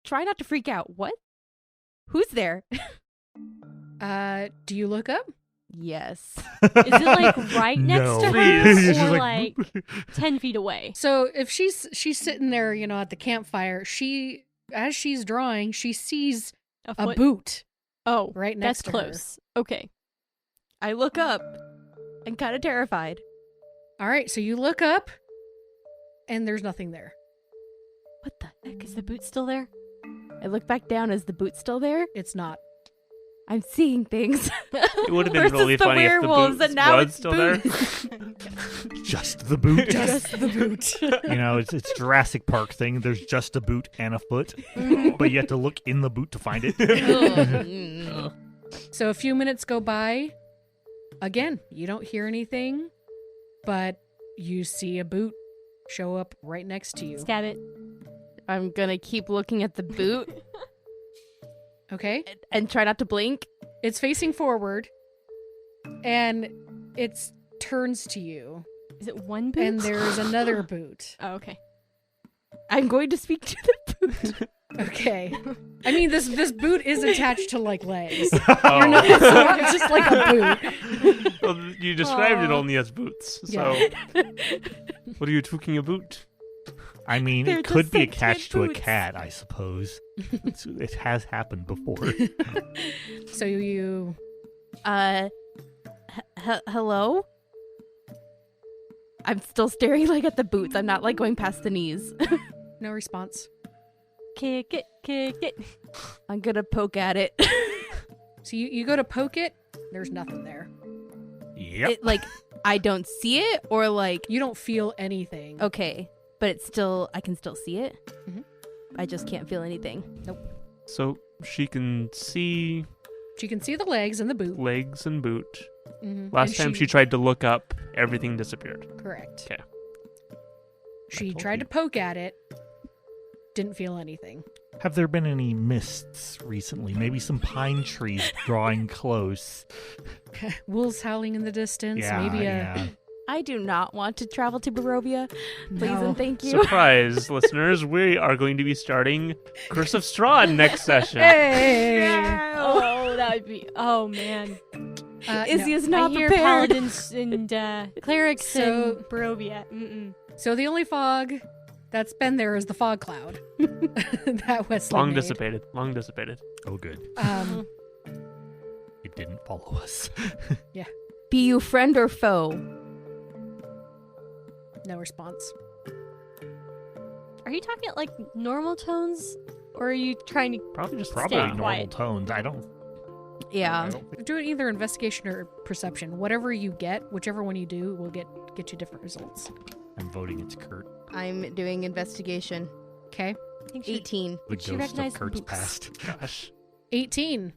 [SPEAKER 4] try not to freak out. What? Who's there?
[SPEAKER 1] Do you look up?
[SPEAKER 4] Yes.
[SPEAKER 2] Is it like right next
[SPEAKER 5] No.
[SPEAKER 2] to
[SPEAKER 3] Please.
[SPEAKER 5] You're
[SPEAKER 2] her,
[SPEAKER 5] just
[SPEAKER 2] or
[SPEAKER 5] like-
[SPEAKER 2] like 10 feet away?
[SPEAKER 1] So if she's sitting there, at the campfire, as she's drawing, she sees a
[SPEAKER 2] foot?
[SPEAKER 1] boot
[SPEAKER 2] Oh,
[SPEAKER 1] right next
[SPEAKER 2] that's
[SPEAKER 1] to
[SPEAKER 2] close. Okay.
[SPEAKER 4] I look up and kind of terrified.
[SPEAKER 1] her. All right, so you look up, and there's nothing there.
[SPEAKER 4] What the heck?
[SPEAKER 2] Is the boot still there?
[SPEAKER 4] I look back down. Is the boot still there?
[SPEAKER 1] It's not.
[SPEAKER 4] I'm seeing things.
[SPEAKER 3] It would have been
[SPEAKER 4] Versus
[SPEAKER 3] really
[SPEAKER 4] the
[SPEAKER 3] funny if the
[SPEAKER 4] werewolves,
[SPEAKER 3] boot
[SPEAKER 4] and now
[SPEAKER 3] was
[SPEAKER 4] it's
[SPEAKER 3] still there.
[SPEAKER 5] Just the boot.
[SPEAKER 1] Just the boot.
[SPEAKER 5] It's Jurassic Park thing. There's just a boot and a foot, but you have to look in the boot to find it.
[SPEAKER 1] So a few minutes go by. Again, you don't hear anything, but you see a boot show up right next to you.
[SPEAKER 2] Stab it.
[SPEAKER 4] I'm gonna keep looking at the boot
[SPEAKER 1] Okay?
[SPEAKER 4] and try not to blink.
[SPEAKER 1] It's facing forward, and it turns to you,
[SPEAKER 2] Is it one boot?
[SPEAKER 1] and there's another boot.
[SPEAKER 2] Oh, okay.
[SPEAKER 4] I'm going to speak to the boot.
[SPEAKER 1] Okay. I mean, this boot is attached to, like, legs.
[SPEAKER 3] Oh.
[SPEAKER 1] You're not, it's not just like a boot.
[SPEAKER 3] Well, you described it
[SPEAKER 2] Aw.
[SPEAKER 3] only as boots. So,
[SPEAKER 1] Yeah.
[SPEAKER 3] what are you talking about?
[SPEAKER 5] I mean,
[SPEAKER 4] They're
[SPEAKER 5] it could
[SPEAKER 4] just
[SPEAKER 5] be
[SPEAKER 4] sentient
[SPEAKER 5] attached to a
[SPEAKER 4] boots.
[SPEAKER 5] cat, I suppose. It has happened before.
[SPEAKER 1] So you...
[SPEAKER 4] Hello? I'm still staring like at the boots. I'm not like going past the knees.
[SPEAKER 1] No response.
[SPEAKER 2] Kick it, kick it.
[SPEAKER 4] I'm gonna poke at it.
[SPEAKER 1] So you go to poke it, there's nothing there.
[SPEAKER 5] Yep.
[SPEAKER 4] It, like, I don't see it, or like,
[SPEAKER 1] You don't feel anything.
[SPEAKER 4] okay, but it's still, I can still see it.
[SPEAKER 1] Mhm.
[SPEAKER 4] I just can't feel anything.
[SPEAKER 3] So she can see
[SPEAKER 1] She can see the legs and the boot.
[SPEAKER 3] legs and boot.
[SPEAKER 1] Mhm.
[SPEAKER 3] Last
[SPEAKER 1] And
[SPEAKER 3] time she tried to look up, everything disappeared.
[SPEAKER 1] Correct.
[SPEAKER 3] 'Kay.
[SPEAKER 1] She
[SPEAKER 5] told
[SPEAKER 1] tried
[SPEAKER 5] you.
[SPEAKER 1] to poke at it, didn't feel anything.
[SPEAKER 5] Have there been any mists recently? Maybe some pine trees drawing close.
[SPEAKER 1] Wolves howling in the distance.
[SPEAKER 5] Yeah,
[SPEAKER 1] Maybe
[SPEAKER 5] yeah.
[SPEAKER 4] I do not want to travel to Barovia. Please
[SPEAKER 1] No.
[SPEAKER 4] and thank you.
[SPEAKER 3] Surprise, listeners! We are going to be starting Curse of Strahd next session.
[SPEAKER 1] Hey!
[SPEAKER 2] Oh, that would be. Oh, man.
[SPEAKER 4] Izzy
[SPEAKER 1] No.
[SPEAKER 4] is not
[SPEAKER 2] I hear
[SPEAKER 4] prepared.
[SPEAKER 2] paladins and clerics
[SPEAKER 1] So-
[SPEAKER 2] and Barovia. Mm-mm.
[SPEAKER 1] So the only fog that's been there is the fog cloud that Wesley
[SPEAKER 3] Long
[SPEAKER 1] made.
[SPEAKER 3] dissipated. Long dissipated.
[SPEAKER 5] Oh, good.
[SPEAKER 1] Um,
[SPEAKER 5] It didn't follow us.
[SPEAKER 4] Be you friend or foe?
[SPEAKER 1] no response.
[SPEAKER 2] Are you talking at like normal tones? Or are you trying to.
[SPEAKER 3] Probably just
[SPEAKER 5] Probably
[SPEAKER 2] Stay
[SPEAKER 5] normal
[SPEAKER 2] quiet.
[SPEAKER 5] tones. I don't
[SPEAKER 4] Yeah.
[SPEAKER 5] think.
[SPEAKER 1] Do it either investigation or perception. Whatever you get, whichever one you do, will get you different results.
[SPEAKER 5] I'm voting it's Kurt.
[SPEAKER 4] I'm doing investigation.
[SPEAKER 1] Okay.
[SPEAKER 2] I think she-
[SPEAKER 4] 18.
[SPEAKER 5] The
[SPEAKER 2] She
[SPEAKER 5] ghost
[SPEAKER 2] recognized
[SPEAKER 5] of
[SPEAKER 2] the
[SPEAKER 5] Kurt's
[SPEAKER 2] boots.
[SPEAKER 5] past.
[SPEAKER 3] Gosh.
[SPEAKER 1] 18.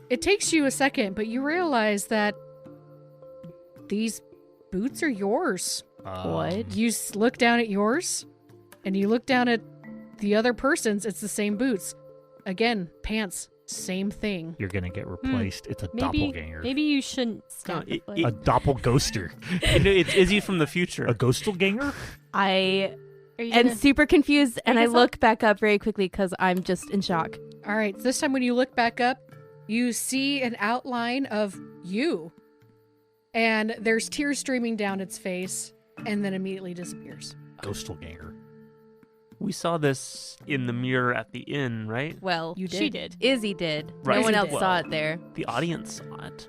[SPEAKER 1] It takes you a second, but you realize that these boots are yours.
[SPEAKER 4] What?
[SPEAKER 1] You look down at yours, and you look down at the other person's. It's the same boots. Again, pants, same thing.
[SPEAKER 5] You're gonna get replaced. It's a
[SPEAKER 2] Maybe,
[SPEAKER 5] doppelganger.
[SPEAKER 2] maybe you shouldn't stab
[SPEAKER 3] No,
[SPEAKER 2] the foot.
[SPEAKER 5] A doppelghoster.
[SPEAKER 3] It's Izzy from the future.
[SPEAKER 5] A ghostelganger?
[SPEAKER 4] I
[SPEAKER 2] Are you
[SPEAKER 4] am
[SPEAKER 2] gonna-
[SPEAKER 4] super confused, and I
[SPEAKER 2] us up?
[SPEAKER 4] look back up very quickly because I'm just in shock.
[SPEAKER 1] All right, this time when you look back up, you see an outline of you. And there's tears streaming down its face, and then immediately disappears.
[SPEAKER 5] Ghostelganger.
[SPEAKER 3] We saw this in the mirror at the inn, right?
[SPEAKER 4] Well,
[SPEAKER 1] You did.
[SPEAKER 2] She did.
[SPEAKER 4] Izzy did.
[SPEAKER 3] Right.
[SPEAKER 4] No one
[SPEAKER 1] Izzy
[SPEAKER 4] else
[SPEAKER 1] did.
[SPEAKER 4] saw it there.
[SPEAKER 3] The audience saw it.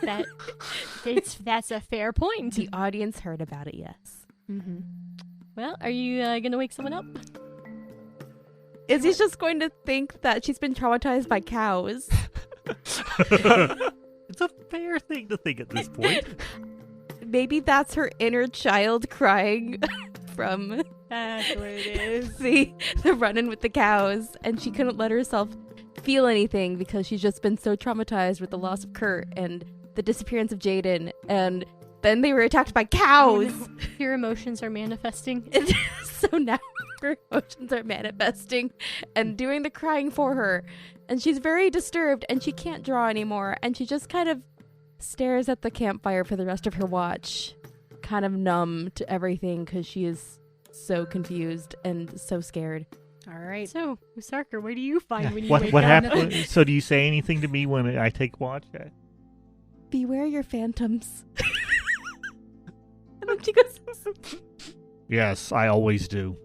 [SPEAKER 2] That, that's a fair point.
[SPEAKER 4] The audience heard about it, yes.
[SPEAKER 1] Mm-hmm.
[SPEAKER 2] Well, are you going to wake someone up?
[SPEAKER 4] Izzy's just going to think that she's been traumatized by cows.
[SPEAKER 5] It's a fair thing to think at this point.
[SPEAKER 4] Maybe that's her inner child crying from
[SPEAKER 2] That's what it is.
[SPEAKER 4] the run-in with the cows, and she couldn't let herself feel anything because she's just been so traumatized with the loss of Kurt and the disappearance of Jaden, and then they were attacked by cows.
[SPEAKER 2] Oh, no. Your emotions are manifesting.
[SPEAKER 4] So now her emotions are manifesting and doing the crying for her, and she's very disturbed, and she can't draw anymore, and she just kind of stares at the campfire for the rest of her watch, kind of numb to everything because she is so confused and so scared.
[SPEAKER 1] All right.
[SPEAKER 2] So, Usarker, what do you find when you
[SPEAKER 5] What
[SPEAKER 2] wake
[SPEAKER 5] what
[SPEAKER 2] up?
[SPEAKER 5] happened? So do you say anything to me when I take watch?
[SPEAKER 4] beware your phantoms. And then she goes,
[SPEAKER 5] Yes, I always do.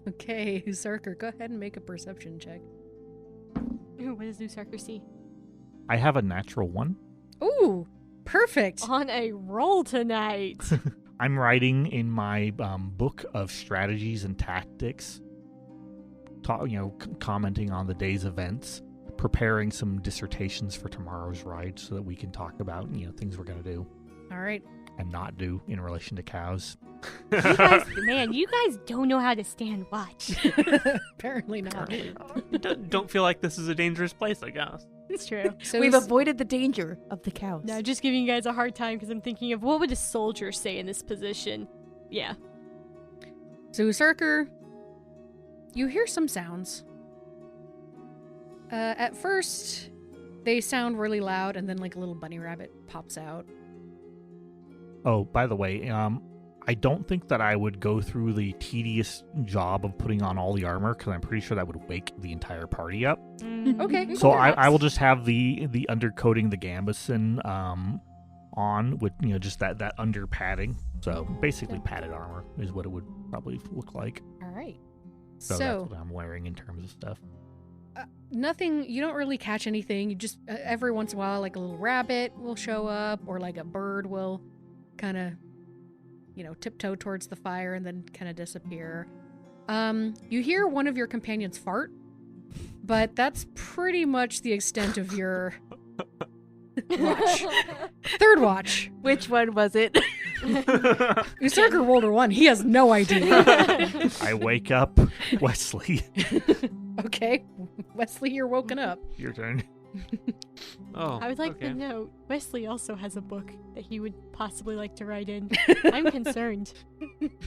[SPEAKER 1] Okay, Usarker, go ahead and make a perception check.
[SPEAKER 2] Ooh, what does Usarker see?
[SPEAKER 5] I have a natural 1.
[SPEAKER 1] Ooh, perfect.
[SPEAKER 2] On a roll tonight.
[SPEAKER 5] I'm writing in my book of strategies and tactics, commenting on the day's events, preparing some dissertations for tomorrow's ride so that we can talk about, things we're going to do
[SPEAKER 1] All right.
[SPEAKER 5] and not do in relation to cows.
[SPEAKER 2] You guys don't know how to stand watch.
[SPEAKER 1] Apparently not.
[SPEAKER 3] Don't feel like this is a dangerous place, I guess.
[SPEAKER 2] It's true.
[SPEAKER 1] So
[SPEAKER 4] we've avoided the danger of the cows.
[SPEAKER 2] No, just giving you guys a hard time because I'm thinking of what would a soldier say in this position. Yeah.
[SPEAKER 1] So Usarker, you hear some sounds. At first, they sound really loud, and then like a little bunny rabbit pops out.
[SPEAKER 5] Oh, by the way, I don't think that I would go through the tedious job of putting on all the armor because I'm pretty sure that would wake the entire party up.
[SPEAKER 1] Okay.
[SPEAKER 5] So
[SPEAKER 1] perhaps.
[SPEAKER 5] I will just have the undercoating the gambeson on with just that under padding. So basically padded armor is what it would probably look like.
[SPEAKER 1] All right.
[SPEAKER 5] So that's what I'm wearing in terms of stuff.
[SPEAKER 1] Nothing, you don't really catch anything. You just, every once in a while, like a little rabbit will show up, or like a bird will kind of, tiptoe towards the fire and then kind of disappear. You hear one of your companions fart, but that's pretty much the extent of your watch. Third watch.
[SPEAKER 4] Which one was it?
[SPEAKER 1] Usarker rolled a 1. He has no idea.
[SPEAKER 5] I wake up, Wesley.
[SPEAKER 1] Okay. Wesley, you're woken up.
[SPEAKER 5] Your turn.
[SPEAKER 3] Oh,
[SPEAKER 2] I would like
[SPEAKER 3] okay.
[SPEAKER 2] to note, Wesley also has a book that he would possibly like to write in. I'm concerned.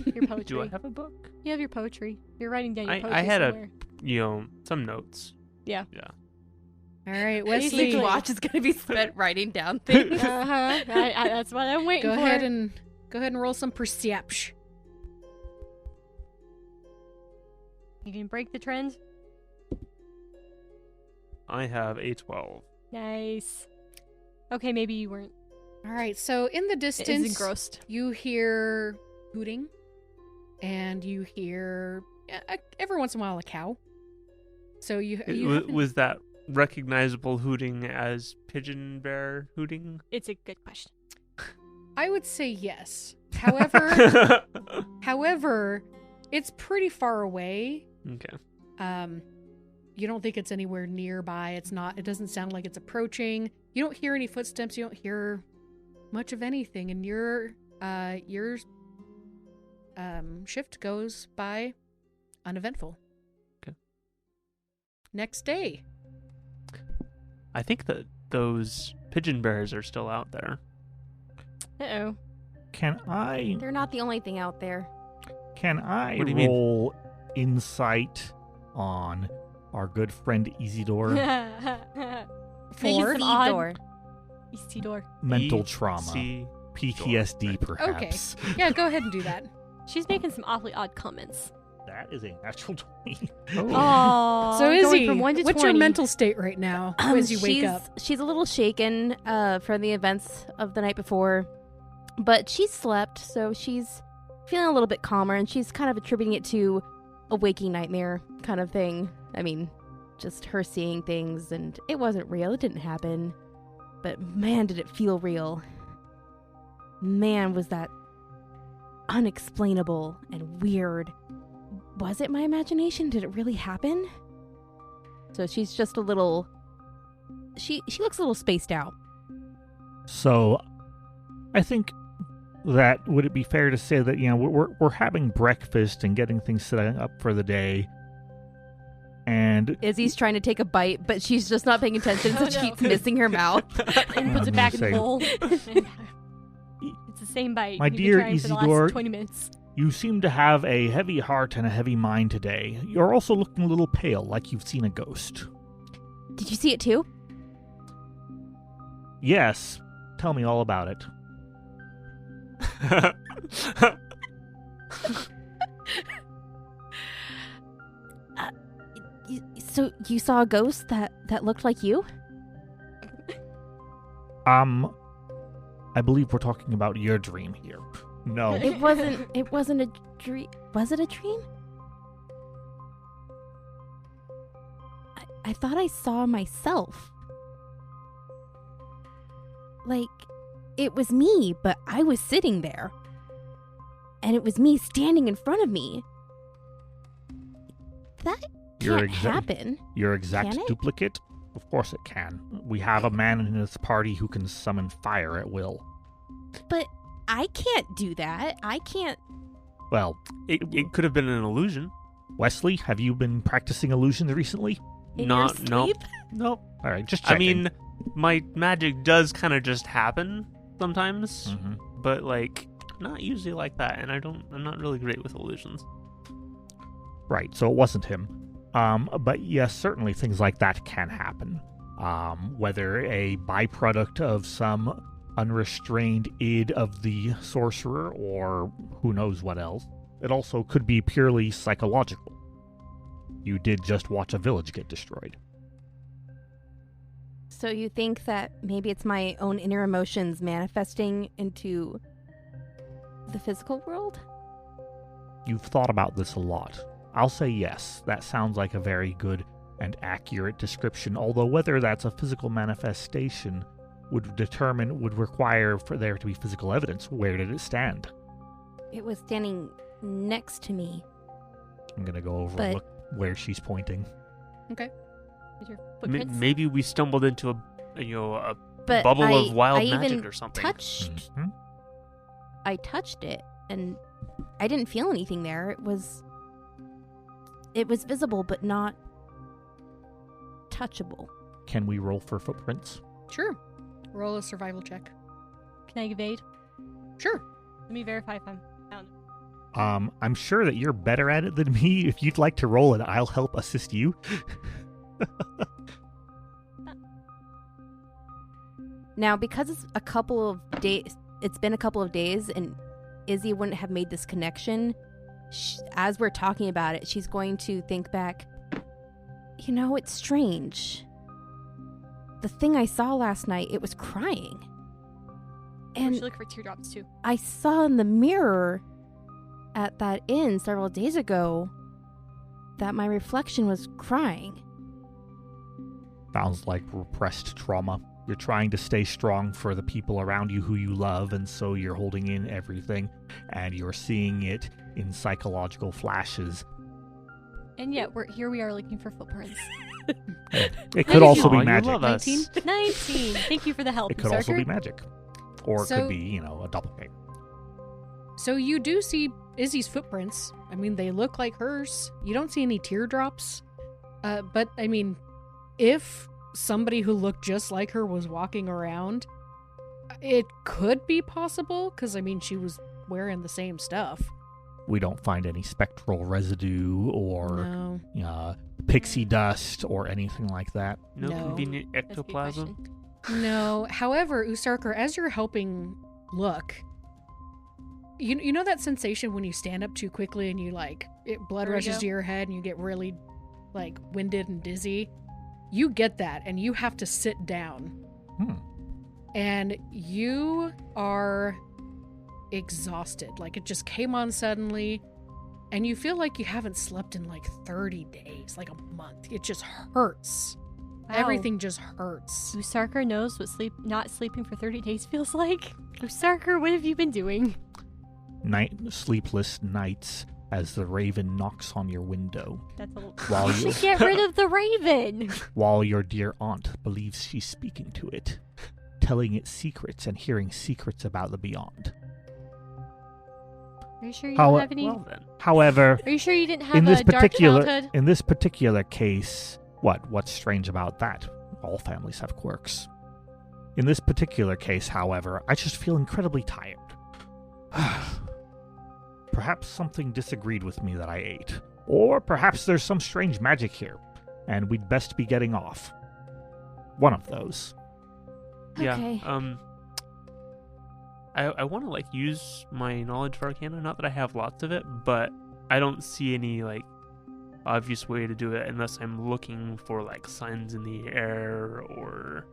[SPEAKER 2] Your poetry.
[SPEAKER 3] Do I have a book?
[SPEAKER 2] You have your poetry. You're writing down your poetry
[SPEAKER 3] I had
[SPEAKER 2] somewhere.
[SPEAKER 3] some notes.
[SPEAKER 2] Yeah.
[SPEAKER 1] All right,
[SPEAKER 2] Basically-
[SPEAKER 1] Wesley,
[SPEAKER 4] Watch is going to be spent writing down things.
[SPEAKER 2] Uh-huh. That's what I'm waiting
[SPEAKER 1] go
[SPEAKER 2] for.
[SPEAKER 1] ahead and roll some perception.
[SPEAKER 2] You can break the trend.
[SPEAKER 3] I have a 12.
[SPEAKER 2] Nice. Okay, maybe you weren't
[SPEAKER 1] All right, so in the
[SPEAKER 2] as
[SPEAKER 1] distance,
[SPEAKER 2] engrossed.
[SPEAKER 1] you hear hooting, and you hear every once in a while a cow. So you haven't-
[SPEAKER 3] Was that recognizable hooting as pigeon bear hooting?
[SPEAKER 2] It's a good question.
[SPEAKER 1] I would say yes. However, it's pretty far away.
[SPEAKER 3] Okay.
[SPEAKER 1] You don't think it's anywhere nearby. It doesn't sound like it's approaching. You don't hear any footsteps. You don't hear much of anything. And your shift goes by uneventful.
[SPEAKER 3] Okay.
[SPEAKER 1] Next day.
[SPEAKER 3] I think that those pigeon bears are still out there.
[SPEAKER 2] Uh-oh.
[SPEAKER 5] Can I
[SPEAKER 6] They're not the only thing out there.
[SPEAKER 3] What do you mean?
[SPEAKER 5] roll insight on our good friend Isidore?
[SPEAKER 1] Four.
[SPEAKER 2] Some odd-
[SPEAKER 6] Door.
[SPEAKER 2] Isidore.
[SPEAKER 5] Mental trauma.
[SPEAKER 3] C-
[SPEAKER 5] PTSD,
[SPEAKER 3] Right.
[SPEAKER 5] perhaps.
[SPEAKER 1] Yeah, go ahead and do that.
[SPEAKER 2] She's making some awfully odd comments.
[SPEAKER 5] That is a natural 20.
[SPEAKER 2] Oh,
[SPEAKER 1] So Izzy,
[SPEAKER 2] from 1 to
[SPEAKER 1] what's
[SPEAKER 2] 20.
[SPEAKER 1] your mental state right now as you wake up?
[SPEAKER 6] She's a little shaken from the events of the night before, but she slept, so she's feeling a little bit calmer, and she's kind of attributing it to a waking nightmare kind of thing. I mean, just her seeing things, and it wasn't real. It didn't happen. But man, did it feel real. Man, was that unexplainable and weird. Was it my imagination? Did it really happen? So she's just a little... She looks a little spaced out.
[SPEAKER 5] So, I think that would it be fair to say that we're having breakfast and getting things set up for the day, and
[SPEAKER 6] Izzy's trying to take a bite, but she's just not paying attention, so
[SPEAKER 2] Oh,
[SPEAKER 6] she
[SPEAKER 2] no.
[SPEAKER 6] keeps missing her mouth.
[SPEAKER 2] And puts
[SPEAKER 5] I'm
[SPEAKER 2] it back in
[SPEAKER 5] gonna
[SPEAKER 2] the
[SPEAKER 5] say-
[SPEAKER 2] bowl. It's the same bite.
[SPEAKER 5] My
[SPEAKER 2] You've been
[SPEAKER 5] dear
[SPEAKER 2] trying for the
[SPEAKER 5] Isidore-
[SPEAKER 2] last 20 minutes.
[SPEAKER 5] you seem to have a heavy heart and a heavy mind today. You're also looking a little pale, like you've seen a ghost.
[SPEAKER 6] Did you see it too?
[SPEAKER 5] Yes, tell me all about it.
[SPEAKER 6] So you saw a ghost that looked like you?
[SPEAKER 5] I believe we're talking about your dream here. No.
[SPEAKER 4] It wasn't a dream. Was it a dream? I thought I saw myself. Like, it was me, but I was sitting there. And it was me standing in front of me. That can't happen.
[SPEAKER 5] Your exact
[SPEAKER 4] Can it?
[SPEAKER 5] duplicate? Of course it can. We have a man in this party who can summon fire at will.
[SPEAKER 4] But I can't do that. I can't.
[SPEAKER 5] Well,
[SPEAKER 3] It could have been an illusion.
[SPEAKER 5] Wesley, have you been practicing illusions recently?
[SPEAKER 4] In your
[SPEAKER 3] Nope.
[SPEAKER 4] sleep?
[SPEAKER 3] Nope.
[SPEAKER 5] All right, just checking.
[SPEAKER 3] I mean, my magic does kind of just happen sometimes,
[SPEAKER 5] Mhm.
[SPEAKER 3] but like not usually like that, and I'm not really great with illusions.
[SPEAKER 5] Right, so it wasn't him. But yes, certainly things like that can happen. Whether a byproduct of some unrestrained id of the sorcerer or who knows what else. It also could be purely psychological. You did just watch a village get destroyed.
[SPEAKER 4] So you think that maybe it's my own inner emotions manifesting into the physical world?
[SPEAKER 5] You've thought about this a lot. I'll say yes, that sounds like a very good and accurate description, although whether that's a physical manifestation would require for there to be physical evidence. Where did it stand?
[SPEAKER 4] It was standing next to me.
[SPEAKER 5] I'm going to go over
[SPEAKER 4] But-
[SPEAKER 5] and look where she's pointing.
[SPEAKER 1] Okay.
[SPEAKER 2] Is your footprints?
[SPEAKER 3] Maybe we stumbled into a
[SPEAKER 4] But
[SPEAKER 3] bubble
[SPEAKER 4] I,
[SPEAKER 3] of wild
[SPEAKER 4] I
[SPEAKER 3] magic
[SPEAKER 4] even
[SPEAKER 3] or something.
[SPEAKER 4] touched.
[SPEAKER 5] Mhm.
[SPEAKER 4] I touched it, and I didn't feel anything there. It was visible, but not touchable.
[SPEAKER 5] Can we roll for footprints?
[SPEAKER 1] Sure. Roll a survival check.
[SPEAKER 2] Can I evade?
[SPEAKER 1] Sure.
[SPEAKER 2] Let me verify if I'm found.
[SPEAKER 5] I'm sure that you're better at it than me. If you'd like to roll it, I'll help assist you.
[SPEAKER 4] Now, because it's been a couple of days, and Izzy wouldn't have made this connection. As we're talking about it, she's going to think back. You know, it's strange. The thing I saw last night, it was crying.
[SPEAKER 2] We
[SPEAKER 4] And
[SPEAKER 2] should look for teardrops too.
[SPEAKER 4] I saw in the mirror at that inn several days ago that my reflection was crying.
[SPEAKER 5] Sounds like repressed trauma. You're trying to stay strong for the people around you who you love, and so you're holding in everything, and you're seeing it in psychological flashes.
[SPEAKER 2] And yet, we are looking for footprints.
[SPEAKER 5] It could also be
[SPEAKER 3] Aw, you
[SPEAKER 5] magic.
[SPEAKER 3] love us.
[SPEAKER 1] 19?
[SPEAKER 2] 19. Thank you for the help,
[SPEAKER 5] It could also
[SPEAKER 2] Berserker.
[SPEAKER 5] be magic. Or it
[SPEAKER 1] So-
[SPEAKER 5] could be, a doppelganger.
[SPEAKER 1] So you do see Izzy's footprints. I mean, they look like hers. You don't see any teardrops. But, I mean, if somebody who looked just like her was walking around, it could be possible, because, I mean, she was wearing the same stuff.
[SPEAKER 5] We don't find any spectral residue or
[SPEAKER 1] No.
[SPEAKER 5] pixie dust or anything like that.
[SPEAKER 3] No,
[SPEAKER 1] No.
[SPEAKER 3] convenient
[SPEAKER 2] That's a good
[SPEAKER 3] ectoplasm.
[SPEAKER 2] question.
[SPEAKER 1] No. However, Usarker, as you're helping look, you know that sensation when you stand up too quickly and you blood rushes
[SPEAKER 2] Vertigo?
[SPEAKER 1] to your head and you get really winded and dizzy? You get that and you have to sit down. And you are exhausted. It just came on suddenly, and you feel like you haven't slept in 30 days, a month. It just hurts.
[SPEAKER 2] Wow.
[SPEAKER 1] Everything just hurts.
[SPEAKER 2] Usarker knows what not sleeping for 30 days feels like. Usarker, what have you been doing?
[SPEAKER 5] Sleepless nights as the raven knocks on your window,
[SPEAKER 2] That's a little...
[SPEAKER 5] While
[SPEAKER 2] You
[SPEAKER 5] you-
[SPEAKER 2] should get rid of the raven!
[SPEAKER 5] while your dear aunt believes she's speaking to it, telling it secrets and hearing secrets about the beyond.
[SPEAKER 2] Are you sure you
[SPEAKER 5] How-
[SPEAKER 2] don't have any...
[SPEAKER 3] Well then,
[SPEAKER 5] However,
[SPEAKER 2] Are you sure you didn't have
[SPEAKER 5] in this
[SPEAKER 2] a dark childhood?
[SPEAKER 5] particular case, what's strange about that? All families have quirks. In this particular case, however, I just feel incredibly tired. Perhaps something disagreed with me that I ate. Or perhaps there's some strange magic here, and we'd best be getting off. One of those.
[SPEAKER 3] yeah.
[SPEAKER 4] Okay.
[SPEAKER 3] I want to use my knowledge for Arcana. Not that I have lots of it, but I don't see any obvious way to do it unless I'm looking for signs in the air or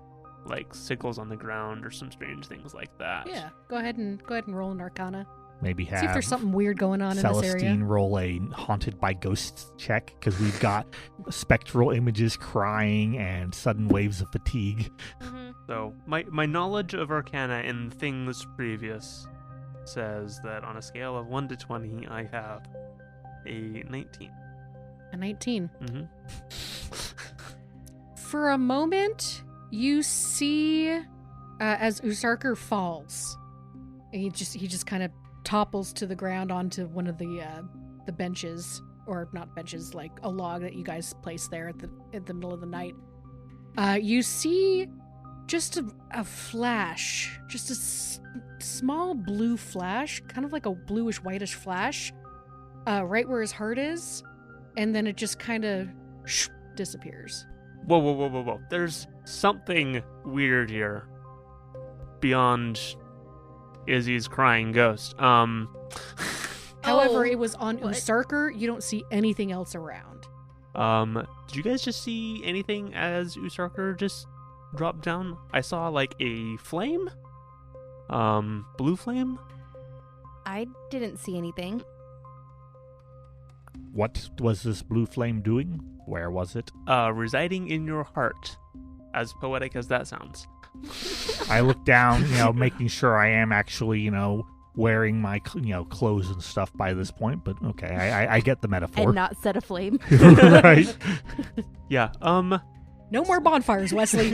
[SPEAKER 3] like sickles on the ground or some strange things like that.
[SPEAKER 1] Yeah, go ahead and roll an Arcana.
[SPEAKER 5] Maybe have
[SPEAKER 1] See if there's something weird going on in this area.
[SPEAKER 5] Celestine roll a haunted by ghosts check, because we've got spectral images, crying, and sudden waves of fatigue.
[SPEAKER 3] So my knowledge of Arcana and things previous says that on a scale of 1 to 20, I have a 19.
[SPEAKER 1] A 19.
[SPEAKER 3] Mm-hmm.
[SPEAKER 1] For a moment, you see as Usarker falls, he just kind of topples to the ground onto one of the benches, or not benches, like a log that you guys placed there at the middle of the night. You see just a flash, just a small blue flash, kind of like a bluish whitish flash, right where his heart is, and then it just kind of disappears.
[SPEAKER 3] Whoa. There's something weird here beyond Izzy's crying ghost.
[SPEAKER 1] However, it was on Usarker. You don't see anything else around.
[SPEAKER 3] Did you guys just see anything as Usarker just dropped down? I saw like a flame. Blue flame?
[SPEAKER 4] I didn't see anything.
[SPEAKER 5] What was this blue flame doing? Where was it?
[SPEAKER 3] Residing in your heart. As poetic as that sounds.
[SPEAKER 5] I look down, making sure I am actually, wearing my, clothes and stuff by this point. But okay, I get the metaphor.
[SPEAKER 4] And not set aflame.
[SPEAKER 5] Right.
[SPEAKER 3] Yeah.
[SPEAKER 1] No more bonfires, Wesley.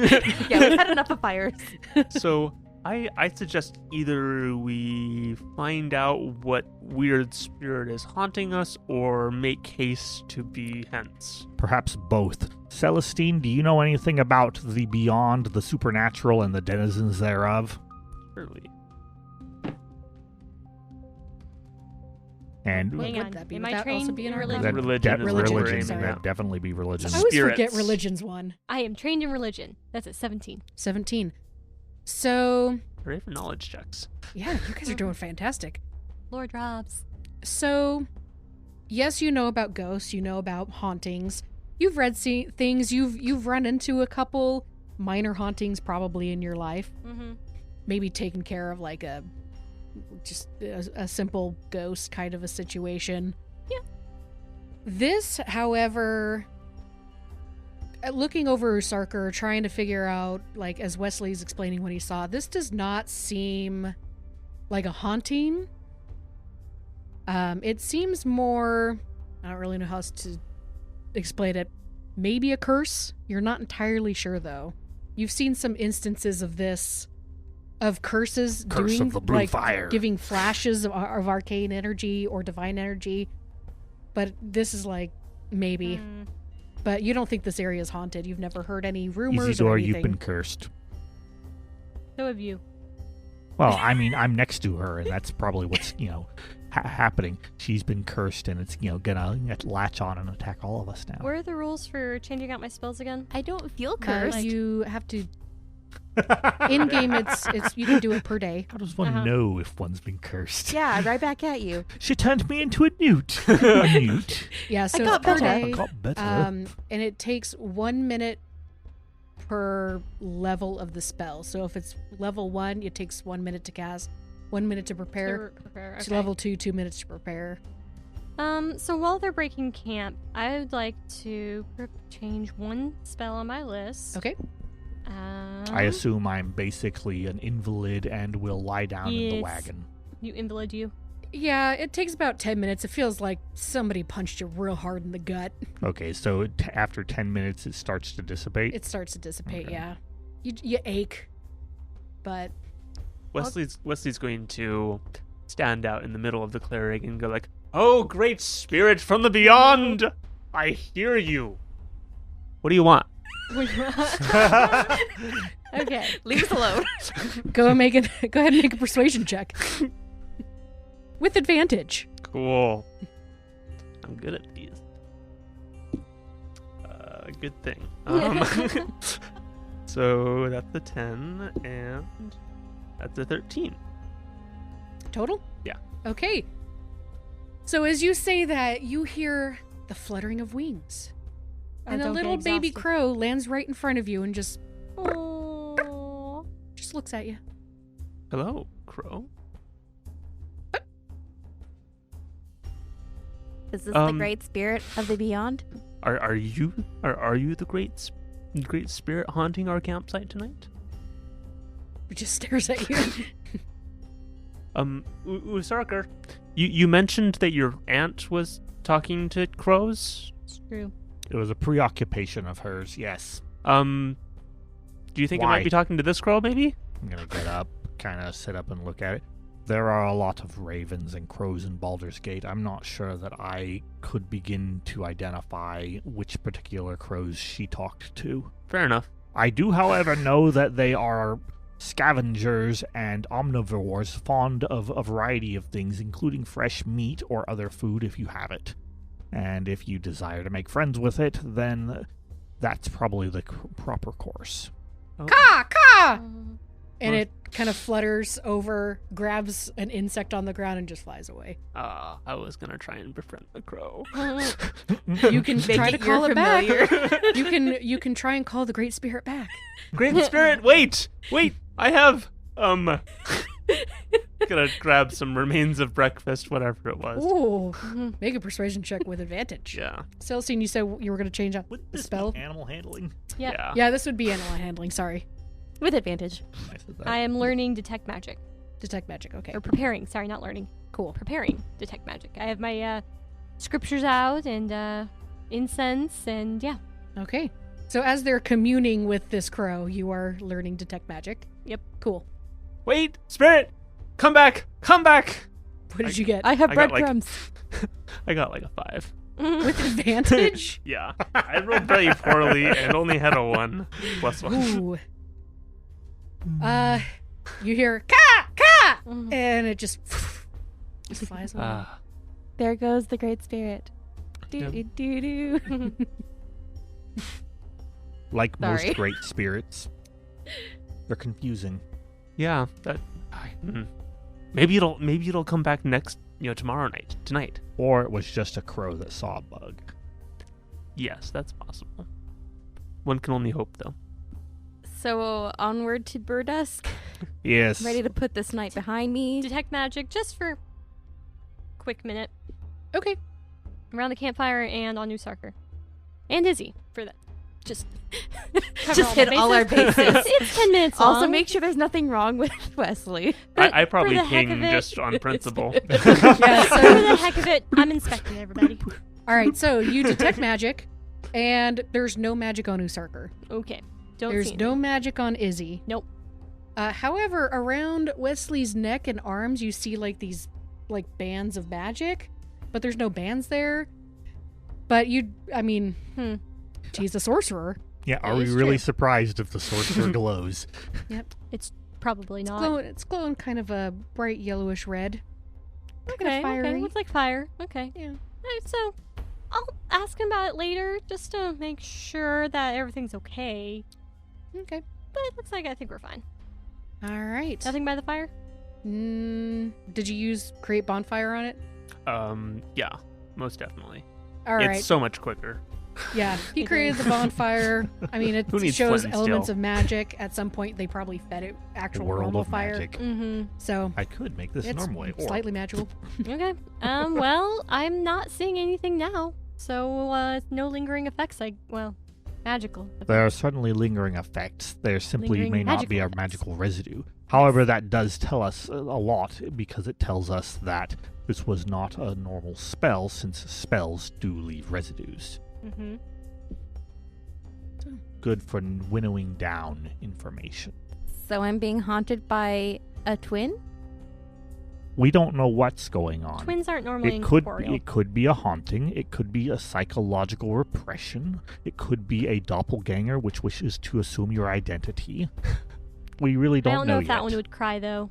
[SPEAKER 4] Yeah, we've had enough of fires.
[SPEAKER 3] So I suggest either we find out what weird spirit is haunting us, or make haste to be hence.
[SPEAKER 5] Perhaps both. Celestine, do you know anything about the beyond, the supernatural, and the denizens thereof?
[SPEAKER 3] Surely.
[SPEAKER 5] And
[SPEAKER 1] What
[SPEAKER 2] Hang
[SPEAKER 1] would
[SPEAKER 2] on.
[SPEAKER 1] that be?
[SPEAKER 2] Am
[SPEAKER 1] Would
[SPEAKER 2] I
[SPEAKER 1] that also
[SPEAKER 2] trained
[SPEAKER 1] be an
[SPEAKER 2] in
[SPEAKER 1] Arcana?
[SPEAKER 2] religion?
[SPEAKER 3] Religion.
[SPEAKER 1] Sorry.
[SPEAKER 5] That'd definitely be religion.
[SPEAKER 1] I always forget
[SPEAKER 3] Spirits.
[SPEAKER 1] religion's one.
[SPEAKER 2] I am trained in religion. That's at 17.
[SPEAKER 1] 17. So,
[SPEAKER 3] Hooray for knowledge checks.
[SPEAKER 1] yeah, you guys are doing fantastic.
[SPEAKER 2] Lord Robs.
[SPEAKER 1] So, yes, you know about ghosts, you know about hauntings. You've read things, you've run into a couple minor hauntings probably in your life.
[SPEAKER 2] Mm-hmm.
[SPEAKER 1] Maybe taken care of like a simple ghost kind of a situation.
[SPEAKER 2] Yeah.
[SPEAKER 1] This, however, looking over Usarker, trying to figure out, like, as Wesley's explaining what he saw, this does not seem like a haunting. It seems more, I don't really know how else to explain it, maybe a curse. You're not entirely sure, though. You've seen some instances of this, of curses
[SPEAKER 5] Curse
[SPEAKER 1] doing,
[SPEAKER 5] of the blue
[SPEAKER 1] like,
[SPEAKER 5] fire.
[SPEAKER 1] giving flashes of arcane energy or divine energy. But this is like, maybe. But you don't think this area is haunted. You've never heard any rumors
[SPEAKER 5] Isidore,
[SPEAKER 1] or anything.
[SPEAKER 5] you've been cursed.
[SPEAKER 2] So have you.
[SPEAKER 5] Well, I mean, I'm next to her, and that's probably what's, happening. She's been cursed, and it's, gonna latch on and attack all of us now.
[SPEAKER 2] What are the rules for changing out my spells again?
[SPEAKER 4] I don't feel cursed.
[SPEAKER 1] You have to. In game, it's you can do it per day.
[SPEAKER 5] How does one know if one's been cursed?
[SPEAKER 4] Yeah, right back at you.
[SPEAKER 5] She turned me into a newt. A newt.
[SPEAKER 1] Yeah, so
[SPEAKER 4] got
[SPEAKER 1] it's per
[SPEAKER 4] better.
[SPEAKER 1] day.
[SPEAKER 5] I got better.
[SPEAKER 1] And it takes 1 minute per level of the spell. So if it's level 1, it takes 1 minute to cast, 1 minute to prepare.
[SPEAKER 2] Prepare.
[SPEAKER 1] To level 2, 2 minutes to prepare.
[SPEAKER 2] So while they're breaking camp, I would like to change one spell on my list.
[SPEAKER 1] Okay.
[SPEAKER 5] I assume I'm basically an invalid and will lie down in the
[SPEAKER 2] Yes.
[SPEAKER 5] wagon.
[SPEAKER 2] You invalid you.
[SPEAKER 1] Yeah, it takes about 10 minutes. It feels like somebody punched you real hard in the gut.
[SPEAKER 5] Okay, so after 10 minutes, it starts to dissipate?
[SPEAKER 1] It starts to dissipate,
[SPEAKER 5] Okay.
[SPEAKER 1] yeah. You ache, but
[SPEAKER 3] Wesley's going to stand out in the middle of the clearing and go like, "Oh, great spirit from the beyond! I hear you. What do you want?"
[SPEAKER 2] Okay.
[SPEAKER 4] Leave us alone.
[SPEAKER 1] go ahead and make a persuasion check. With advantage.
[SPEAKER 3] Cool. I'm good at these. Good thing. So that's a 10, and that's a 13.
[SPEAKER 1] Total?
[SPEAKER 3] Yeah.
[SPEAKER 1] Okay. So as you say that, you hear the fluttering of wings. And a
[SPEAKER 2] don't get
[SPEAKER 1] little baby
[SPEAKER 2] exhausted.
[SPEAKER 1] crow lands right in front of you and just
[SPEAKER 2] Oh.
[SPEAKER 1] just looks at you.
[SPEAKER 3] Hello, Crow.
[SPEAKER 4] Is this the great spirit of the beyond?
[SPEAKER 3] Are you the great spirit haunting our campsite tonight?
[SPEAKER 1] He just stares at you.
[SPEAKER 3] Usarker, you mentioned that your aunt was talking to crows?
[SPEAKER 2] It's true.
[SPEAKER 5] It was a preoccupation of hers, yes.
[SPEAKER 3] Do you think it
[SPEAKER 5] Why?
[SPEAKER 3] might be talking to this crow, maybe?
[SPEAKER 5] I'm going to get up, kind of sit up and look at it. There are a lot of ravens and crows in Baldur's Gate. I'm not sure that I could begin to identify which particular crows she talked to.
[SPEAKER 3] Fair enough.
[SPEAKER 5] I do, however, know that they are scavengers and omnivores fond of a variety of things, including fresh meat or other food if you have it. And if you desire to make friends with it, then that's probably the proper course.
[SPEAKER 3] Oh.
[SPEAKER 1] Caw! And it kind of flutters over, grabs an insect on the ground, and just flies away.
[SPEAKER 3] I was going to try and befriend the crow.
[SPEAKER 1] You can try to
[SPEAKER 4] it
[SPEAKER 1] call
[SPEAKER 4] your
[SPEAKER 1] it back.
[SPEAKER 4] familiar.
[SPEAKER 1] You can try and call the Great Spirit back.
[SPEAKER 3] Great spirit, wait! I have, gonna grab some remains of breakfast, whatever it was.
[SPEAKER 1] Ooh. Make a persuasion check with advantage.
[SPEAKER 3] Yeah.
[SPEAKER 1] Celestine, you said you were going to change up
[SPEAKER 5] Would
[SPEAKER 1] the
[SPEAKER 5] this
[SPEAKER 1] spell?
[SPEAKER 5] be animal handling?
[SPEAKER 2] Yep.
[SPEAKER 3] Yeah.
[SPEAKER 1] Yeah, this would be animal handling, sorry.
[SPEAKER 4] With advantage.
[SPEAKER 5] I said that.
[SPEAKER 2] I am learning detect magic.
[SPEAKER 1] Detect magic, okay.
[SPEAKER 2] Or preparing. Sorry, not learning.
[SPEAKER 1] Cool.
[SPEAKER 2] Preparing detect magic. I have my scriptures out and incense and yeah.
[SPEAKER 1] Okay. So as they're communing with this crow, you are learning detect magic.
[SPEAKER 2] Yep.
[SPEAKER 1] Cool.
[SPEAKER 3] Wait, spirit! Come back! Come back!
[SPEAKER 1] What did you get?
[SPEAKER 4] I have
[SPEAKER 3] I got,
[SPEAKER 4] breadcrumbs.
[SPEAKER 3] I got like a 5.
[SPEAKER 1] With advantage?
[SPEAKER 3] Yeah. I rolled very poorly and only had a 1 plus 1.
[SPEAKER 1] Ooh. You hear ka ka, and it just flies away.
[SPEAKER 4] There goes the great spirit.
[SPEAKER 3] Yeah.
[SPEAKER 4] Do.
[SPEAKER 5] Like
[SPEAKER 4] Sorry.
[SPEAKER 5] most great spirits, they're confusing.
[SPEAKER 3] Yeah, that. Maybe it'll come back tonight.
[SPEAKER 5] Or it was just a crow that saw a bug.
[SPEAKER 3] Yes, that's possible. One can only hope, though.
[SPEAKER 4] So onward to Berdusk.
[SPEAKER 5] Yes.
[SPEAKER 4] Ready to put this night behind me.
[SPEAKER 2] Detect magic just for a quick minute.
[SPEAKER 1] Okay.
[SPEAKER 2] Around the campfire and on Usarker. And Izzy for that. Just
[SPEAKER 4] Just hit all our bases.
[SPEAKER 2] It's 10 minutes long.
[SPEAKER 4] Also, make sure there's nothing wrong with Wesley.
[SPEAKER 3] I probably
[SPEAKER 2] for the heck
[SPEAKER 3] ping
[SPEAKER 2] of it-
[SPEAKER 3] just on principle.
[SPEAKER 1] Yeah,
[SPEAKER 2] For
[SPEAKER 1] so,
[SPEAKER 2] the heck of it, I'm inspecting everybody.
[SPEAKER 1] all right, so you detect magic, and there's no magic on Usarker.
[SPEAKER 2] Okay. Don't
[SPEAKER 1] There's
[SPEAKER 2] see
[SPEAKER 1] no magic on Izzy.
[SPEAKER 2] Nope.
[SPEAKER 1] However, around Wesley's neck and arms, you see like these like bands of magic, but there's no bands there. But he's a sorcerer.
[SPEAKER 5] Yeah, are
[SPEAKER 2] That
[SPEAKER 5] we
[SPEAKER 2] is
[SPEAKER 5] really
[SPEAKER 2] true.
[SPEAKER 5] surprised if the sorcerer glows?
[SPEAKER 2] It's probably not.
[SPEAKER 1] It's glowing kind of a bright yellowish red. Kind
[SPEAKER 2] Okay,
[SPEAKER 1] of fiery.
[SPEAKER 2] okay. Looks like fire. Okay.
[SPEAKER 1] Yeah.
[SPEAKER 2] Alright, so I'll ask him about it later just to make sure that everything's okay.
[SPEAKER 1] Okay.
[SPEAKER 2] But it looks like I think we're fine.
[SPEAKER 1] All right.
[SPEAKER 2] Nothing by the fire?
[SPEAKER 1] Did you use create bonfire on it?
[SPEAKER 3] Yeah, most definitely.
[SPEAKER 1] All right.
[SPEAKER 3] It's so much quicker.
[SPEAKER 1] Yeah, he created the bonfire. I mean, it
[SPEAKER 3] Who needs
[SPEAKER 1] shows
[SPEAKER 3] flint and
[SPEAKER 1] elements
[SPEAKER 3] steel?
[SPEAKER 1] of magic. At some point, they probably fed it actual
[SPEAKER 5] World
[SPEAKER 1] normal
[SPEAKER 5] of
[SPEAKER 1] fire.
[SPEAKER 5] magic.
[SPEAKER 2] Mm-hmm.
[SPEAKER 1] So
[SPEAKER 5] I could make this
[SPEAKER 1] it's
[SPEAKER 5] normal way. Or
[SPEAKER 1] slightly magical.
[SPEAKER 2] Okay. Well, I'm not seeing anything now. So, no lingering effects, magical.
[SPEAKER 5] there are certainly lingering effects. There simply
[SPEAKER 2] Lingering
[SPEAKER 5] may not be
[SPEAKER 2] magical
[SPEAKER 5] a
[SPEAKER 2] effects.
[SPEAKER 5] magical residue. However, that does tell us a lot because it tells us that this was not a normal spell, since spells do leave residues.
[SPEAKER 2] Mm-hmm.
[SPEAKER 5] Good for winnowing down information.
[SPEAKER 4] So I'm being haunted by a twin?
[SPEAKER 5] We don't know what's going on.
[SPEAKER 2] Twins aren't normally
[SPEAKER 5] It could
[SPEAKER 2] incorporeal.
[SPEAKER 5] be a haunting. It could be a psychological repression. It could be a doppelganger which wishes to assume your identity. We really
[SPEAKER 2] I
[SPEAKER 5] don't
[SPEAKER 2] don't know if
[SPEAKER 5] yet.
[SPEAKER 2] that one would cry, though.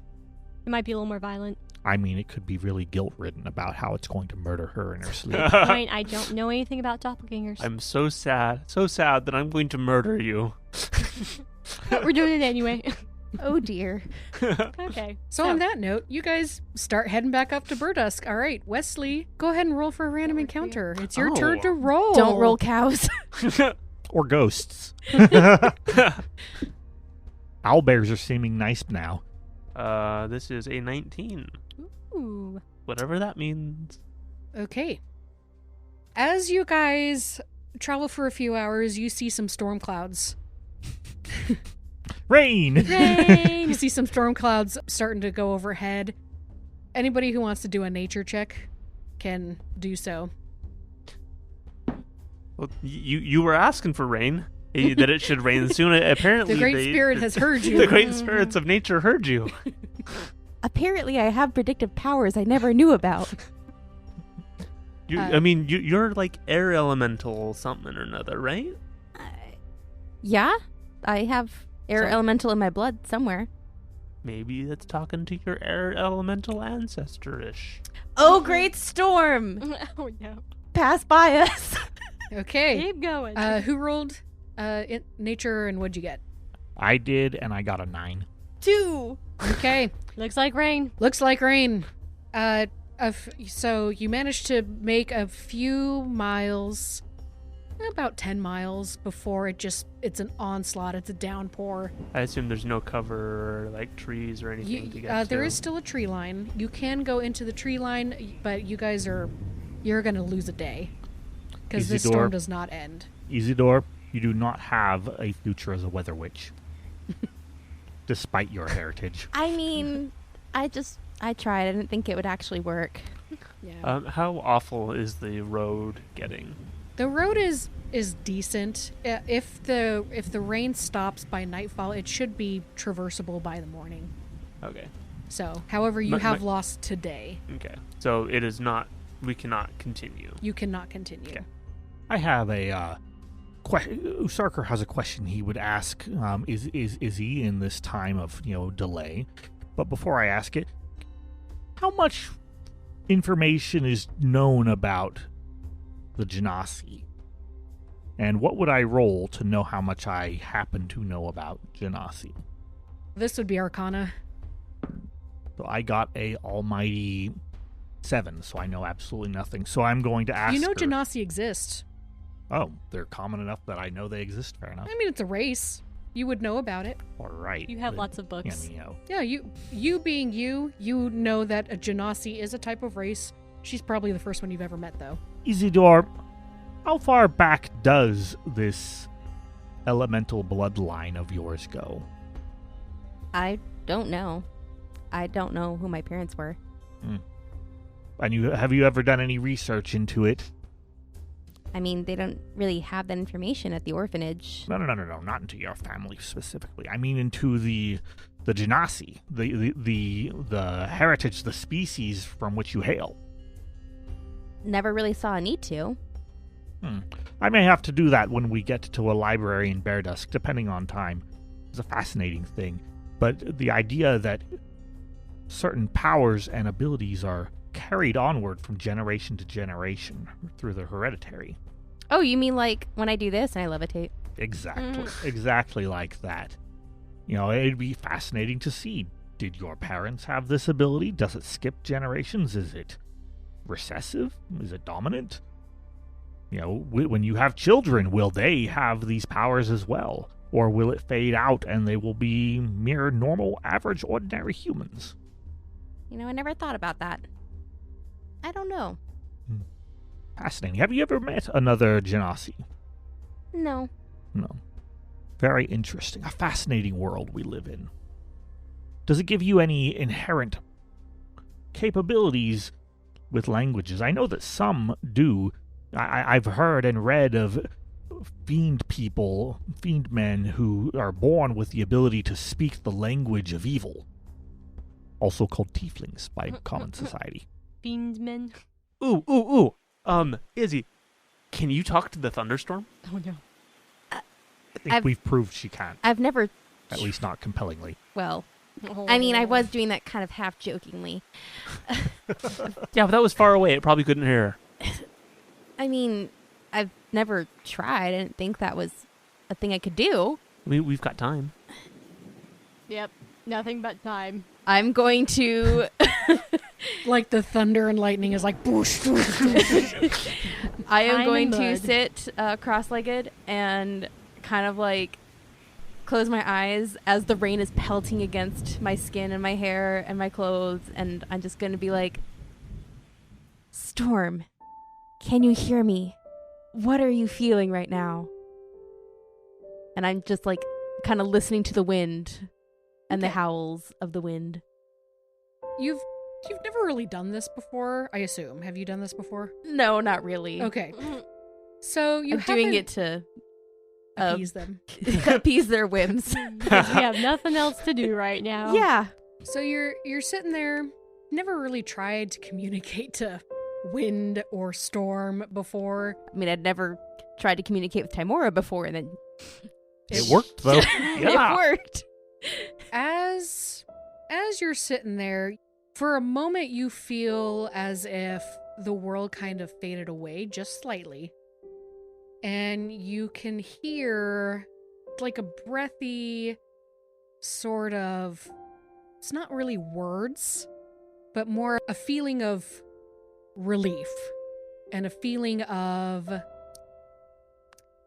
[SPEAKER 2] It might be a little more violent.
[SPEAKER 5] I mean, it could be really guilt-ridden about how it's going to murder her in her sleep.
[SPEAKER 2] Point, I don't know anything about doppelgangers.
[SPEAKER 3] I'm so sad that I'm going to murder you.
[SPEAKER 2] But we're doing it anyway.
[SPEAKER 4] Oh dear.
[SPEAKER 2] Okay.
[SPEAKER 1] So on that note, you guys start heading back up to Berdusk. All right, Wesley, go ahead and roll for a random encounter. It's your turn
[SPEAKER 3] Oh.
[SPEAKER 1] to roll.
[SPEAKER 4] Don't roll cows.
[SPEAKER 5] Or ghosts. Owlbears are seeming nice now.
[SPEAKER 3] This is a 19.
[SPEAKER 2] Ooh.
[SPEAKER 3] Whatever that means.
[SPEAKER 1] Okay. As you guys travel for a few hours, you see some storm clouds.
[SPEAKER 5] Rain!
[SPEAKER 1] You see some storm clouds starting to go overhead. Anybody who wants to do a nature check can do so.
[SPEAKER 3] Well, you were asking for rain. That it should rain soon. Apparently,
[SPEAKER 1] The Great Spirit has heard you.
[SPEAKER 3] The great spirits of nature heard you.
[SPEAKER 4] Apparently, I have predictive powers I never knew about.
[SPEAKER 3] You're like air elemental something or another, right?
[SPEAKER 4] Yeah, I have air elemental in my blood somewhere.
[SPEAKER 3] Maybe that's talking to your air elemental ancestor-ish.
[SPEAKER 4] Oh, great storm!
[SPEAKER 2] Oh no.
[SPEAKER 4] Pass by us.
[SPEAKER 1] Okay.
[SPEAKER 2] Keep going.
[SPEAKER 1] Who rolled nature and what'd you get?
[SPEAKER 5] I did, and I got a 9.
[SPEAKER 4] 2.
[SPEAKER 1] Okay.
[SPEAKER 2] Looks like rain.
[SPEAKER 1] Looks like rain. So you managed to make a few miles, about 10 miles before it's an onslaught. It's a downpour.
[SPEAKER 3] I assume there's no cover, like trees or anything to get to.
[SPEAKER 1] There is still a tree line. You can go into the tree line, but you're going to lose a day because this storm does not end.
[SPEAKER 5] Isidore, you do not have a future as a weather witch, despite your heritage.
[SPEAKER 4] I mean, I tried. I didn't think it would actually work.
[SPEAKER 1] Yeah.
[SPEAKER 3] How awful is the road getting?
[SPEAKER 1] The road is decent. If the rain stops by nightfall, it should be traversable by the morning.
[SPEAKER 3] Okay.
[SPEAKER 1] So, however, you have lost today.
[SPEAKER 3] Okay. So it is not. We cannot continue.
[SPEAKER 1] You cannot continue.
[SPEAKER 3] Okay.
[SPEAKER 5] I have a Usarker has a question he would ask. Is he in this time of delay? But before I ask it, how much information is known about the Genasi? And what would I roll to know how much I happen to know about Genasi?
[SPEAKER 1] This would be Arcana.
[SPEAKER 5] So I got a almighty 7, so I know absolutely nothing. So I'm going to ask her.
[SPEAKER 1] Genasi exist.
[SPEAKER 5] Oh, they're common enough that I know they exist. Fair enough.
[SPEAKER 1] I mean, it's a race. You would know about it.
[SPEAKER 5] All right.
[SPEAKER 2] You have lots of books.
[SPEAKER 1] Yeah, you being you know that a Genasi is a type of race. She's probably the first one you've ever met, though.
[SPEAKER 5] Isidore, how far back does this elemental bloodline of yours go?
[SPEAKER 4] I don't know. I don't know who my parents were.
[SPEAKER 5] And have you ever done any research into it?
[SPEAKER 4] I mean, they don't really have that information at the orphanage.
[SPEAKER 5] No, not into your family specifically. I mean into the Genasi, the heritage, the species from which you hail.
[SPEAKER 4] Never really saw a need to.
[SPEAKER 5] I may have to do that when we get to a library in Berdusk, depending on time. It's a fascinating thing. But the idea that certain powers and abilities are carried onward from generation to generation through the hereditary.
[SPEAKER 4] Oh, you mean like when I do this and I levitate?
[SPEAKER 5] Exactly like that. It'd be fascinating to see. Did your parents have this ability? Does it skip generations? Is it recessive? Is it dominant? When you have children, will they have these powers as well? Or will it fade out and they will be mere normal, average, ordinary humans?
[SPEAKER 4] I never thought about that. I don't know.
[SPEAKER 5] Fascinating. Have you ever met another Genasi?
[SPEAKER 4] No.
[SPEAKER 5] No. Very interesting. A fascinating world we live in. Does it give you any inherent capabilities with languages? I know that some do. I've heard and read of fiend men who are born with the ability to speak the language of evil. Also called tieflings by common society.
[SPEAKER 2] Fiendmen.
[SPEAKER 3] Ooh. Izzy, can you talk to the thunderstorm?
[SPEAKER 2] Oh no.
[SPEAKER 5] I think we've proved she can't.
[SPEAKER 4] I've never...
[SPEAKER 5] At least not compellingly.
[SPEAKER 4] Well, I mean, I was doing that kind of half-jokingly.
[SPEAKER 3] Yeah, but that was far away. It probably couldn't hear her.
[SPEAKER 4] I mean, I've never tried. I didn't think that was a thing I could do.
[SPEAKER 3] We've got time.
[SPEAKER 2] Yep. Nothing but time.
[SPEAKER 4] I'm going to...
[SPEAKER 1] Like the thunder and lightning is like... Boosh, boosh, boosh.
[SPEAKER 4] I am
[SPEAKER 2] Time
[SPEAKER 4] going
[SPEAKER 2] and
[SPEAKER 4] to
[SPEAKER 2] mud.
[SPEAKER 4] sit cross-legged and kind of like close my eyes as the rain is pelting against my skin and my hair and my clothes, and I'm just going to be like, Storm, can you hear me? What are you feeling right now? And I'm just like kind of listening to the wind and the howls of the wind.
[SPEAKER 1] You've never really done this before, I assume. Have you done this before?
[SPEAKER 4] No, not really.
[SPEAKER 1] Okay. So
[SPEAKER 4] I'm doing it to
[SPEAKER 1] appease them.
[SPEAKER 4] appease their whims.
[SPEAKER 2] Because we have nothing else to do right now.
[SPEAKER 4] Yeah.
[SPEAKER 1] So you're sitting there, never really tried to communicate to wind or storm before.
[SPEAKER 4] I mean, I'd never tried to communicate with Timora before, and then
[SPEAKER 5] It worked, though.
[SPEAKER 4] it worked.
[SPEAKER 1] As you're sitting there, for a moment you feel as if the world kind of faded away just slightly. And you can hear like a breathy sort of, it's not really words, but more a feeling of relief and a feeling of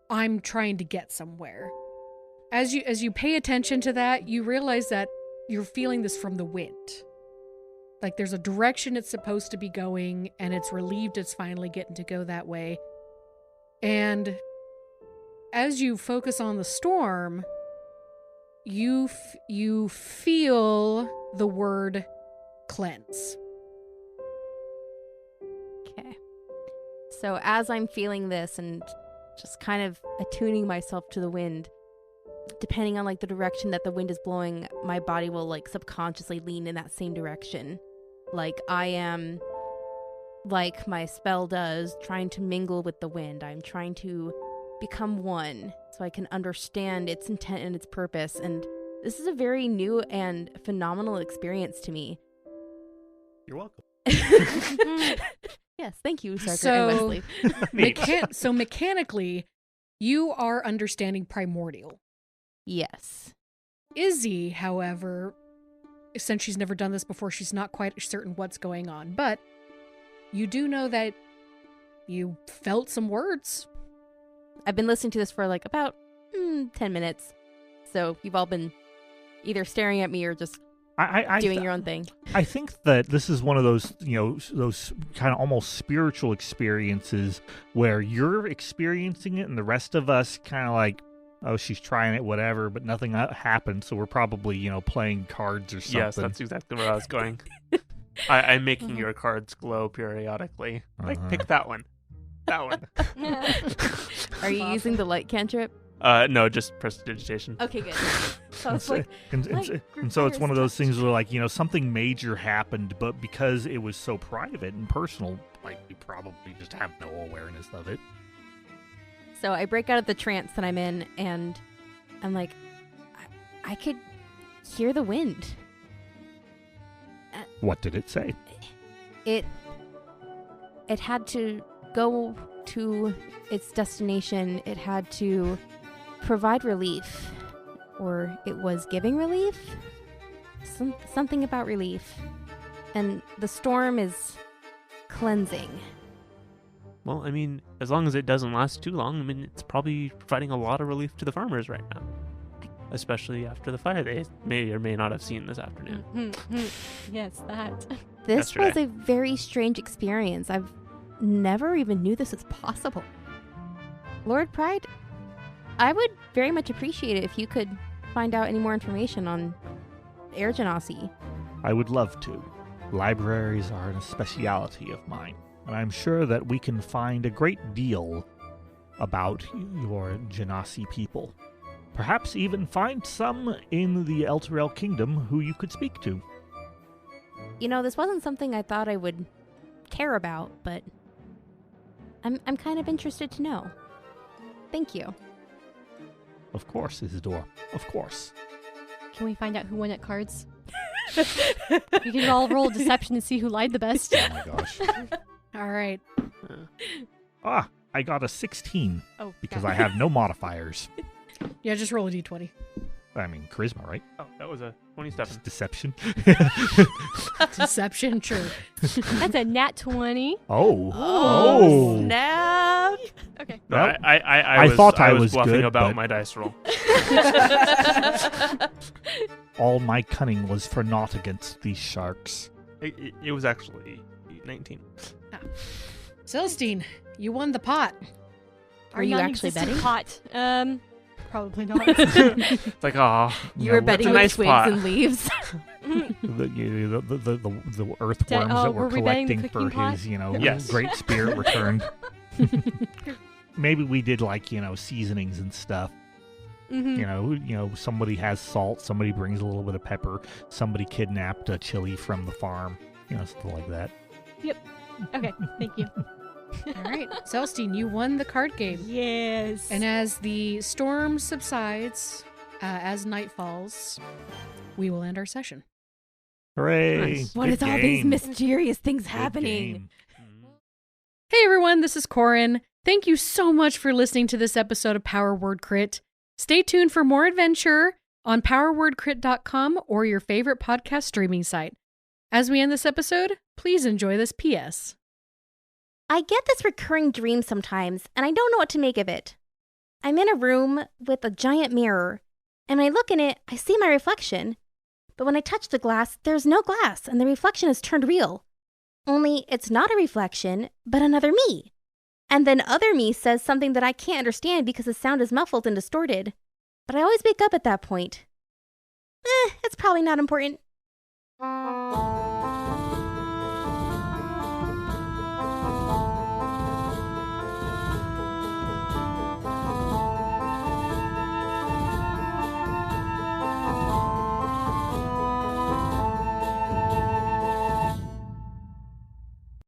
[SPEAKER 1] I'm trying to get somewhere. As you pay attention to that, you realize that you're feeling this from the wind. Like there's a direction it's supposed to be going, and it's relieved it's finally getting to go that way. And as you focus on the storm, you feel the word cleanse.
[SPEAKER 4] Okay. So as I'm feeling this and just kind of attuning myself to the wind, depending on like the direction that the wind is blowing, my body will like subconsciously lean in that same direction. Like I am, like my spell does, trying to mingle with the wind. I'm trying to become one so I can understand its intent and its purpose. And this is a very new and phenomenal experience to me.
[SPEAKER 5] You're welcome.
[SPEAKER 4] Yes, thank you, Sarker and Wesley.
[SPEAKER 1] So mechanically, you are understanding primordial.
[SPEAKER 4] Yes.
[SPEAKER 1] Izzy, however, since she's never done this before, she's not quite certain what's going on. But you do know that you felt some words.
[SPEAKER 4] I've been listening to this for like about 10 minutes. So you've all been either staring at me or just doing your own thing.
[SPEAKER 5] I think that this is one of those, those kind of almost spiritual experiences where you're experiencing it and the rest of us kind of like, oh, she's trying it, whatever, but nothing happened, so we're probably, playing cards or something.
[SPEAKER 3] Yes, that's exactly where I was going. I'm making your cards glow periodically. Like, pick that one. That one.
[SPEAKER 4] Are you using the light cantrip?
[SPEAKER 3] No, just prestidigitation.
[SPEAKER 4] Okay, good. So it's like,
[SPEAKER 5] and so it's one of those things where, like, something major happened, but because it was so private and personal, like, we probably just have no awareness of it.
[SPEAKER 4] So I break out of the trance that I'm in, and I'm like, I could hear the wind.
[SPEAKER 5] What did it say?
[SPEAKER 4] It had to go to its destination. It had to provide relief, or it was giving relief. Something about relief, and the storm is cleansing.
[SPEAKER 3] Well, I mean, as long as it doesn't last too long, I mean, it's probably providing a lot of relief to the farmers right now. Especially after the fire they may or may not have seen this afternoon.
[SPEAKER 2] Yes, that.
[SPEAKER 4] This was a very strange experience. I've never even knew this was possible. Lord Pride, I would very much appreciate it if you could find out any more information on Air Genasi.
[SPEAKER 5] I would love to. Libraries are a specialty of mine, and I'm sure that we can find a great deal about your Genasi people. Perhaps even find some in the Elturel Kingdom who you could speak to.
[SPEAKER 4] This wasn't something I thought I would care about, but I'm kind of interested to know. Thank you.
[SPEAKER 5] Of course, Isidore. Of course.
[SPEAKER 2] Can we find out who won at cards? We can all roll deception to see who lied the best.
[SPEAKER 5] Oh my gosh.
[SPEAKER 1] All right.
[SPEAKER 5] I got a 16
[SPEAKER 2] Oh,
[SPEAKER 5] because I have no modifiers.
[SPEAKER 1] Yeah, just roll a d20.
[SPEAKER 5] I mean, charisma, right?
[SPEAKER 3] Oh, that was a 27.
[SPEAKER 5] Just deception.
[SPEAKER 1] Deception, sure.
[SPEAKER 2] That's a nat 20.
[SPEAKER 5] Oh.
[SPEAKER 4] Snap!
[SPEAKER 2] Okay.
[SPEAKER 5] Well,
[SPEAKER 3] I
[SPEAKER 5] thought I was
[SPEAKER 3] bluffing
[SPEAKER 5] good,
[SPEAKER 3] about
[SPEAKER 5] but-
[SPEAKER 3] my dice roll.
[SPEAKER 5] All my cunning was for naught against these sharks.
[SPEAKER 3] It was actually 19.
[SPEAKER 1] Celestine, you won the pot.
[SPEAKER 4] Were you actually
[SPEAKER 2] Non-existent
[SPEAKER 4] betting?
[SPEAKER 2] Pot. Probably not.
[SPEAKER 3] It's like, oh,
[SPEAKER 4] You were betting
[SPEAKER 3] a
[SPEAKER 4] with
[SPEAKER 3] nice
[SPEAKER 4] twigs
[SPEAKER 3] pot.
[SPEAKER 4] and leaves.
[SPEAKER 5] The earthworms that
[SPEAKER 2] were
[SPEAKER 5] we're
[SPEAKER 2] we betting the
[SPEAKER 5] collecting for
[SPEAKER 2] cooking pot?
[SPEAKER 5] his,
[SPEAKER 3] Yes.
[SPEAKER 5] great spirit returned. Maybe we did seasonings and stuff.
[SPEAKER 2] Mhm.
[SPEAKER 5] Somebody has salt, somebody brings a little bit of pepper, somebody kidnapped a chili from the farm, something like that.
[SPEAKER 2] Okay, thank you.
[SPEAKER 1] All right, Celestine, you won the card game.
[SPEAKER 2] Yes.
[SPEAKER 1] And as the storm subsides, as night falls, we will end our session.
[SPEAKER 5] Hooray!
[SPEAKER 3] Nice.
[SPEAKER 4] What
[SPEAKER 5] Good
[SPEAKER 4] is all these
[SPEAKER 5] game.
[SPEAKER 4] mysterious things
[SPEAKER 5] Good
[SPEAKER 4] happening?
[SPEAKER 5] game.
[SPEAKER 1] Hey everyone, this is Corrin. Thank you so much for listening to this episode of Power Word Crit. Stay tuned for more adventure on powerwordcrit.com or your favorite podcast streaming site. As we end this episode, please enjoy this PS.
[SPEAKER 6] I get this recurring dream sometimes, and I don't know what to make of it. I'm in a room with a giant mirror, and when I look in it, I see my reflection. But when I touch the glass, there's no glass, and the reflection is turned real. Only it's not a reflection, but another me. And then other me says something that I can't understand because the sound is muffled and distorted. But I always wake up at that point. It's probably not important.